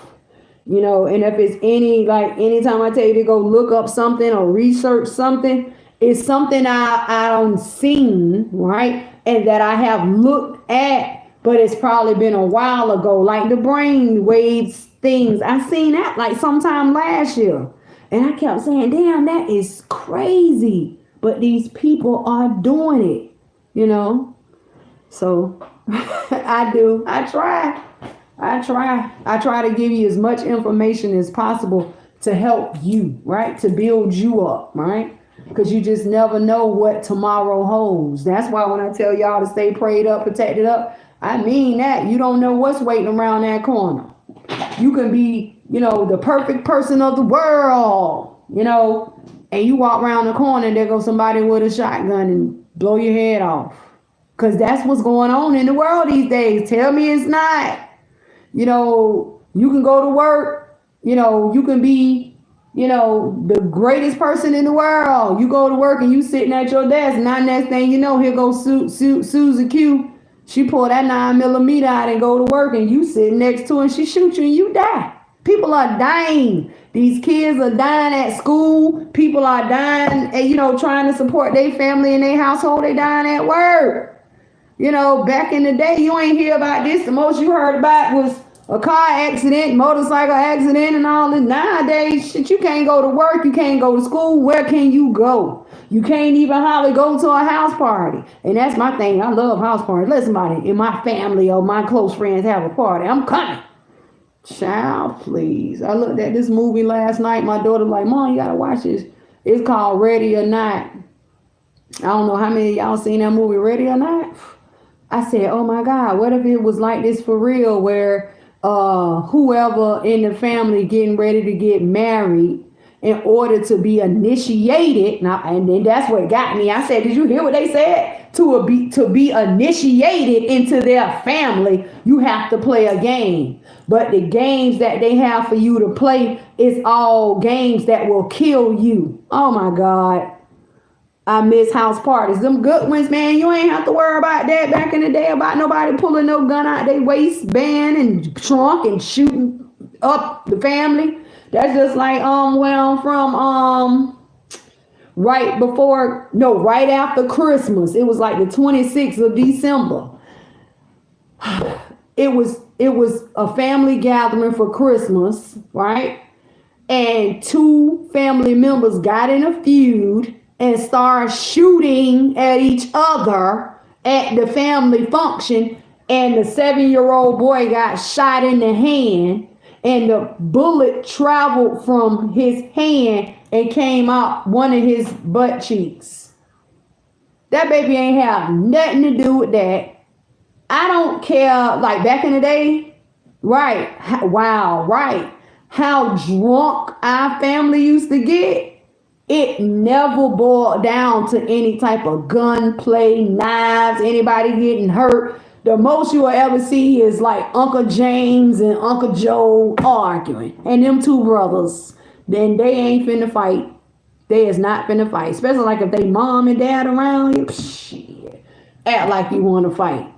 you know, and if it's anytime I tell you to go look up something or research something, it's something I don't seen, right? And that I have looked at, but it's probably been a while ago, like the brain waves things. I seen that like sometime last year. And I kept saying, damn, that is crazy. But these people are doing it, you know? So I try to give you as much information as possible to help you, right? To build you up, right? Because you just never know what tomorrow holds. That's why when I tell y'all to stay prayed up, protected up, I mean that. You don't know what's waiting around that corner. You can be, you know, the perfect person of the world, you know, and you walk around the corner and there goes somebody with a shotgun and blow your head off. Because that's what's going on in the world these days. Tell me it's not. You know, you can go to work, you know, you can be, you know, the greatest person in the world. You go to work and you sitting at your desk. Now next thing you know, here goes Susie Q. She pull that 9mm out and go to work, and you sitting next to her and she shoot you and you die. People are dying. These kids are dying at school. People are dying, and, you know, trying to support their family and their household. They dying at work. You know, back in the day, you ain't hear about this. The most you heard about was a car accident, motorcycle accident, and all this. Nowadays, shit, you can't go to work. You can't go to school. Where can you go? You can't even hardly go to a house party. And that's my thing. I love house parties. Let somebody in my family or my close friends have a party. I'm coming. Child, please. I looked at this movie last night. My daughter like, Mom, you got to watch this. It's called Ready or Not. I don't know how many of y'all seen that movie, Ready or Not. I said, oh my God, what if it was like this for real, where whoever in the family getting ready to get married in order to be initiated. Now, and then that's what got me. I said, did you hear what they said? To be initiated into their family, you have to play a game. But the games that they have for you to play is all games that will kill you. Oh my God. I miss house parties. Them good ones, man. You ain't have to worry about that back in the day, about nobody pulling no gun out their waistband and trunk and shooting up the family. That's just like where I'm from, right after Christmas. It was like the 26th of December. It was a family gathering for Christmas, right? And two family members got in a feud and started shooting at each other at the family function. And the 7-year-old boy got shot in the hand, and the bullet traveled from his hand and came out one of his butt cheeks. That baby ain't have nothing to do with that. I don't care, like back in the day, right? Wow, right. How drunk our family used to get. It never boiled down to any type of gunplay, knives, anybody getting hurt. The most you will ever see is like Uncle James and Uncle Joe arguing. And them two brothers, then they ain't finna fight. They is not finna fight. Especially like if they mom and dad around you, shit, act like you want to fight.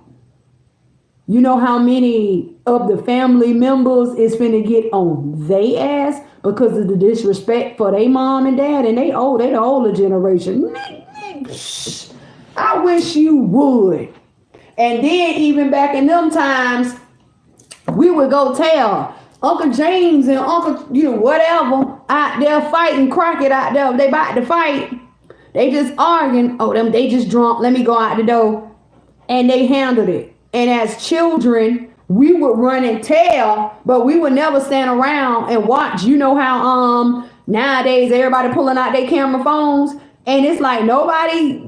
You know how many of the family members is finna get on they ass because of the disrespect for their mom and dad, and they the older generation. I wish you would. And then even back in them times, we would go tell Uncle James and Uncle, whatever, out there fighting Crockett out there. They about to fight. They just arguing. Oh, they just drunk. Let me go out the door. And they handled it. And as children, we would run and tell, but we would never stand around and watch. You know how nowadays everybody pulling out their camera phones, and it's like nobody,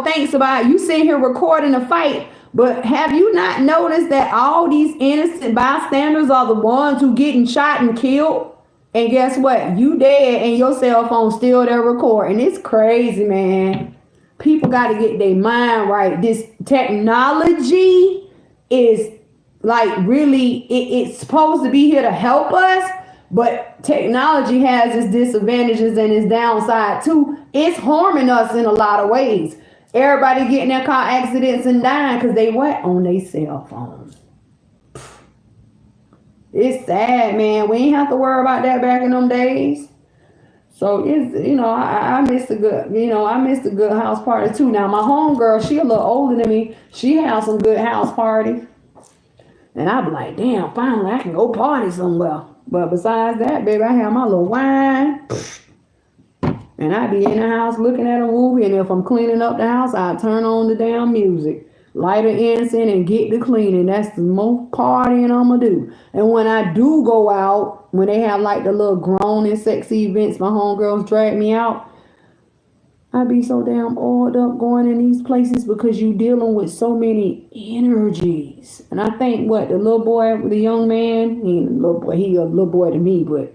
thinks about you sitting here recording a fight. But have you not noticed that all these innocent bystanders are the ones who getting shot and killed? And guess what? You dead and your cell phone still there recording. It's crazy, man. People got to get their mind right. This technology is like really, it's supposed to be here to help us, but technology has its disadvantages and its downside too. It's harming us in a lot of ways. Everybody getting in car accidents and dying because they what? On their cell phone. It's sad, man. We ain't have to worry about that back in them days. So it's, I miss a good house party too. Now my homegirl, she a little older than me. She has some good house parties. And I be like, damn, finally I can go party somewhere. But besides that, baby, I have my little wine. And I be in the house looking at a movie. And if I'm cleaning up the house, I turn on the damn music. Light an incense and get the cleaning. That's the most partying I'm going to do. And when I do go out, when they have like the little grown and sexy events, my homegirls drag me out. I be so damn oiled up going in these places because you dealing with so many energies. And I think the little boy, the young man, he a little boy to me, but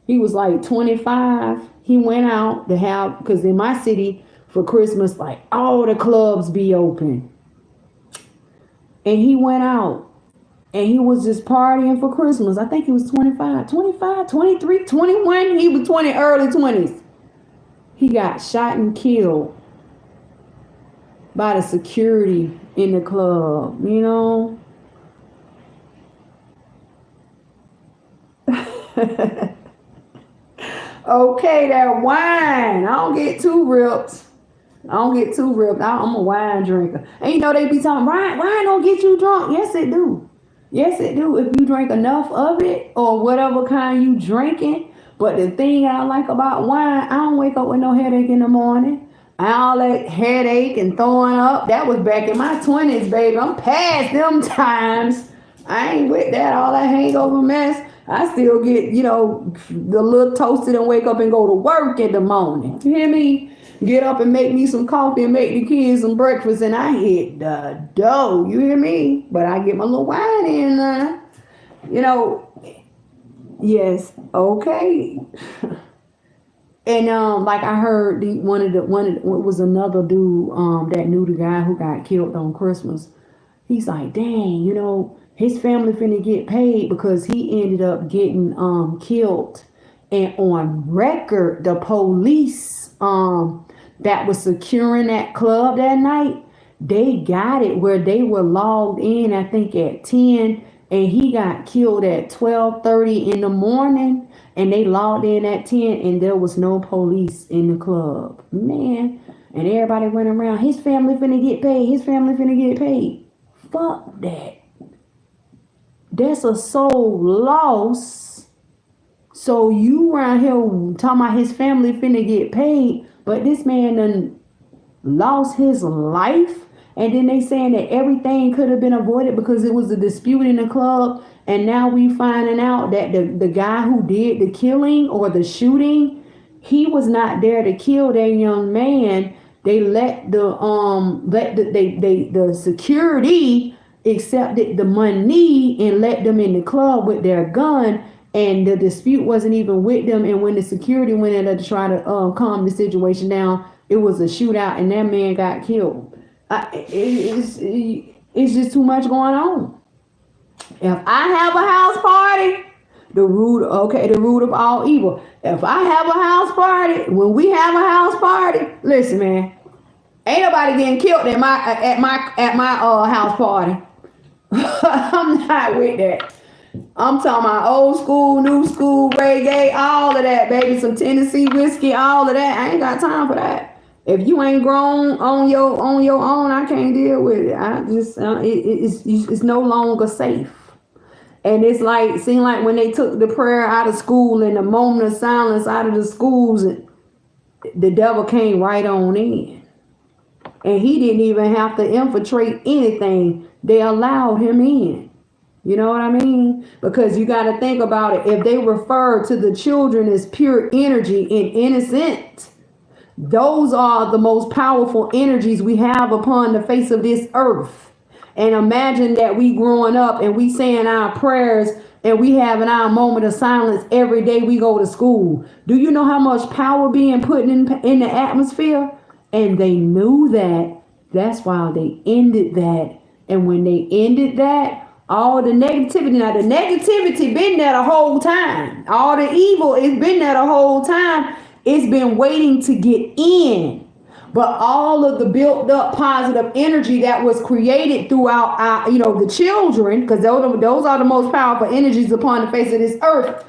he was like 25. He went out to have, because in my city for Christmas, like all the clubs be open. And he went out and he was just partying for Christmas. I think he was 25, 23, 21. He was early 20s. He got shot and killed by the security in the club, Okay, that wine. I don't get too ripped. I'm a wine drinker. And they be talking, wine don't get you drunk. Yes, it do. Yes, it do. If you drink enough of it or whatever kind you drinking. But the thing I like about wine, I don't wake up with no headache in the morning. All that headache and throwing up, that was back in my 20s, baby. I'm past them times. I ain't with that, all that hangover mess. I still get, the little toasted and wake up and go to work in the morning. You hear me? Get up and make me some coffee and make the kids some breakfast, and I hit the dough. You hear me? But I get my little wine in there. You know, yes, okay. And like I heard it was another dude that knew the guy who got killed on Christmas. He's like, dang, his family finna get paid because he ended up getting killed. And on record, the police that was securing that club that night, they got it where they were logged in, I think at 10, and he got killed at 12:30 in the morning, and they logged in at 10, and there was no police in the club. Man, and everybody went around, his family finna get paid, his family finna get paid. Fuck that. That's a soul loss. So you around here talking about his family finna get paid, but this man done lost his life. And then they saying that everything could have been avoided because it was a dispute in the club. And now we finding out that the guy who did the killing or the shooting, he was not there to kill that young man. They let the security accepted the money and let them in the club with their gun, and the dispute wasn't even with them. And when the security went in there to try to calm the situation down, it was a shootout and that man got killed. It's just too much going on. If I have a house party, the root of all evil. If I have a house party, when we have a house party, listen, man, ain't nobody getting killed at my house party. I'm not with that. I'm talking about old school, new school, reggae, all of that, baby. Some Tennessee whiskey, all of that. I ain't got time for that. If you ain't grown on your own, I can't deal with it. I just it's no longer safe. And it's like, seemed like when they took the prayer out of school and the moment of silence out of the schools, the devil came right on in. And he didn't even have to infiltrate anything. They allowed him in. You know what I mean? Because you got to think about it. If they refer to the children as pure energy and innocent, those are the most powerful energies we have upon the face of this earth. And imagine that we growing up and we saying our prayers and we having our moment of silence every day we go to school. Do you know how much power being put in the atmosphere? And they knew that. That's why they ended that. And when they ended that, all the negativity, now the negativity been there the whole time. All the evil has been there the whole time. It's been waiting to get in. But all of the built up positive energy that was created throughout our, the children, because those are the most powerful energies upon the face of this earth.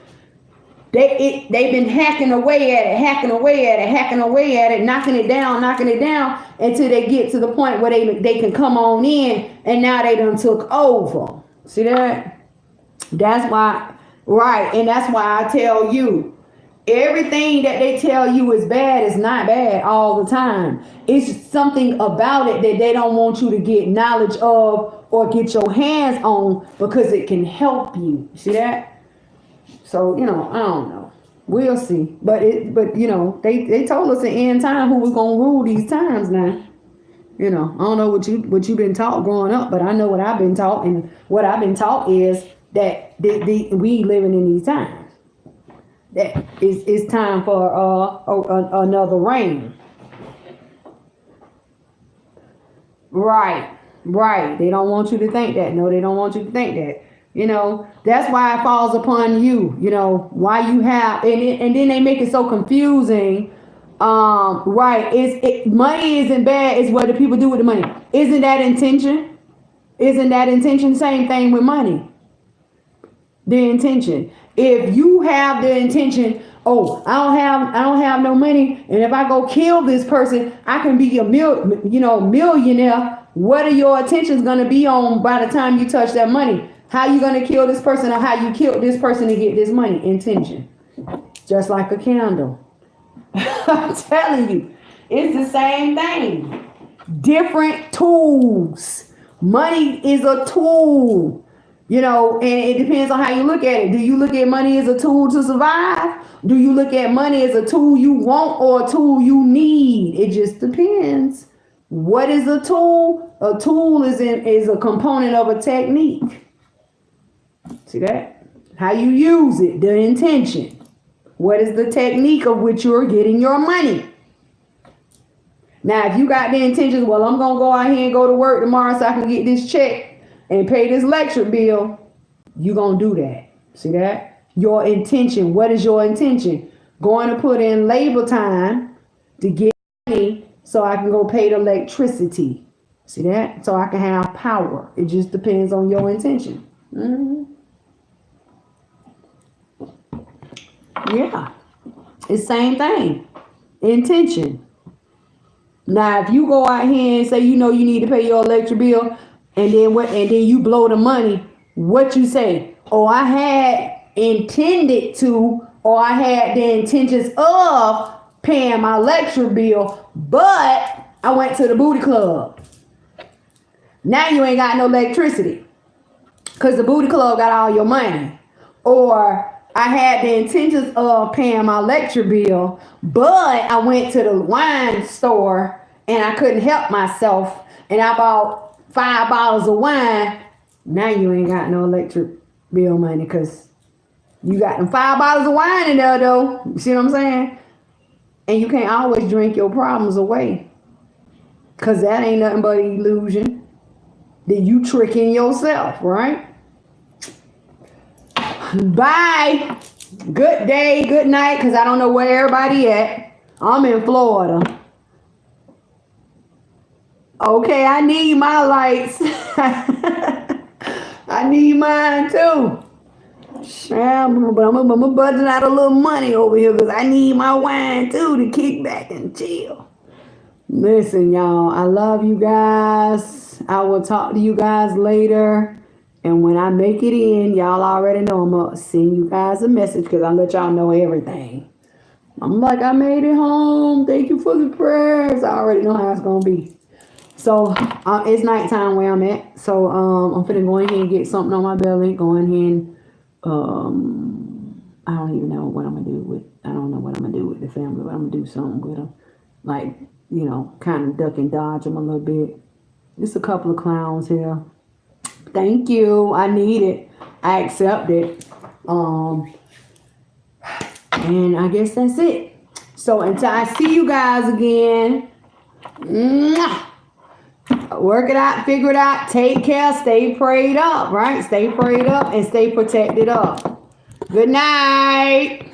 They've been hacking away at it, knocking it down until they get to the point where they can come on in, and now they done took over. See that? That's why, right? And that's why I tell you, everything that they tell you is bad is not bad all the time. It's something about it that they don't want you to get knowledge of or get your hands on because it can help you. See that? So, I don't know. We'll see. But they told us in end time who was gonna rule these times now. I don't know what you've been taught growing up, but I know what I've been taught, and what I've been taught is that we living in these times. That it's time for another reign. Right. They don't want you to think that. No, they don't want you to think that. That's why it falls upon you. Why you have, and then they make it so confusing. Right. Money isn't bad. It's what the people do with the money. Isn't that intention? Same thing with money. The intention. If you have the intention, I don't have no money, and if I go kill this person, I can be a millionaire. What are your intentions going to be on by the time you touch that money? How you going to kill this person, or how you killed this person to get this money? Intention. Just like a candle. I'm telling you, it's the same thing. Different tools. Money is a tool. You know, and it depends on how you look at it. Do you look at money as a tool to survive? Do you look at money as a tool you want or a tool you need? It just depends. What is a tool? A tool is a component of a technique. See that? How you use it, the intention. What is the technique of which you're getting your money? Now, if you got the intentions, well, I'm going to go out here and go to work tomorrow so I can get this check and pay this electric bill, you're going to do that. See that? Your intention. What is your intention? Going to put in labor time to get money so I can go pay the electricity. See that? So I can have power. It just depends on your intention. Yeah. It's same thing. Intention. Now, if you go out here and say you know you need to pay your electric bill, and then you blow the money, what you say? Oh, I had intended to, or I had the intentions of paying my electric bill, but I went to the booty club. Now you ain't got no electricity because the booty club got all your money. Or I had the intentions of paying my electric bill, but I went to the wine store and I couldn't help myself and I bought 5 bottles of wine. Now you ain't got no electric bill money because you got them 5 bottles of wine in there though. You see what I'm saying? And you can't always drink your problems away because that ain't nothing but an illusion. Then you tricking yourself, right? Bye. Good day, good night, because I don't know where everybody at. I'm in Florida. Okay, I need my lights. I need mine too. But I'm budgeting out a little money over here because I need my wine too to kick back and chill. Listen, y'all, I love you guys. I will talk to you guys later. And when I make it in, y'all already know I'm going to send you guys a message because I let y'all know everything. I'm like, I made it home. Thank you for the prayers. I already know how it's going to be. So it's nighttime where I'm at. So I'm finna go in here and get something on my belly. Go in here and I don't even know what I'm going to do with, I don't know what I'm going to do with the family, but I'm going to do something with them. Like, you know, kind of duck and dodge them a little bit. Just a couple of clowns here. Thank you. I need it. I accept it. And I guess that's it. So until I see you guys again, work it out, figure it out, take care, stay prayed up, right? Stay prayed up and stay protected up. Good night.